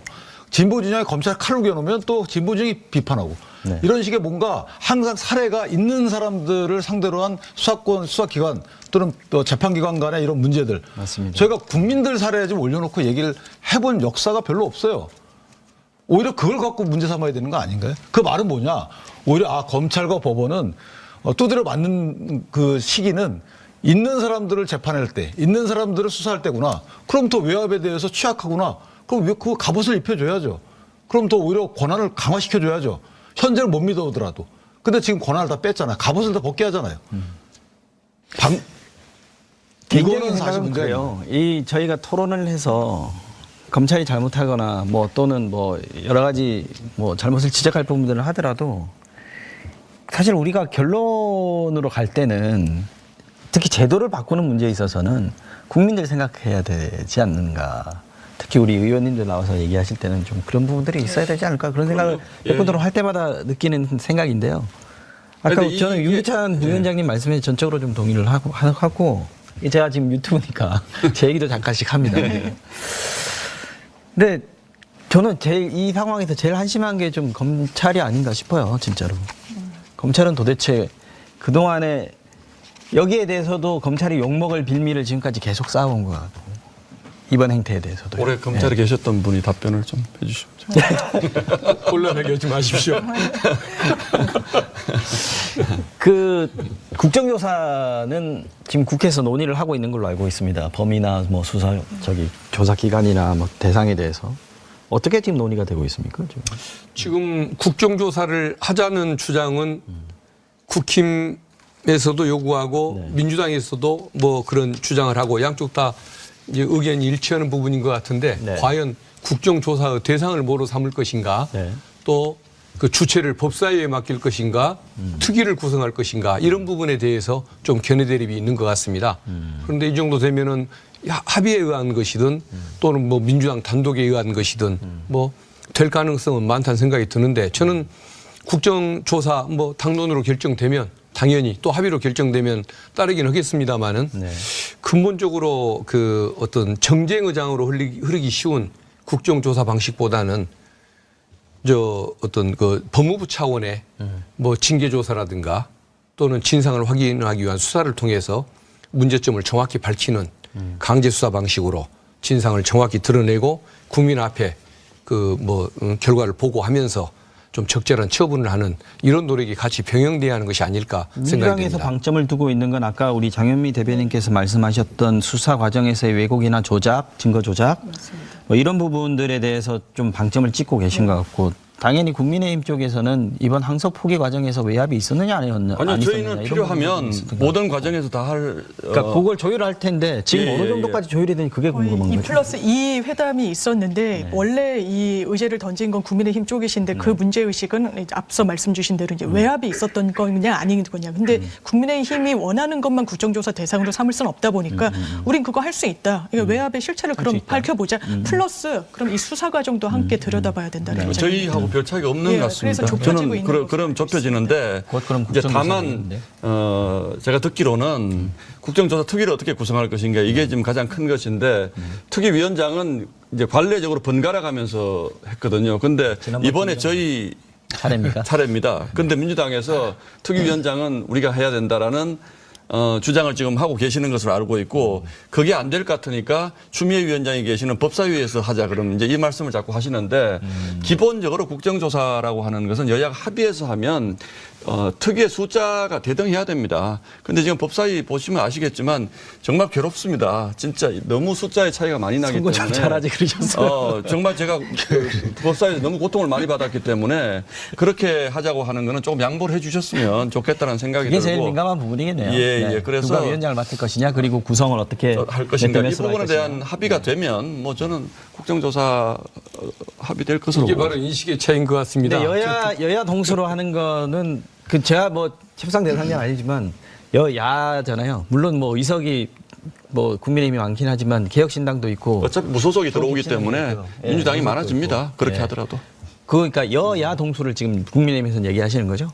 진보 진영에 검찰 칼을 겨누면 또 진보 진영이 비판하고 네. 이런 식의 뭔가 항상 사례가 있는 사람들을 상대로 한 수사권, 수사기관 또는 또 재판기관 간의 이런 문제들. 맞습니다. 저희가 국민들 사례 좀 올려놓고 얘기를 해본 역사가 별로 없어요. 오히려 그걸 갖고 문제 삼아야 되는 거 아닌가요? 그 말은 뭐냐? 오히려 검찰과 법원은 두드려 맞는 그 시기는 있는 사람들을 재판할 때, 있는 사람들을 수사할 때구나. 그럼 더 외압에 대해서 취약하구나. 그럼 왜 그 갑옷을 입혀줘야죠. 그럼 더 오히려 권한을 강화시켜줘야죠. 현재를 못 믿어오더라도. 근데 지금 권한을 다 뺐잖아요. 갑옷을 다 벗게 하잖아요. 개인적인 이거는 사실 생각은 문제예요. 그래요. 이 저희가 토론을 해서 검찰이 잘못하거나 뭐 또는 뭐 여러 가지 뭐 잘못을 지적할 부분들을 하더라도 사실 우리가 결론으로 갈 때는 특히 제도를 바꾸는 문제에 있어서는 국민들 생각해야 되지 않는가. 특히 우리 의원님들 나와서 얘기하실 때는 좀 그런 부분들이 있어야 되지 않을까 그런 생각을 몇 번 할 때마다 느끼는 생각인데요. 아까 근데 저는 윤기찬 부위원장님 말씀에 전적으로 좀 동의를 하고 제가 지금 유튜브니까 제 얘기도 잠깐씩 합니다. 근데 저는 제일 이 상황에서 제일 한심한 게 좀 검찰이 아닌가 싶어요, 진짜로. 검찰은 도대체 그동안에 여기에 대해서도 검찰이 욕먹을 빌미를 지금까지 계속 쌓아온 것 같고 이번 행태에 대해서도. 올해 검찰에 계셨던 분이 답변을 좀 해주시죠. 곤란하게 하지 마십시오. 그 국정조사는 지금 국회에서 논의를 하고 있는 걸로 알고 있습니다. 범위나 뭐 수사 조사 기간이나 뭐 대상에 대해서 어떻게 지금 논의가 되고 있습니까? 지금 국정조사를 하자는 주장은 국힘에서도 요구하고 네. 민주당에서도 뭐 그런 주장을 하고 양쪽 다 이제 의견이 일치하는 부분인 것 같은데 네. 과연 국정조사의 대상을 뭐로 삼을 것인가 네. 또 그 주체를 법사위에 맡길 것인가 특위를 구성할 것인가 이런 부분에 대해서 좀 견해 대립이 있는 것 같습니다. 그런데 이 정도 되면은 합의에 의한 것이든 또는 뭐 민주당 단독에 의한 것이든 뭐 될 가능성은 많다는 생각이 드는데 저는 국정조사 뭐 당론으로 결정되면 당연히 또 합의로 결정되면 따르긴 하겠습니다만은 네. 근본적으로 그 어떤 정쟁 의장으로 흐르기 쉬운 국정조사 방식보다는 저 어떤 그 법무부 차원의 뭐 징계조사라든가 또는 진상을 확인하기 위한 수사를 통해서 문제점을 정확히 밝히는 강제수사 방식으로 진상을 정확히 드러내고 국민 앞에 그 뭐 결과를 보고하면서 좀 적절한 처분을 하는 이런 노력이 같이 병행돼야 하는 것이 아닐까 생각이 민주당에서 듭니다. 방점을 두고 있는 건 아까 우리 장현미 대변인께서 말씀하셨던 수사 과정에서의 왜곡이나 조작, 증거 조작 뭐 이런 부분들에 대해서 좀 방점을 찍고 계신 것 같고 당연히 국민의힘 쪽에서는 이번 항소 포기 과정에서 외압이 있었느냐 아니요, 아니었느냐 저희는 필요하면 모든 과정에서 다 할. 그러니까 그걸 조율할 텐데 지금 예, 어느 예, 정도까지 조율이 되는지 그게 궁금한 거죠. 2+2 회담이 있었는데 네. 원래 이 의제를 던진 건 국민의힘 쪽이신데 그 문제의식은 이제 앞서 말씀 주신 대로 이제 외압이 있었던 거냐 아닌 거냐. 근데 국민의힘이 원하는 것만 국정조사 대상으로 삼을 수는 없다 보니까 우린 그거 할 수 있다. 그러니까 외압의 실체를 그럼 밝혀보자. 플러스 그럼 이 수사 과정도 함께 들여다봐야 된다는 거죠. 저희하고 별 차이가 없는 예, 것 같습니다. 그래서 좁혀지고 저는 있는 것으로 그럼 좁혀지는데 곧 그럼 이제 국정조사가 다만 있는데. 제가 듣기로는 국정조사 특위를 어떻게 구성할 것인가 이게 지금 가장 큰 것인데 특위위원장은 이제 관례적으로 번갈아 가면서 했거든요. 근데 이번에 저희 차례입니까? 차례입니다. 그런데 민주당에서 특위위원장은 우리가 해야 된다라는 주장을 지금 하고 계시는 것으로 알고 있고 그게 안 될 것 같으니까 추미애 위원장이 계시는 법사위에서 하자 그러면 이제 이 말씀을 자꾸 하시는데 기본적으로 국정조사라고 하는 것은 여야가 합의해서 하면 특유의 숫자가 대등해야 됩니다. 근데 지금 법사위 보시면 아시겠지만 정말 괴롭습니다. 진짜 너무 숫자의 차이가 많이 나기 선거 때문에. 좀 잘하지 그러셨어요. 정말 제가 법사위에서 너무 고통을 많이 받았기 때문에 그렇게 하자고 하는 거는 조금 양보를 해 주셨으면 좋겠다는 생각이 이게 들고. 제일 민감한 부분이겠네요. 예. 그래서 누가 위원장을 맡을 것이냐 그리고 구성을 어떻게 할 것인가. 이 매수로 할 부분에 것이냐. 대한 합의가 되면 뭐 저는 국정조사 합의될 것으로. 이게 바로 인식의 차이인 것 같습니다. 근데 여야 동수로 하는 거는 그 제가 뭐 협상 대상자는 아니지만 여야잖아요. 물론 뭐 의석이 뭐 국민의힘이 많긴 하지만 개혁신당도 있고 어차피 무소속이 들어오기 그렇긴 때문에 하니까요. 예, 민주당이 무소속도 많아집니다. 있고. 그렇게 예. 하더라도. 그러니까 여야 동수를 지금 국민의힘에서는 얘기하시는 거죠?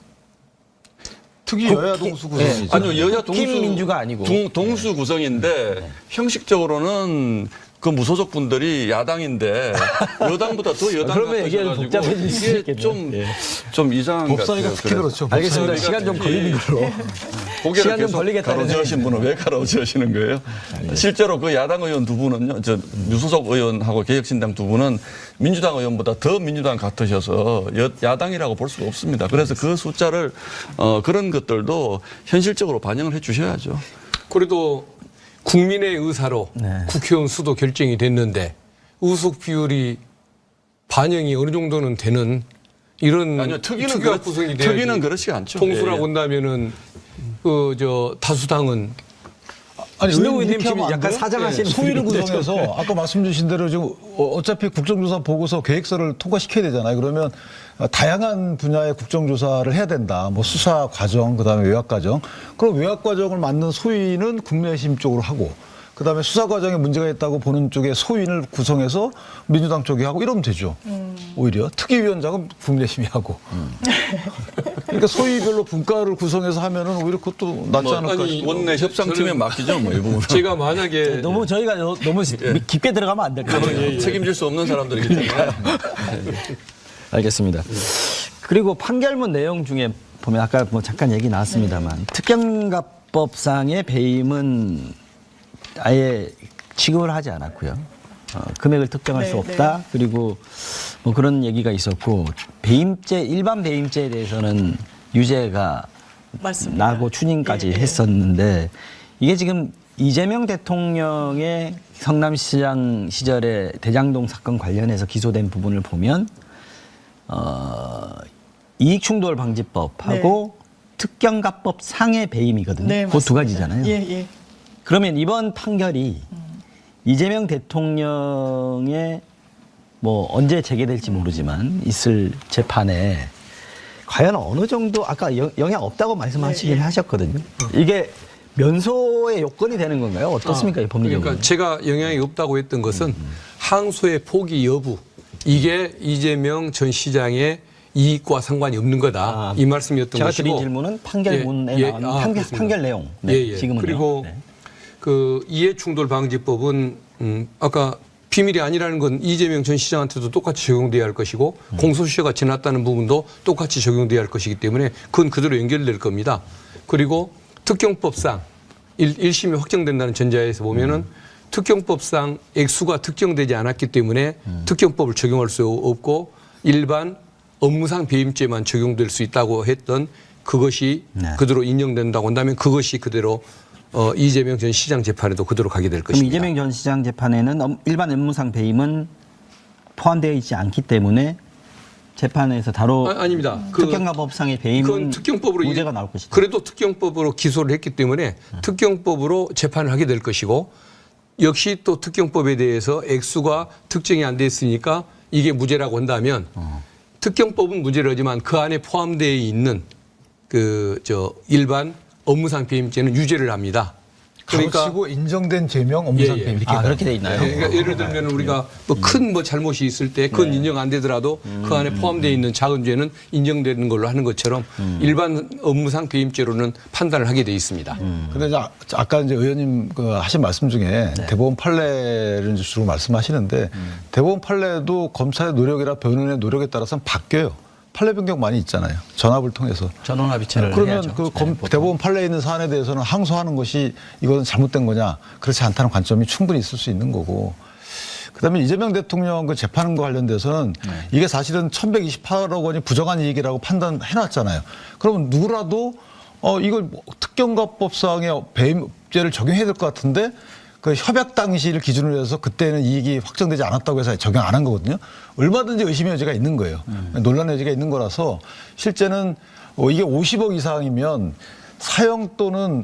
특히 여야 동수 구성이죠. 아니요, 여야 동수 민주가 아니고 동수 구성인데 형식적으로는 그 무소속 분들이 야당인데 여당보다 더 여당 그러면 이게 같으셔가지고 복잡해질 수 이게 있겠네요. 좀 이상한 것 법사위가 같아요. 특히 그렇죠. 알겠습니다. 법사위가 시간 좀 특히 걸리는 걸로. 고개를 시간 좀 계속 걸리겠다는 가로저으신 분은 왜 가로저으시는 거예요? 실제로 그 야당 의원 두 분은요, 저 무소속 의원하고 개혁신당 두 분은 민주당 의원보다 더 민주당 같으셔서 야당이라고 볼 수가 없습니다. 그래서 그 숫자를 그런 것들도 현실적으로 반영을 해 주셔야죠. 그래도 국민의 의사로 네. 국회의원 수도 결정이 됐는데 의석 비율이 반영이 어느 정도는 되는 이런 아니요, 특위는 특위가 구성이 돼야지. 특위는 그렇지 않죠. 통수라고 예, 예. 한다면은 다수당은 아니, 신동훈 이렇게 의원님 하면 안 약간 돼요? 사장하시는 소위를 분인데 구성해서 아까 말씀 주신 대로 지금 어차피 국정조사 보고서 계획서를 통과시켜야 되잖아요. 그러면 다양한 분야의 국정조사를 해야 된다. 뭐 수사 과정, 그다음에 외학 과정. 그럼 외학 과정을 맡는 소위는 국민의힘 쪽으로 하고 그다음에 수사 과정에 문제가 있다고 보는 쪽에 소위를 구성해서 민주당 쪽이 하고 이러면 되죠. 오히려 특위위원장은 국민의힘이 하고. 그러니까 소위별로 분과를 구성해서 하면은 오히려 그것도 낫지 않을까 아니, 싶어요. 원내 협상팀에 맡기죠, 뭐 이 부분. 제가 만약에 너무 저희가 너무 깊게 들어가면 안 될 것 같아요. 책임질 수 없는 사람들이기 때문에. 알겠습니다. 그리고 판결문 내용 중에 보면 아까 뭐 잠깐 얘기 나왔습니다만 특경가법상의 배임은 아예 취급을 하지 않았고요. 금액을 특정할 수 네, 없다. 그리고 뭐 그런 얘기가 있었고 배임죄 일반 배임죄에 대해서는 유죄가 맞습니다. 나고 추징까지 예, 예. 했었는데 이게 지금 이재명 대통령의 성남시장 시절에 대장동 사건 관련해서 기소된 부분을 보면 이익충돌방지법하고 특경가법 상해 배임이거든요. 네, 그 두 맞습니다. 가지잖아요. 예. 그러면 이번 판결이 이재명 대통령의 뭐 언제 재개될지 모르지만 있을 재판에 과연 어느 정도 아까 영향 없다고 말씀하시긴 하셨거든요. 이게 면소의 요건이 되는 건가요? 어떻습니까? 이 법리적으로. 그러니까 제가 영향이 없다고 했던 것은 항소의 포기 여부 이게 이재명 전 시장의 이익과 상관이 없는 거다. 이 말씀이었던 제가 것이고. 드린 질문은 판결문에 나온 판결 내용. 지금은요. 그리고 네. 그 이해충돌방지법은 아까 비밀이 아니라는 건 이재명 전 시장한테도 똑같이 적용돼야 할 것이고 공소시효가 지났다는 부분도 똑같이 적용돼야 할 것이기 때문에 그건 그대로 연결될 겁니다. 그리고 특경법상 1심이 확정된다는 전제하에서 보면은 특경법상 액수가 특정되지 않았기 때문에 특경법을 적용할 수 없고 일반 업무상 배임죄만 적용될 수 있다고 했던 그것이 그대로 인정된다고 한다면 그것이 그대로 이재명 전 시장 재판에도 그대로 가게 될 그럼 것입니다. 이재명 전 시장 재판에는 일반 업무상 배임은 포함되어 있지 않기 때문에 재판에서 아닙니다. 특경가법상의 배임은 그건 특경법으로 무죄가 나올 것이다. 그래도 특경법으로 기소를 했기 때문에 특경법으로 재판을 하게 될 것이고 역시 또 특경법에 대해서 액수가 특정이 안 됐으니까 이게 무죄라고 한다면 특경법은 무죄라지만 그 안에 포함되어 있는 일반 업무상 배임죄는 유죄를 합니다. 그러니까 가로치고 인정된 죄명 업무상 예, 예. 배임 이렇게 그렇게 돼 있나요? 그러니까 예를 들면 우리가 큰 잘못이 있을 때 그건 인정 안 되더라도 그 안에 포함되어 있는 작은 죄는 인정되는 걸로 하는 것처럼 일반 업무상 배임죄로는 판단을 하게 돼 있습니다. 근데 이제 아까 이제 의원님 하신 말씀 중에 대법원 판례를 이제 주로 말씀하시는데 대법원 판례도 검찰의 노력이나 변호인의 노력에 따라서는 바뀌어요. 판례 변경 많이 있잖아요. 전압을 통해서. 전원합의체를 그러면 해야죠. 그 네, 대법원 판례에 있는 사안에 대해서는 항소하는 것이 이건 잘못된 거냐 그렇지 않다는 관점이 충분히 있을 수 있는 거고 그다음에 이재명 대통령 그 재판과 관련돼서는 이게 사실은 1,128억 원이 부정한 이익이라고 판단해놨잖아요. 그러면 누구라도 이걸 특경가법상의 배임죄를 적용해야 될 것 같은데 그 협약 당시를 기준으로 해서 그때는 이익이 확정되지 않았다고 해서 적용 안 한 거거든요. 얼마든지 의심의 여지가 있는 거예요. 논란의 여지가 있는 거라서 실제는 이게 50억 이상이면 사형 또는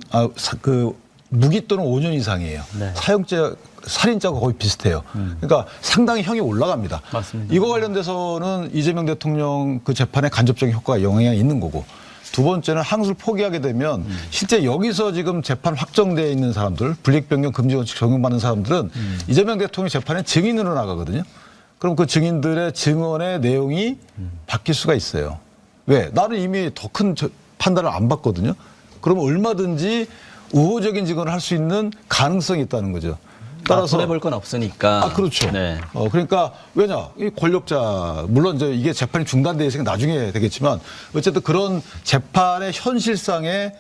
그 무기 또는 5년 이상이에요. 네. 사형죄 살인죄가 거의 비슷해요. 그러니까 상당히 형이 올라갑니다. 맞습니다. 이거 관련돼서는 이재명 대통령 그 재판에 간접적인 효과가 영향이 있는 거고 두 번째는 항소를 포기하게 되면 실제 여기서 지금 재판 확정되어 있는 사람들 불이익변경 금지원칙 적용받는 사람들은 이재명 대통령 재판에 증인으로 나가거든요. 그럼 그 증인들의 증언의 내용이 바뀔 수가 있어요. 왜? 나는 이미 더 큰 판단을 안 받거든요. 그럼 얼마든지 우호적인 증언을 할 수 있는 가능성이 있다는 거죠. 따라서 해볼 건 없으니까. 그렇죠. 네. 그러니까 왜냐 이 권력자 물론 이제 이게 재판이 중단돼 있으니까 나중에 되겠지만 어쨌든 그런 재판의 현실상의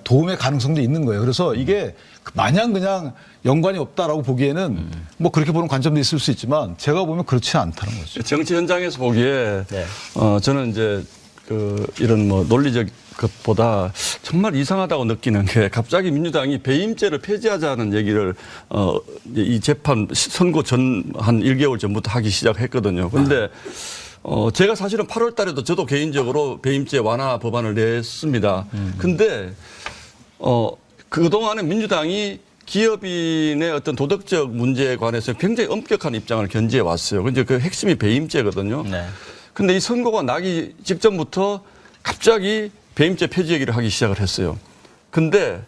도움의 가능성도 있는 거예요. 그래서 이게 마냥 그냥 연관이 없다라고 보기에는 뭐 그렇게 보는 관점도 있을 수 있지만 제가 보면 그렇지 않다는 거죠. 정치 현장에서 보기에 네. 저는 이제 이런 뭐 논리적 것보다 정말 이상하다고 느끼는 게 갑자기 민주당이 배임죄를 폐지하자는 얘기를 이 재판 선고 전 한 1개월 전부터 하기 시작했거든요. 그런데 제가 사실은 8월 달에도 저도 개인적으로 배임죄 완화 법안을 냈습니다. 근데 그동안에 민주당이 기업인의 어떤 도덕적 문제에 관해서 굉장히 엄격한 입장을 견지해 왔어요. 근데 그 핵심이 배임죄거든요. 네. 근데 이 선고가 나기 직전부터 갑자기 배임죄 폐지 얘기를 하기 시작을 했어요. 근데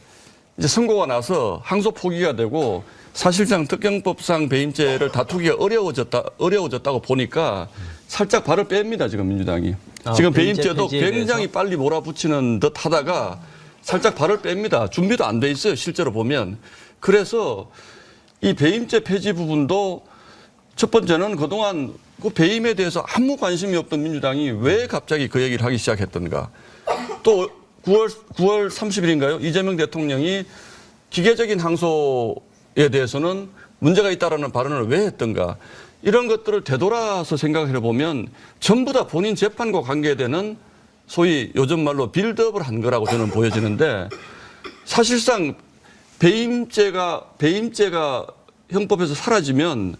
이제 선고가 나서 항소 포기가 되고 사실상 특경법상 배임죄를 다투기가 어려워졌다고 보니까 살짝 발을 뺍니다, 지금 민주당이. 지금 배임죄 배임죄도 폐지에 굉장히 대해서? 빨리 몰아붙이는 듯 하다가 살짝 발을 뺍니다. 준비도 안 돼 있어요, 실제로 보면. 그래서 이 배임죄 폐지 부분도 첫 번째는 그동안 그 배임에 대해서 아무 관심이 없던 민주당이 왜 갑자기 그 얘기를 하기 시작했던가. 또 9월 30일인가요? 이재명 대통령이 기계적인 항소에 대해서는 문제가 있다라는 발언을 왜 했던가. 이런 것들을 되돌아서 생각해 보면 전부 다 본인 재판과 관계되는 소위 요즘 말로 빌드업을 한 거라고 저는 보여지는데 사실상 배임죄가 형법에서 사라지면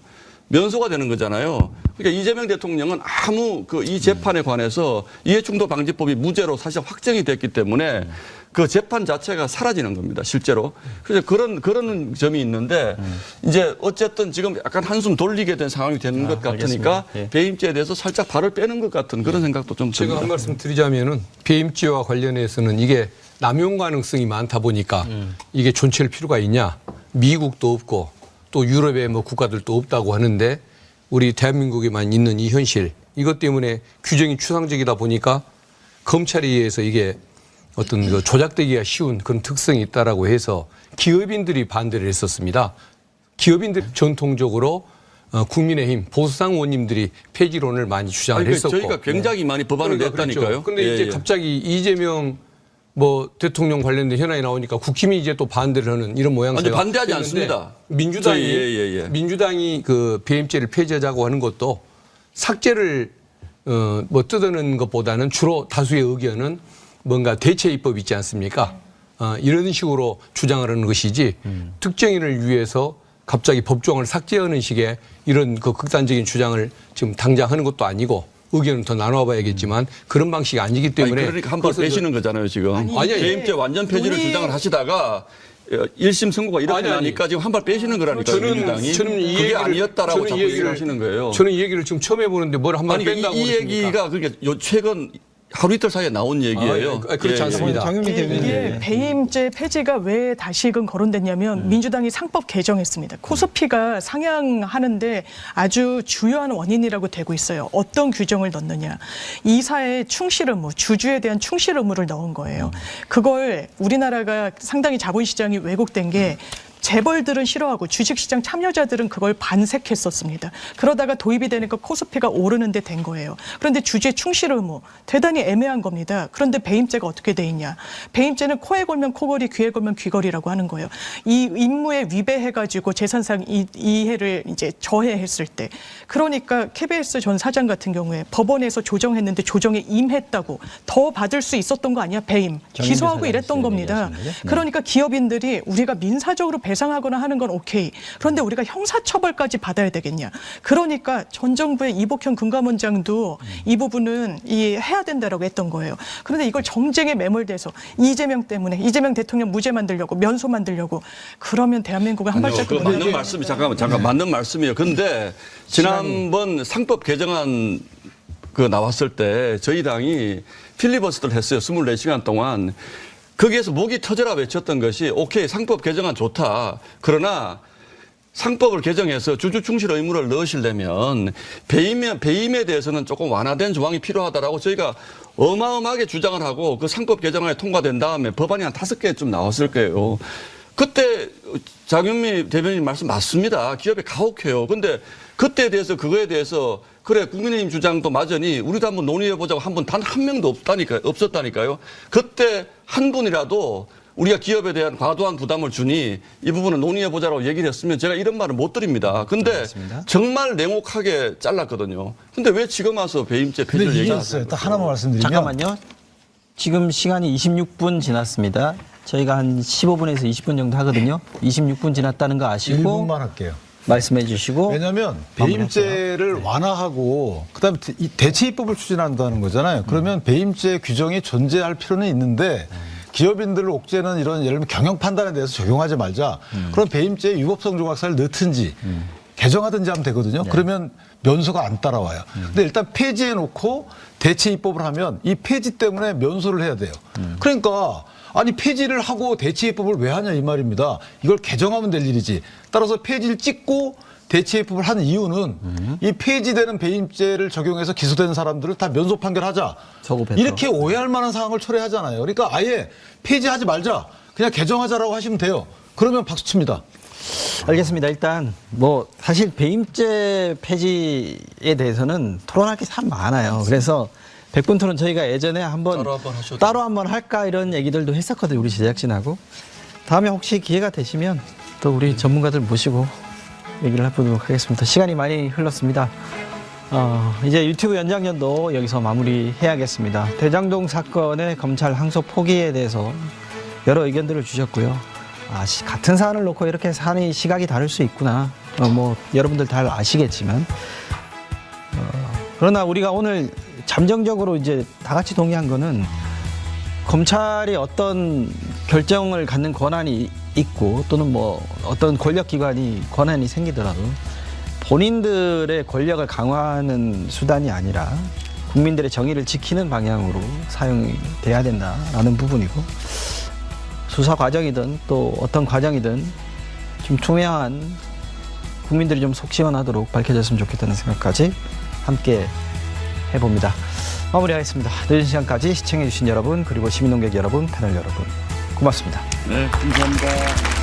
면소가 되는 거잖아요. 그러니까 이재명 대통령은 아무 이 재판에 관해서 이해충돌 방지법이 무죄로 사실 확정이 됐기 때문에 그 재판 자체가 사라지는 겁니다, 실제로. 그래서 그런 점이 있는데 이제 어쨌든 지금 약간 한숨 돌리게 된 상황이 되는 것 같으니까 예. 배임죄에 대해서 살짝 발을 빼는 것 같은 그런 생각도 좀 제가 듭니다. 한 말씀 드리자면은 배임죄와 관련해서는 이게 남용 가능성이 많다 보니까 이게 존치할 필요가 있냐? 미국도 없고 또 유럽의 뭐 국가들도 없다고 하는데 우리 대한민국에만 있는 이 현실 이것 때문에 규정이 추상적이다 보니까 검찰에 의해서 이게 어떤 그 조작되기가 쉬운 그런 특성이 있다라고 해서 기업인들이 반대를 했었습니다. 기업인들 전통적으로 국민의힘 보수당 의원님들이 폐지론을 많이 주장을 그러니까 했었고 저희가 굉장히 많이 법안을 그러니까 냈다니까요. 그런데 예, 이제 예. 갑자기 이재명 뭐 대통령 관련된 현안이 나오니까 국힘이 이제 또 반대를 하는 이런 모양새가 아니, 반대하지 됐는데 않습니다. 민주당이 예. 민주당이 그 배임죄를 폐지하자고 하는 것도 삭제를 뭐 뜯어내는 것보다는 주로 다수의 의견은 뭔가 대체 입법 있지 않습니까? 이런 식으로 주장을 하는 것이지 특정인을 위해서 갑자기 법조항을 삭제하는 식의 이런 그 극단적인 주장을 지금 당장 하는 것도 아니고 의견은 더 나눠봐야겠지만 그런 방식이 아니기 때문에 그러니까 한 번 빼시는 거잖아요, 지금. 아니, 배임죄 완전 폐지를 주장을 하시다가 1심 선고가 이렇게 나니까 지금 한 발 빼시는 거라니까요, 민주당이. 저는 이 그게 얘기를 아니었다라고 자꾸 얘기를 얘기를 하시는 거예요. 저는 이 얘기를 지금 처음 해보는데 뭘 한 번 아니, 뺀다고 이 그러십니까? 얘기가 그러니까 최근 하루 이틀 사이에 나온 얘기예요. 그렇지 않습니다. 이게 배임죄 폐지가 왜 다시금 거론됐냐면 민주당이 상법 개정했습니다. 코스피가 상향하는데 아주 주요한 원인이라고 되고 있어요. 어떤 규정을 넣느냐. 이사의 충실 의무, 주주에 대한 충실 의무를 넣은 거예요. 그걸 우리나라가 상당히 자본시장이 왜곡된 게 재벌들은 싫어하고 주식시장 참여자들은 그걸 반색했었습니다. 그러다가 도입이 되니까 코스피가 오르는 데 된 거예요. 그런데 주주의 충실 의무 대단히 애매한 겁니다. 그런데 배임죄가 어떻게 돼 있냐. 배임죄는 코에 걸면 코걸이, 귀에 걸면 귀걸이라고 하는 거예요. 이 임무에 위배해가지고 재산상 이해를 이제 저해했을 때. 그러니까 KBS 전 사장 같은 경우에 법원에서 조정했는데 조정에 임했다고 더 받을 수 있었던 거 아니야? 배임. 기소하고 이랬던 겁니다. 그러니까 기업인들이 우리가 민사적으로 배상하거나 하는 건 오케이. 그런데 우리가 형사처벌까지 받아야 되겠냐. 그러니까 전 정부의 이복현 금감원장도 이 부분은 해야 된다라고 했던 거예요. 그런데 이걸 정쟁에 매몰돼서 이재명 때문에 이재명 대통령 무죄 만들려고 면소 만들려고 그러면 대한민국은 한 발짝 그 맞는 말씀이 잠깐 맞는 말씀이에요. 근데 지난번 상법 개정안 그 나왔을 때 저희 당이 필리버스터를 했어요. 24시간 동안. 거기에서 목이 터져라 외쳤던 것이 오케이 상법 개정안 좋다. 그러나 상법을 개정해서 주주 충실 의무를 넣으시려면 배임에 대해서는 조금 완화된 조항이 필요하다라고 저희가 어마어마하게 주장을 하고 그 상법 개정안이 통과된 다음에 법안이 한 5개쯤 나왔을 거예요. 그때 장현미 대변인 말씀 맞습니다. 기업이 가혹해요. 근데 그때에 대해서 그거에 대해서 그래 국민의힘 주장도 맞으니 우리도 한번 논의해보자고 한 분 단 한 명도 없었다니까요. 그때 한 분이라도 우리가 기업에 대한 과도한 부담을 주니 이 부분은 논의해보자라고 얘기를 했으면 제가 이런 말을 못 드립니다. 근데 정말 냉혹하게 잘랐거든요. 근데 왜 지금 와서 배임죄 폐지를 얘기하세요? 딱 하나만 말씀드리면 잠깐만요. 지금 시간이 26분 지났습니다. 저희가 한 15분에서 20분 정도 하거든요. 26분 지났다는 거 아시고 1분만 할게요. 말씀해 주시고. 왜냐하면 배임죄를 완화하고 그다음에 이 대체입법을 추진한다는 거잖아요. 그러면 배임죄 규정이 존재할 필요는 있는데 기업인들을 옥죄는 이런 예를 들면 경영 판단에 대해서 적용하지 말자. 그럼 배임죄에 위법성 조각사를 넣든지 개정하든지 하면 되거든요. 그러면 면소가 안 따라와요. 근데 일단 폐지해놓고 대체입법을 하면 이 폐지 때문에 면소를 해야 돼요. 그러니까 아니 폐지를 하고 대체입법을 왜 하냐 이 말입니다. 이걸 개정하면 될 일이지. 따라서 폐지를 찍고 대체입법을 한 이유는 이 폐지되는 배임죄를 적용해서 기소되는 사람들을 다 면소 판결하자. 이렇게 오해할 만한 상황을 초래하잖아요. 그러니까 아예 폐지하지 말자. 그냥 개정하자라고 하시면 돼요. 그러면 박수칩니다. 알겠습니다. 일단 뭐 사실 배임죄 폐지에 대해서는 토론할 게 참 많아요. 그래서 100분 토론 저희가 예전에 따로 한번 할까 이런 얘기들도 했었거든요. 우리 제작진하고. 다음에 혹시 기회가 되시면 또 우리 전문가들 모시고 얘기를 해보도록 하겠습니다. 시간이 많이 흘렀습니다. 이제 유튜브 연장전도 여기서 마무리해야겠습니다. 대장동 사건의 검찰 항소 포기에 대해서 여러 의견들을 주셨고요. 같은 사안을 놓고 이렇게 사안의 시각이 다를 수 있구나. 뭐 여러분들 다 아시겠지만 그러나 우리가 오늘 잠정적으로 이제 다 같이 동의한 거는 검찰이 어떤 결정을 갖는 권한이 있고 또는 뭐 어떤 권력기관이 권한이 생기더라도 본인들의 권력을 강화하는 수단이 아니라 국민들의 정의를 지키는 방향으로 사용이 돼야 된다라는 부분이고 수사 과정이든 또 어떤 과정이든 좀 투명한 국민들이 좀 속 시원하도록 밝혀졌으면 좋겠다는 생각까지 함께 해봅니다. 마무리하겠습니다. 늦은 시간까지 시청해주신 여러분 그리고 시민논객 여러분, 패널 여러분 고맙습니다. 네, 감사합니다.